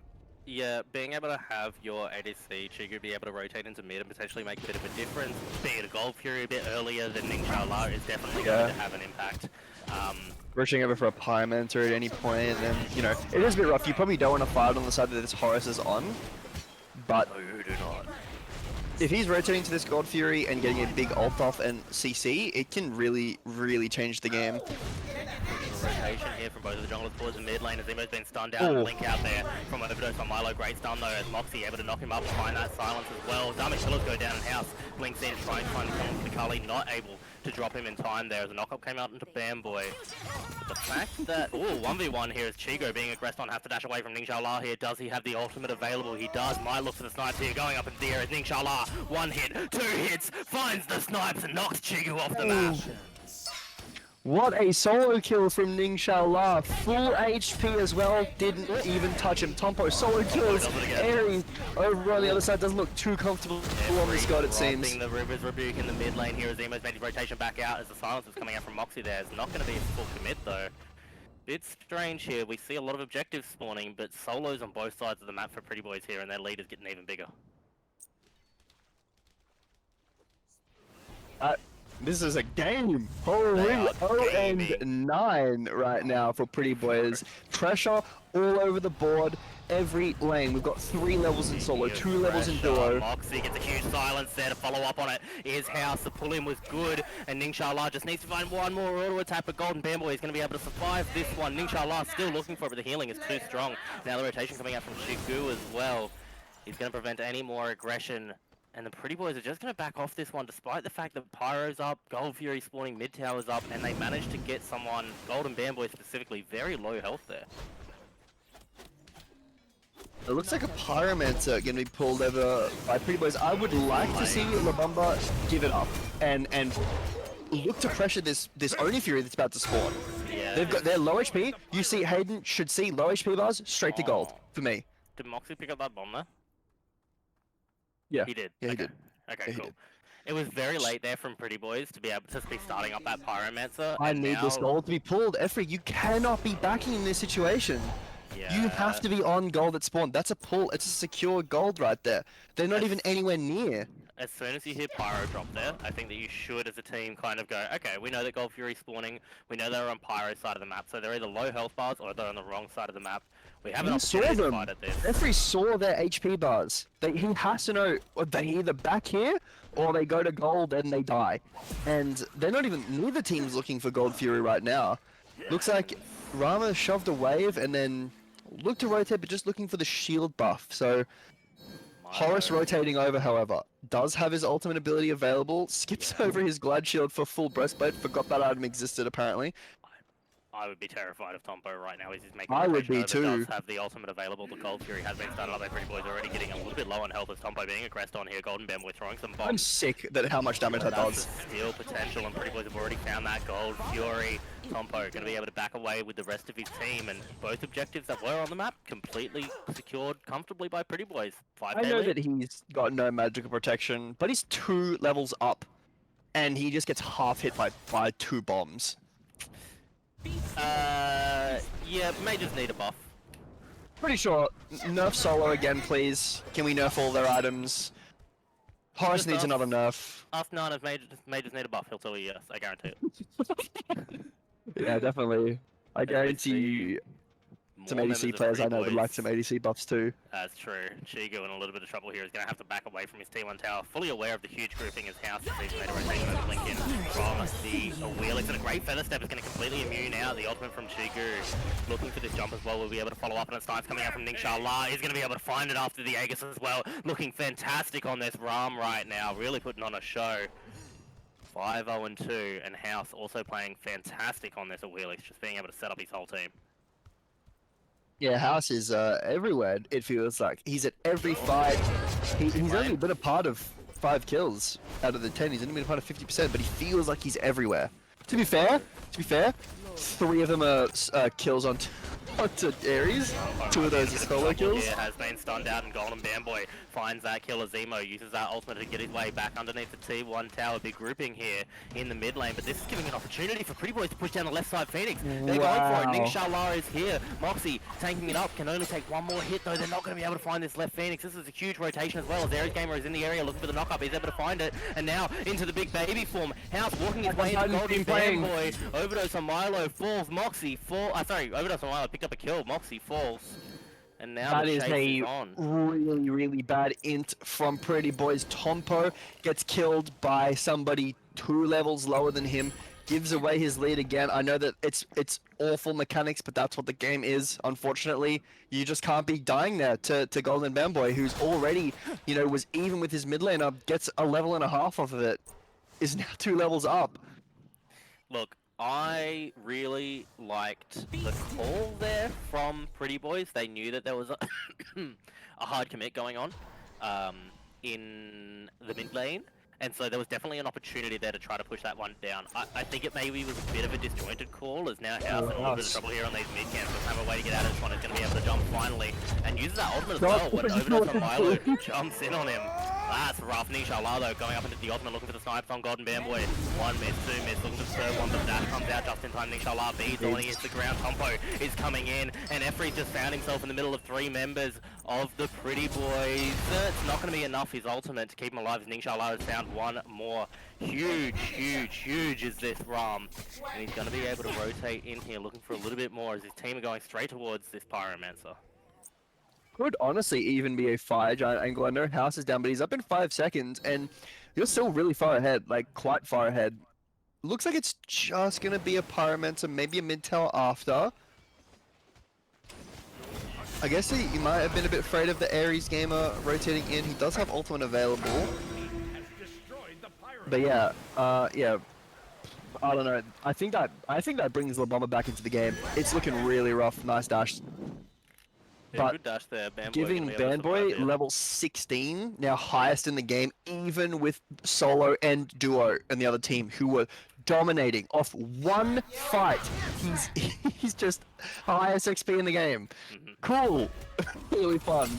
Yeah, being able to have your ADC Chigu be able to rotate into mid and potentially make a bit of a difference, being a Gold Fury a bit earlier than Ningxia is definitely going to have an impact. Rushing over for a Pyromancer at any point, and then, it is a bit rough. You probably don't want to fight on the side that this Horus is on, but No, do not. if he's rotating to this God Fury and getting a big ult off and CC, it can really, really change the game. Rotation here from both of the junglers towards the mid lane as Zemo's been stunned out. Link out there from overdose on Milo. Great stun though as Moxie able to knock him up and find that silence as well. Dami Killers go down in house. Blink's in trying to find the Kali, not able to drop him in time there as the knockup came out into Bamboy. But the fact that, 1v1 here is Chigo being aggressed on, has to dash away from Ningxia here. Does he have the ultimate available? He does. Might look for the snipes here, going up in the air as Ningxia. 1 hit, 2 hits, finds the snipes and knocks Chigo off the map. What a solo kill from Ningxia. Full HP as well, didn't even touch him. Tompo solo kills. Airy over on the other side doesn't look too comfortable on this god, it seems. The River's Rebuke in the mid lane here as Zemo's made his rotation back out as the silence is coming out from Moxie there. It's not going to be a full commit though. Bit strange here. We see a lot of objectives spawning, but solos on both sides of the map for Pretty Boys here, and their lead is getting even bigger. This is a game. Holy 0-9 right now for Pretty Boys. Pressure all over the board, every lane. We've got 3 levels in solo, 2 levels in duo. Moxie gets a huge silence there to follow up on it. His house, the pull in was good, and Ningxia just needs to find one more auto attack, but Golden Bamboy is going to be able to survive this one. Ningxia still looking for it, but the healing is too strong. Now the rotation coming out from Shigu as well. He's going to prevent any more aggression. And the Pretty Boys are just going to back off this one, despite the fact that Pyro's up, Gold Fury spawning mid towers up, and they managed to get someone, Golden Bamboy specifically, very low health there. It looks like a Pyromancer going to be pulled over by Pretty Boys. I would like to see La Bomba give it up and look to pressure this Oni Fury that's about to spawn. Yeah. They've got their low HP. You see Hayden should see low HP bars straight to gold for me. Did Moxie pick up that bomb there? Yeah. He did. Yeah, Okay. he did. Okay, Yeah, he cool. did. It was very late there from Pretty Boys to be able to be starting up that Pyromancer. I and need now, this gold to be pulled. Efri, you cannot be backing in this situation. Yeah. You have to be on gold at spawn. That's a pull. It's a secure gold right there. They're not even anywhere near. As soon as you hear Pyro drop there, I think that you should, as a team, kind of go, okay, we know that Gold Fury's spawning, we know they're on Pyro's side of the map, so they're either low health bars or they're on the wrong side of the map. We have an He saw opportunity to them. fight at this. Efri saw their HP bars. He has to know they either back here or they go to gold and they die. And they're not even, neither team's looking for Gold Fury right now. Looks like Rama shoved a wave and then looked to rotate, but just looking for the shield buff. So Horus rotating over, however, does have his ultimate ability available, skips over his Glad Shield for full breastplate, forgot that item existed apparently. I would be terrified of Tompo right now. He's making I would be rotation over, too. Does have the ultimate available. The Gold Fury has been started up by Pretty Boys, already getting a little bit low on health as Tompo being aggressed on here. Golden Bamboy throwing some bombs. I'm sick that how much damage that That's does. the steal potential, and Pretty Boys have already found that Gold Fury. Tompo going to be able to back away with the rest of his team, and both objectives that were on the map completely secured comfortably by Pretty Boys. 5K I know lead. that he's got no magical protection, but he's 2 levels up, and he just gets half hit by 2 bombs. Yeah, may just need a buff. Pretty sure. Nerf solo again, please. Can we nerf all their items? Horus Just needs ask- another nerf. Ask Nine if may just need a buff. He'll tell you yes. I guarantee it. Yeah, definitely. I guarantee you, some More members ADC of players I Pretty know would like Boys. some ADC buffs too. That's true. Chigo in a little bit of trouble here. Is going to have to back away from his T1 tower. Fully aware of the huge grouping his house. He's made a rotation over Lincoln from the Wheelix. And a great feather step is going to completely immune now. The ultimate from Chigo. Looking for this jump as well. We'll be able to follow up. And it's nice coming out from Ningxia. He's going to be able to find it after the Aegis as well. Looking fantastic on this Ram right now. Really putting on a show. 5-0-2. And House also playing fantastic on this at Wheelix. Just being able to set up his whole team. Yeah, House is everywhere. It feels like he's at every fight. He's only been a part of 5 kills out of the 10. He's only been a part of 50%, but he feels like he's everywhere. To be fair, 3 of them are kills on onto Ares. 2 of those are solo kills. Here has been stunned out, and Golden Bamboy finds that killer. Zemo uses that ultimate to get his way back underneath the T1 tower. Big grouping here in the mid lane, but this is giving an opportunity for Pretty Boys to push down the left side. Phoenix, they're going for it. Ning Shala is here. Moxie tanking it up, can only take 1 more hit though. They're not going to be able to find this left Phoenix. This is a huge rotation as well, as Ares Gamer is in the area looking for the knock-up. He's able to find it, and now into the big baby form. House walking his way into Golden Bamboy. Overdose on Milo falls. Moxie Overdose on Milo picked up a kill. Moxie falls. And now That the is chase a on. really, really bad int from Pretty Boys. Tompo gets killed by somebody 2 levels lower than him. Gives away his lead again. I know that it's awful mechanics, but that's what the game is. Unfortunately, you just can't be dying there to Golden Bamboy, who's already, was even with his mid laner, gets a level and a half off of it. Is now 2 levels up. Look, I really liked the call there from Pretty Boys. They knew that there was a, a hard commit going on in the mid lane. And so there was definitely an opportunity there to try to push that one down. I think it maybe was a bit of a disjointed call, as now House in a little bit of trouble here on these mid camps. Doesn't have a way to get out of this one. Is going to be able to jump finally, and uses that ultimate as well when Overdose on Milo jumps in on him. That's rough. Nisha Lalo going up into the ultimate, looking for the snipes on Golden Bamboy. 1 miss, 2 miss, looking for the third one, but dash comes out just in time. Nisha La beats on against the ground. Tompo is coming in, and Efre's just found himself in the middle of 3 members of the Pretty Boys. It's not going to be enough, his ultimate, to keep him alive, as Nisha La has found 1 more. Huge is this Ram. And he's going to be able to rotate in here, looking for a little bit more, as his team are going straight towards this Pyromancer. Could honestly even be a fire giant angle. I know House is down, but he's up in 5 seconds, and you're still really far ahead, like quite far ahead. Looks like it's just gonna be a Pyromancer, maybe a mid tower after. I guess he might have been a bit afraid of the Ares Gamer rotating in. He does have ultimate available. But yeah, yeah. I don't know. I think that brings the Bomber back into the game. It's looking really rough. Nice dash. Yeah, good dash there. Bamboy Giving Bamboy level 16, now highest in the game, even with solo and duo and the other team, who were dominating off 1 fight. He's just highest XP in the game. Cool. Really fun.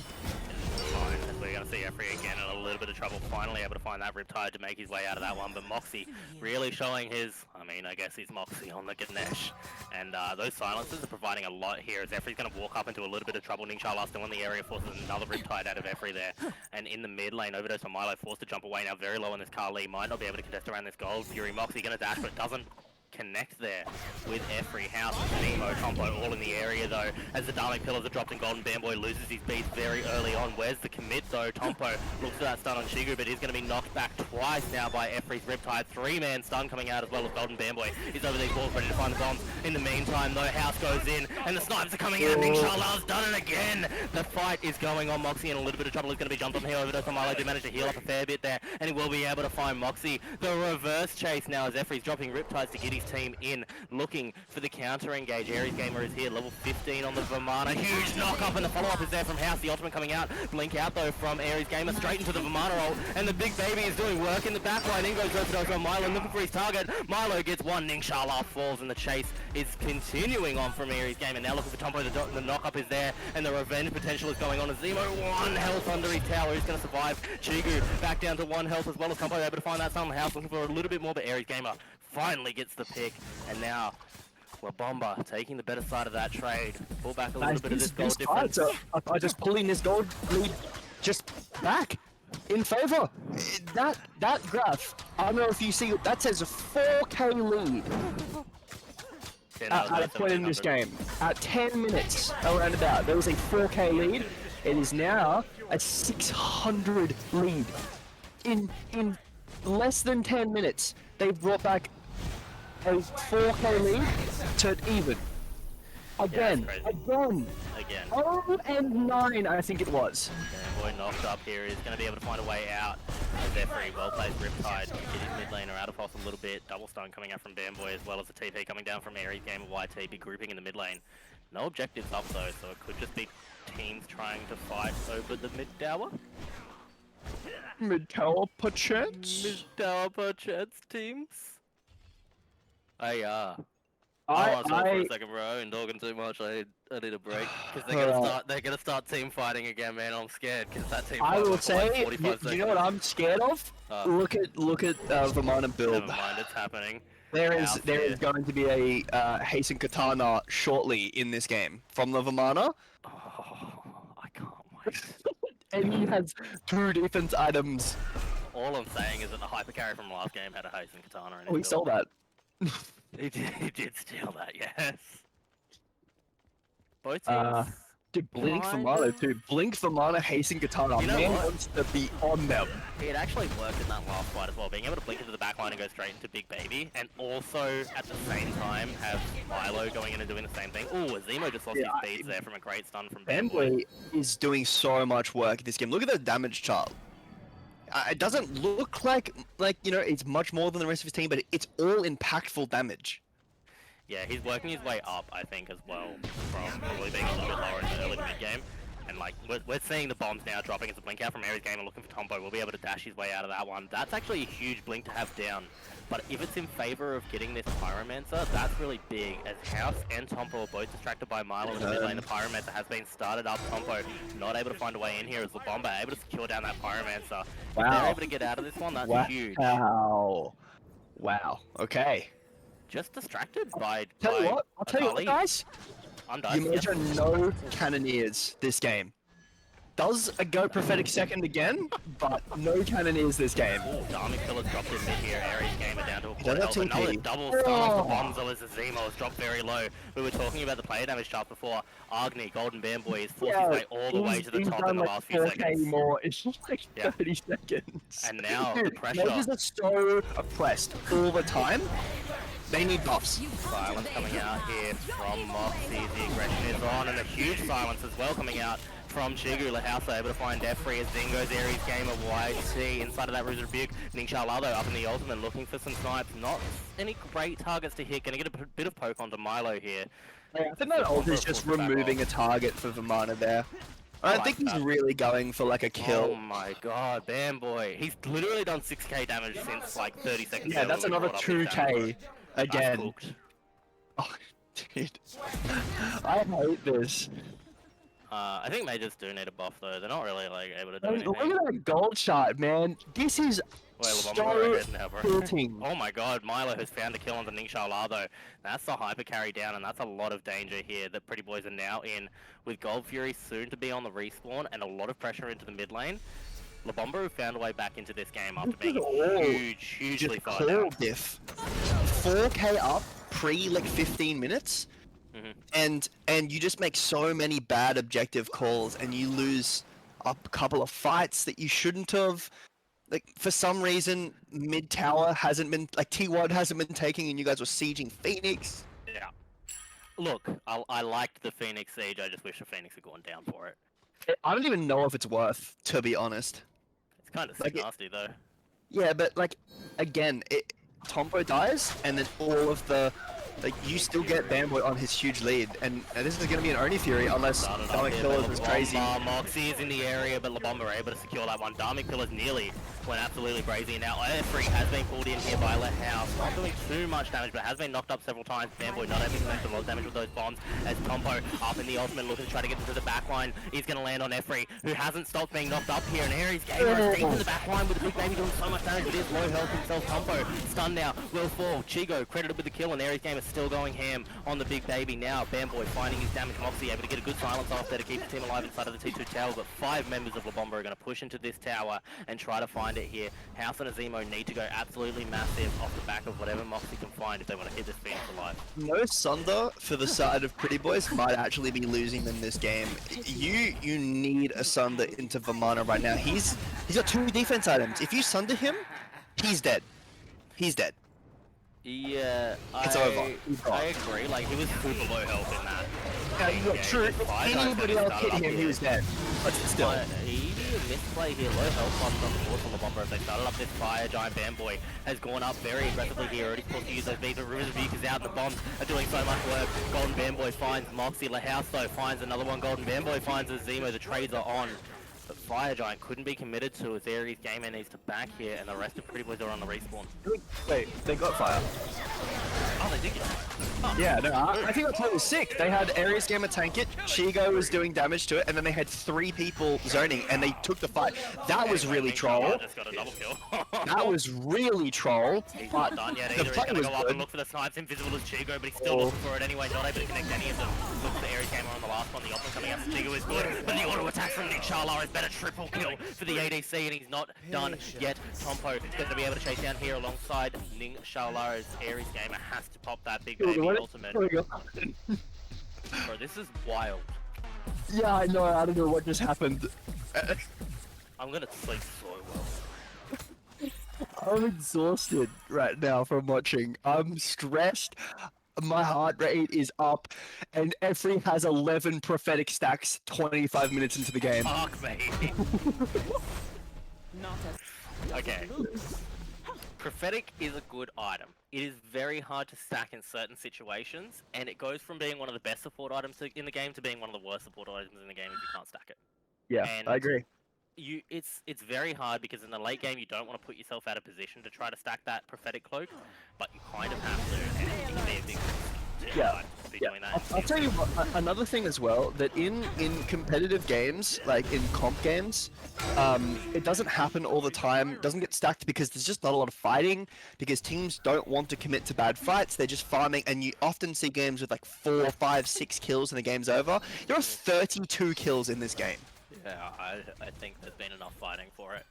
We're going to see Efri again in a little bit of trouble, finally able to find that Riptide to make his way out of that one, but Moxie really showing his, I guess he's Moxie on the Ganesh, and those silences are providing a lot here, as Efri's going to walk up into a little bit of trouble. Ningshala still in the area, forces another Riptide out of Efri there, and in the mid lane, Overdose on Milo forced to jump away, now very low on this Carly, might not be able to contest around this Gold Fury. Moxie going to dash, but doesn't connect there with Efri. House, Nemo, Tompo all in the area though, as the Darling Pillars are dropped and Golden Bamboy loses his beast very early on. Where's the commit though? Tompo looks for that stun on Shigu, but he's going to be knocked back twice now by Efri's Riptide. 3-man stun coming out as well as Golden Bamboy is over these walls ready to find the bombs. In the meantime though, House goes in and the snipes are coming out. Ningshala's done it again. The fight is going on. Moxie in a little bit of trouble. He's going to be jumped on here. Overdose on Milo did manage to heal up a fair bit there, and he will be able to find Moxie. The reverse chase now as Efri's dropping Riptides to get his team in, looking for the counter engage. Ares Gamer is here, level 15 on the Vamana. Huge knock up, and the follow up is there from House. The ultimate coming out. Blink out though from Ares Gamer straight into the Vamana roll, and the big baby is doing work in the backline. In goes Overdose on Milo looking for his target. Milo gets one. Ningshala falls, and the chase is continuing on from Ares Gamer. Now looking for Tompo. The knock up is there, and the revenge potential is going on. As Zemo 1 health under his tower. He's going to survive. Chigu back down to 1 health as well as Tompo able to find that stun. House looking for a little bit more, but Ares Gamer finally gets the pick, and now we're Bomba taking the better side of that trade. Pull back a little bit of this gold difference. I just pulling this gold lead just back in favor. That graph, I don't know if you see it, that says a 4K lead at a point in this game. At 10 minutes around about, there was a 4K lead. It is now a 600 lead. In less than 10 minutes, they brought back a 4K lead to even. Again. 0-9, I think it was. Boy knocked up here. He's going to be able to find a way out. As Efri, well played Riptide, get his mid laner out of off a little bit. Double stun coming out from Bamboy, as well as the TP coming down from Ares Gamer YT. Big grouping in the mid lane. No objectives up though, so it could just be teams trying to fight over the mid tower. Mid tower perchance. Mid tower perchance teams. I I'm for a second, bro. And talking too much. I need a break because they're gonna start team fighting again, man. I'm scared because that team. I fight will went for like say, 45 you seconds. know what I'm scared of? Look at Vamana build. Never mind, it's happening. There House is going to be a Hasten Katana shortly in this game from the Vamana, Oh, I can't wait. and he has 2 defense items. All I'm saying is that the hyper carry from last game had a Hasten Katana in it. Oh, he stole that. He did steal that, yes. Both teams. Dude, Blink Kinda. Vamana too. Blink Vamana, Hasten Katana. You know Man what? wants to be on them. It actually worked in that last fight as well, being able to blink into the backline and go straight into Big Baby, and also at the same time have Milo going in and doing the same thing. Ooh, Zemo just lost his beads there from a great stun from Bamboy. is doing so much work in this game. Look at the damage chart. It doesn't look like you know it's much more than the rest of his team, but it's all impactful damage. Yeah, he's working his way up, I think, as well, from probably being a little bit lower in the early mid-game. And, like, we're seeing the bombs now dropping as a blink out from Aries game and looking for Tombo. We'll be able to dash his way out of that one. That's actually a huge blink to have down. But if it's in favor of getting this Pyromancer, that's really big, as House and Tombo are both distracted by Milo in the mid lane. The Pyromancer has been started up. Tombo not able to find a way in here as the Bomba able to secure down that Pyromancer. If they're able to get out of this one, that's huge. Wow. Okay. Just distracted by Tell you what, I'll tell you what, Akali. guys. I'm done. You measure no Cannoneers this game. Does a Goat Prophetic second again, but no Cannoneers this game. Ooh, Dharmic Pillar's dropped in mid here. Aries gamer down to a quarter Does health. that Another TP? double stun off the bombs as Zemo has dropped very low. We were talking about the player damage chart before. Agni, Golden Bamboy, is forced his way all the way to the he's top done in the like last few 4K seconds. more. It's just like Yeah. 30 seconds. And now the Dude, pressure. Mages are so oppressed all the time. They need buffs. Silence coming out here from Moxie. The aggression is on, and a huge silence as well coming out from Chigu. House able to find Death Free as Zingo's Aries gamer YC inside of that Ruse Rebuke. Ninja up in the ultimate looking for some snipes. Not any great targets to hit. Gonna get a bit of poke onto Milo here. Yeah, I think that ult is just removing a target for Vamana there. I don't think he's really going for like a kill. Oh my god, Bamboy. He's literally done 6k damage since like 30 seconds Yeah, ago that's when we another brought up his damage. 2k again. Cooked. Oh, dude. I hate this. I think Mages do need a buff though. They're not really like able to do Look anything. at that gold shot, man. This is Wait, so Labomba right now, bro. tilting. Oh my god, Milo has found a kill on the Ningxia Lado. That's the hyper carry down, and that's a lot of danger here that Pretty Boys are now in, with Gold Fury soon to be on the respawn and a lot of pressure into the mid lane. Labomba have found a way back into this game after being hugely far Just down. call diff. 4k up pre like 15 minutes, and you just make so many bad objective calls, and you lose a couple of fights that you shouldn't have. Like for some reason, mid tower hasn't been like T1 hasn't been taking, and you guys were sieging Phoenix. Yeah. Look, I liked the Phoenix siege. I just wish the Phoenix had gone down for it. I don't even know if it's worth, to be honest. It's kind of Like nasty though. Yeah, but like again, Tombo dies, and then all of the you still get Bamboy on his huge lead, and this is gonna be an Oni Fury unless Started up Dharmic here, Pillars but is crazy. Moxie is in the area, but Labomba are able to secure that one. Dharmic Pillars nearly went absolutely crazy, and now Free has been pulled in here by House. Not doing too much damage, but has been knocked up several times. Bamboy not able to make a lot of damage with those bombs, as Tombo up in the ultimate looking to try to get into the back line. He's gonna land on Free, who hasn't stopped being knocked up here, and Aries Gamer is deep in the back line with the Big Baby doing so much damage, but he is low health himself. Tombo stunned now, will fall. Chigo credited with the kill, and Aries Gamer still going ham on the Big Baby now. Bamboy finding his damage. Moxie able to get a good silence off there to keep his team alive inside of the T2 tower, but 5 members of La Bomba are going to push into this tower and try to find it here. House and Azemo need to go absolutely massive off the back of whatever Moxie can find if they want to hit this Phoenix alive. No Sunder for the side of Pretty Boys might actually be losing them this game. You need a Sunder into Vamana right now. He's got 2 defense items. If you Sunder him, he's dead. He's dead. Yeah, It's over. I agree. Like, he was super low health in that. Yeah, true. If anybody else hit him, he was dead. But still. But he a misplay here. Low health on the course of the Bomber as they started up this fire. Giant Bamboy has gone up very aggressively here. Already forced to use those beats, but Rivers of Buke is out and the bombs are doing so much work. Golden Bamboy finds Moxie. LaHouse though finds another one. Golden Bamboy finds a Zemo. The trades are on. But Fire Giant couldn't be committed to as Ares Gamer needs to back here, and the rest of Pretty Boys are on the respawn. Wait, they got fire. Oh, they did get fire. Oh. Yeah, no, I think that play was sick. They had Ares Gamer tank it, Chigo was doing damage to it, and then they had 3 people zoning, and they took the fight. That was really troll. Just got a double kill. That was really troll. He's But not done yet the either. He's play gonna was go up good. and look for the snipes. Invisible as Chigo, but he's still looking for it anyway. Not able to connect any of them. Looks for Ares Gamer on the last one. The option coming out from Chigo is good, but the auto attack from Nick Charlar is better. Triple kill for the ADC, and he's not done yet. Tompo is going to be able to chase down here alongside Ning Charlar as Ares Gamer has to pop that big baby ultimate. Bro, this is wild. Yeah, I know. I don't know what just happened. I'm gonna sleep so well. I'm exhausted right now from watching. I'm stressed. My heart rate is up, and Efri has 11 prophetic stacks 25 minutes into the game. Fuck me. Okay. Prophetic is a good item. It is very hard to stack in certain situations, and it goes from being one of the best support items in the game to being one of the worst support items in the game if you can't stack it. Yeah, And I agree. It's very hard because in the late game you don't want to put yourself out of position to try to stack that prophetic cloak, but you kind of have to, and it can be a big risk to be doing that. I'll tell you what, another thing as well, that in competitive games, like in comp games, it doesn't happen all the time, doesn't get stacked because there's just not a lot of fighting, because teams don't want to commit to bad fights, they're just farming, and you often see games with like 4, 5, 6 kills and the game's over. There are 32 kills in this game. Yeah, I think there's been enough fighting for it.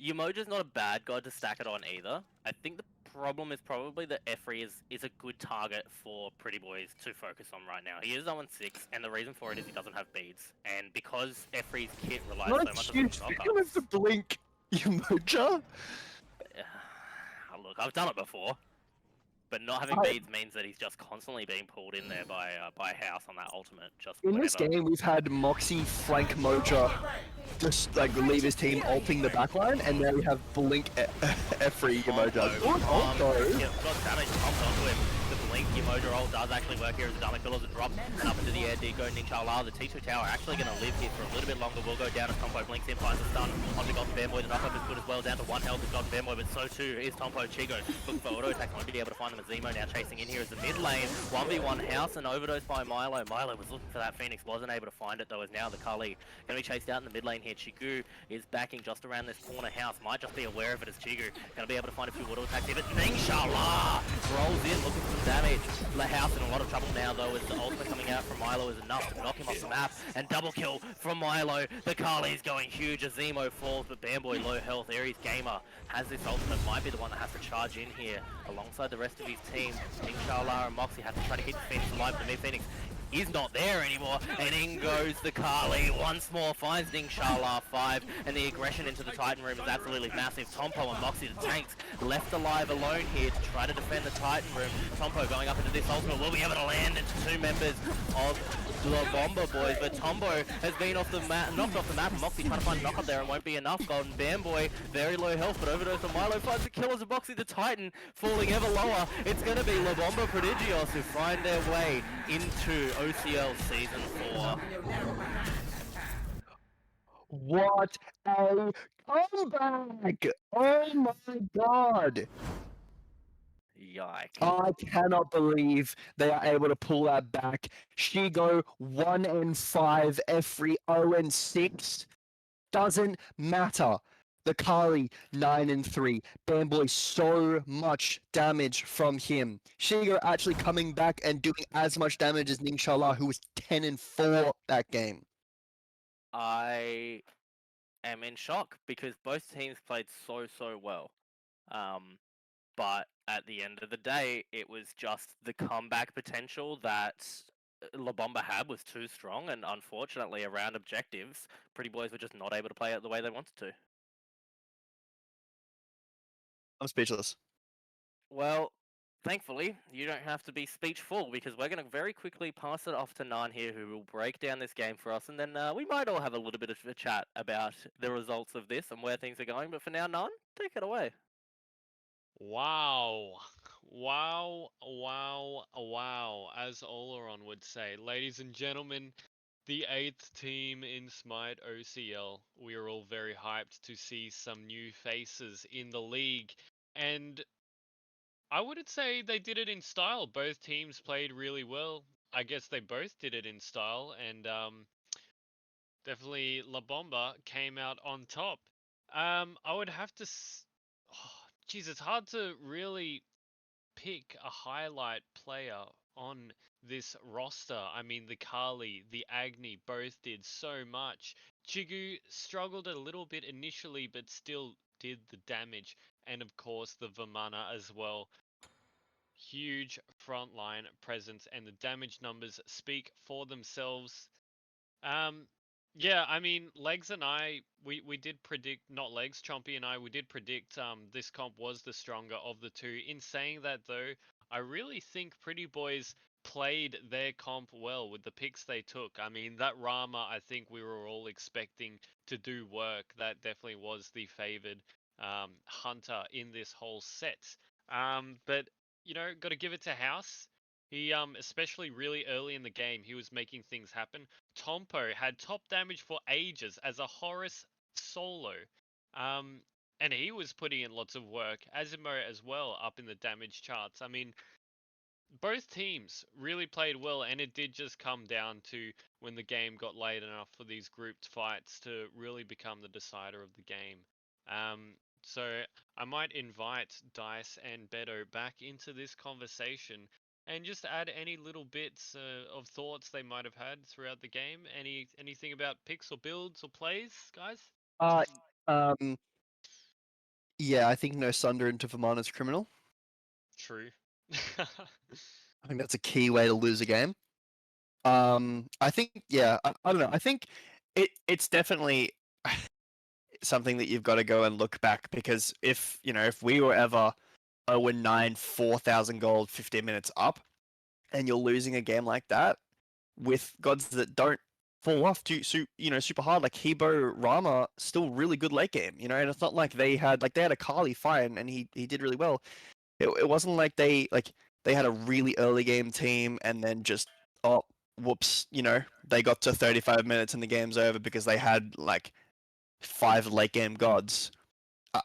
Umoja's not a bad god to stack it on either. I think the problem is probably that Efri is a good target for Pretty Boys to focus on right now. He is 0-6, and the reason for it is he doesn't have beads. And because Efri's kit relies so Not a much on huge knockups... fan of the blink, Umoja. Look, I've done it before. But not having beads means that he's just constantly being pulled in there by House on that ultimate. Just In this game, we've had Moxie flank Moja just like leave his team ulting the backline, and now we have blink Efri Umoja. Got damage pumped onto him. The blink Umoja ult does actually work here as the Dharmic Pillars are dropped and up into the air. Deco Ning Charlar, the T2 tower actually going to live here for a little bit longer. Will go down as Tompo blinks in, finds a stun onto Golden Bamboy. The knockup is good as well, down to 1 health with Golden Bamboy, but so too is Tompo. Chigo looking for auto attacks, won't be able to find them as Zemo now chasing in here as the mid lane. 1v1 House and overdose by Milo. Milo was looking for that Phoenix, wasn't able to find it though, as now the Kali going to be chased out in the mid lane here. Chigu is backing just around this corner. House might just be aware of it as Chigu going to be able to find a few auto attacks here, but Ning Charlar rolls in looking for some damage. House in a lot of trouble now though, as the ultimate coming out from Milo is enough to knock him off the map, and double kill from Milo. The Kali is going huge as Zemo falls, but Bamboy low health. Ares Gamer has this ultimate, might be the one that has to charge in here alongside the rest of his team. Ning Charlar and Moxie have to try to keep the Phoenix alive, but the mid-Phoenix is not there anymore, and in goes the Kali once more, finds Ning Charlar 5, and the aggression into the Titan room is absolutely massive. Tompo and Moxie, the tanks, left alive alone here to try to defend the Titan room. Tompo going up into this ultimate will be able to land into 2 members of the Bomba Boys, but Tombo has been off the map, knocked off the map, and Moxie trying to find a knock up there and won't be enough. Golden Bamboy, very low health, but overdose on Milo finds the killers of Moxie, the Titan, falling ever lower. It's going to be Bomba Prodigios who find their way into OCL Season 4. What a comeback! Oh my god! Yikes. I cannot believe they are able to pull that back. Shigo 1-5, Efri 0-6. Doesn't matter. The Kali 9-3. Bamboy so much damage from him. Shigo actually coming back and doing as much damage as Ning Charlar, who was 10-4 that game. I am in shock because both teams played so well. But at the end of the day, it was just the comeback potential that La Bomba had was too strong, and unfortunately, around objectives, Pretty Boys were just not able to play it the way they wanted to. I'm speechless. Well, thankfully, you don't have to be speech full because we're going to very quickly pass it off to Nan here, who will break down this game for us, and then we might all have a little bit of a chat about the results of this and where things are going. But for now, Nan, take it away. Wow. Wow, wow, wow, as Oleron would say. Ladies and gentlemen, the 8th team in Smite OCL. We are all very hyped to see some new faces in the league. And I wouldn't say they did it in style. Both teams played really well. I guess they both did it in style. And definitely La Bomba came out on top. I would have to... Geez, it's hard to really pick a highlight player on this roster. I mean, the Kali, the Agni both did so much. Chigu struggled a little bit initially, but still did the damage. And of course, the Vamana as well. Huge frontline presence, and the damage numbers speak for themselves. Um, yeah, I mean, Legs and I, we did predict, not Legs, Chompy and I, we did predict this comp was the stronger of the two. In saying that though, I really think Pretty Boys played their comp well with the picks they took. I mean, that Rama, I think we were all expecting to do work. That definitely was the favored hunter in this whole set. But, you know, got to give it to House. He, especially really early in the game, he was making things happen. Tompo had top damage for ages as a Horus solo. And he was putting in lots of work. Azimo as well, up in the damage charts. I mean, both teams really played well, and it did just come down to when the game got late enough for these grouped fights to really become the decider of the game. So I might invite Dice and Beto back into this conversation and just add any little bits of thoughts they might have had throughout the game. Anything about picks or builds or plays, guys? Um, yeah, I think no Sunder into Vermont is criminal. True. I think that's a key way to lose a game. I think, yeah, I don't know. I think it's definitely something that you've got to go and look back, because if we were ever 0-9, 4,000 gold, 15 minutes up, and you're losing a game like that with gods that don't fall off super hard, like Hebo, Rama, still really good late game, and it's not like they had a Kali fine and he did really well. It wasn't like they had a really early game team and then just, oh, whoops, they got to 35 minutes and the game's over because they had 5 late game gods.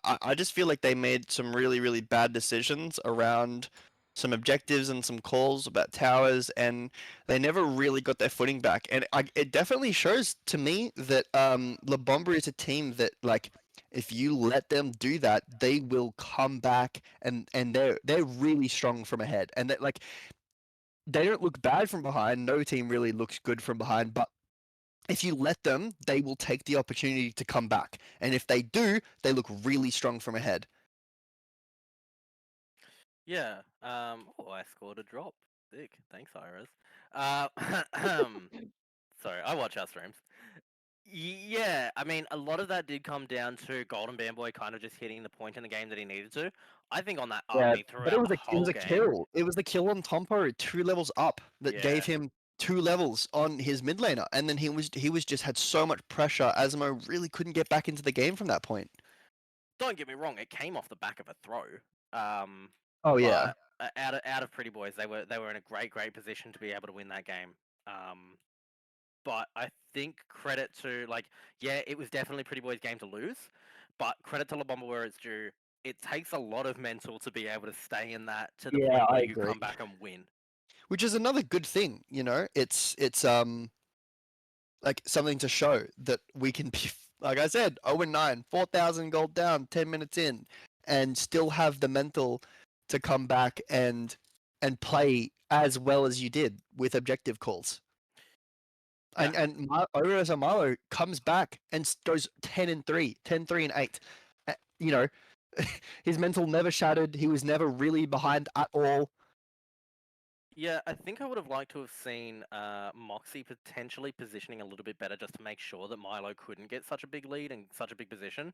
I just feel like they made some really, really bad decisions around some objectives and some calls about towers, and they never really got their footing back. And it definitely shows to me that La Bomba is a team that, if you let them do that, they will come back, and they're really strong from ahead, and that they don't look bad from behind. No team really looks good from behind, but if you let them, they will take the opportunity to come back. And if they do, they look really strong from ahead. Yeah. Oh, I scored a drop. Sick. Thanks, Iris. Sorry, I watch our streams. Yeah, I mean, a lot of that did come down to Golden Bamboy kind of just hitting the point in the game that he needed to. I think on that Yeah, army but it throughout was the it whole was a game. kill. It was the kill on Tompo 2 levels up that gave Yeah. him 2 levels on his mid laner, and then he was just had so much pressure. Asimo really couldn't get back into the game from that point. Don't get me wrong, it came off the back of a throw. Oh yeah. But out of Pretty Boys, they were in a great position to be able to win that game. But I think credit to yeah, it was definitely Pretty Boys' game to lose, but credit to La Bomba where it's due. It takes a lot of mental to be able to stay in that to the Yeah, point where I you agree. come back and win. Which is another good thing, It's something to show that we can be, like I said, 0-9, 4,000 gold down, 10 minutes in, and still have the mental to come back and play as well as you did with objective calls. Yeah. And Orozo Marlo comes back and goes 10-3, 10-3 and 8. His mental never shattered. He was never really behind at all. Yeah, I think I would have liked to have seen Moxie potentially positioning a little bit better just to make sure that Milo couldn't get such a big lead and such a big position.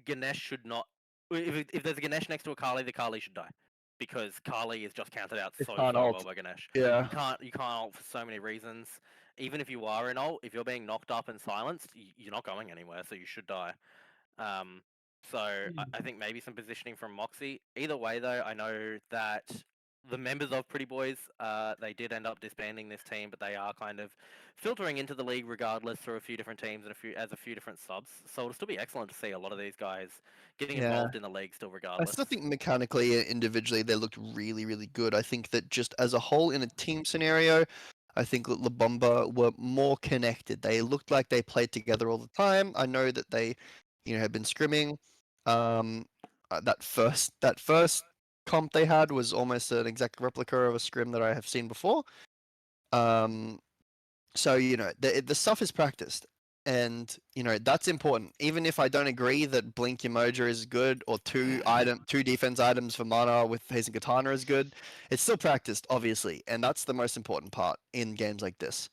Ganesh should not. If there's a Ganesh next to a Kali, the Kali should die. because Kali is just counted out It's so can't well ult. by Ganesh. Yeah. You can't ult for so many reasons. Even if you are in ult, if you're being knocked up and silenced, you're not going anywhere, so you should die. So I think maybe some positioning from Moxie. Either way, though, I know that the members of Pretty Boys, they did end up disbanding this team, but they are kind of filtering into the league regardless through a few different teams and a few different subs. So it'll still be excellent to see a lot of these guys getting Yeah. involved in the league still I regardless. still think mechanically and individually they looked really, really good. I think that just as a whole in a team scenario, I think that La Bomba were more connected. They looked like they played together all the time. I know that they, had been scrimming. That first comp they had was almost an exact replica of a scrim that I have seen before. So the stuff is practiced, and that's important. Even if I don't agree that Blink Emoja is good or two defense items for mana with Hazen Katana is good, it's still practiced, obviously, and that's the most important part in games like this.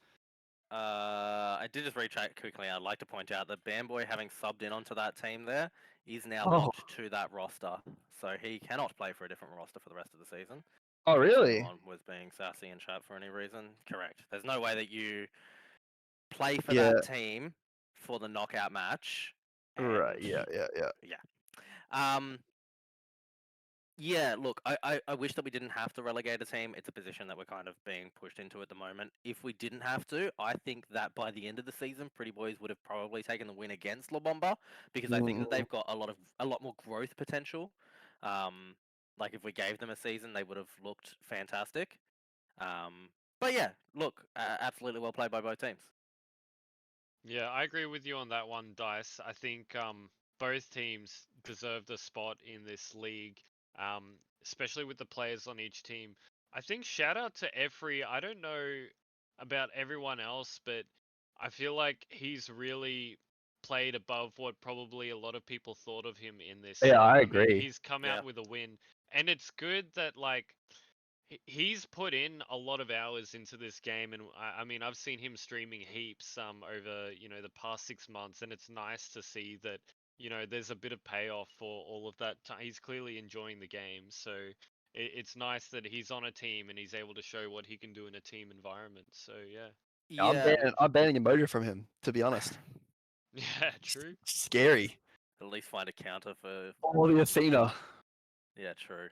I did just recheck quickly. I'd like to point out that Bamboy having subbed in onto that team there is now Oh. locked to that roster, so he cannot play for a different roster for the rest of the season. Oh, In case really? anyone was being sassy in chat for any reason. Correct. There's no way that you play for Yeah. that team for the knockout match. Right. And Yeah. Yeah, look, I wish that we didn't have to relegate a team. It's a position that we're kind of being pushed into at the moment. If we didn't have to, I think that by the end of the season, Pretty Boys would have probably taken the win against La Bomba because I think that they've got a lot more growth potential. Like if we gave them a season, they would have looked fantastic. But yeah, look, absolutely well played by both teams. Yeah, I agree with you on that one, Dice. I think both teams deserve the spot in this league, especially with the players on each team. I think shout out to Efri. I don't know about everyone else, but I feel like he's really played above what probably a lot of people thought of him in this Yeah, league. I I agree. mean, he's come Yeah. out with a win, and it's good that like he's put in a lot of hours into this game, and I mean I've seen him streaming heaps over the past 6 months, and it's nice to see that there's a bit of payoff for all of that time. He's clearly enjoying the game, so it's nice that he's on a team and he's able to show what he can do in a team environment. So yeah. Yeah, I'm banning Emoja from him, to be honest. Yeah, true. Scary. at least find a counter for Oh, the Athena. Yeah, true.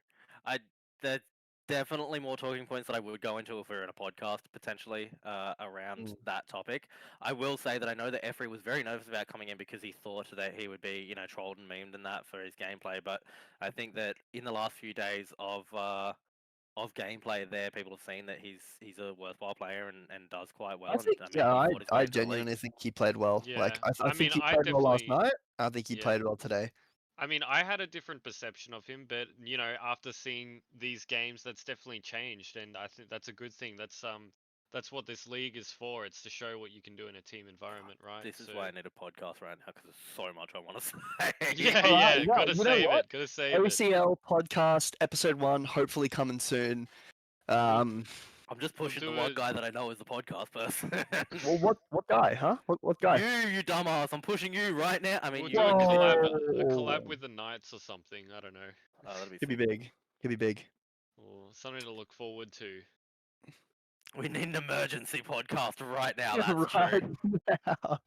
There's definitely more talking points that I would go into if we were in a podcast potentially around that topic. I will say that I know that Efri was very nervous about coming in because he thought that he would be, trolled and memed and that for his gameplay. But I think that in the last few days of gameplay, there people have seen that he's a worthwhile player and does quite well. I think, and I mean, he fought his way I into the league. genuinely think he played well. Yeah. Like, I I mean, think he I played well last definitely. night. I think he Yeah. played well today. I mean, I had a different perception of him, but after seeing these games, that's definitely changed, and I think that's a good thing. That's what this league is for. It's to show what you can do in a team environment, right? This is So why I need a podcast right now because there's so much I want to say. yeah, Alright, yeah, yeah, gotta you know save what? it, gotta save it. OCL podcast episode 1, hopefully coming soon. I'm just We'll pushing do the one it. guy that I know is the podcast person. Well, what guy, huh? What guy? You dumbass! I'm pushing you right now. I mean, We'll you. do a Whoa. collab with the Knights or something. I don't know. Oh, that'd be Could be sick. big. Could be big. Or something to look forward to. We need an emergency podcast right now. That's Right true. now.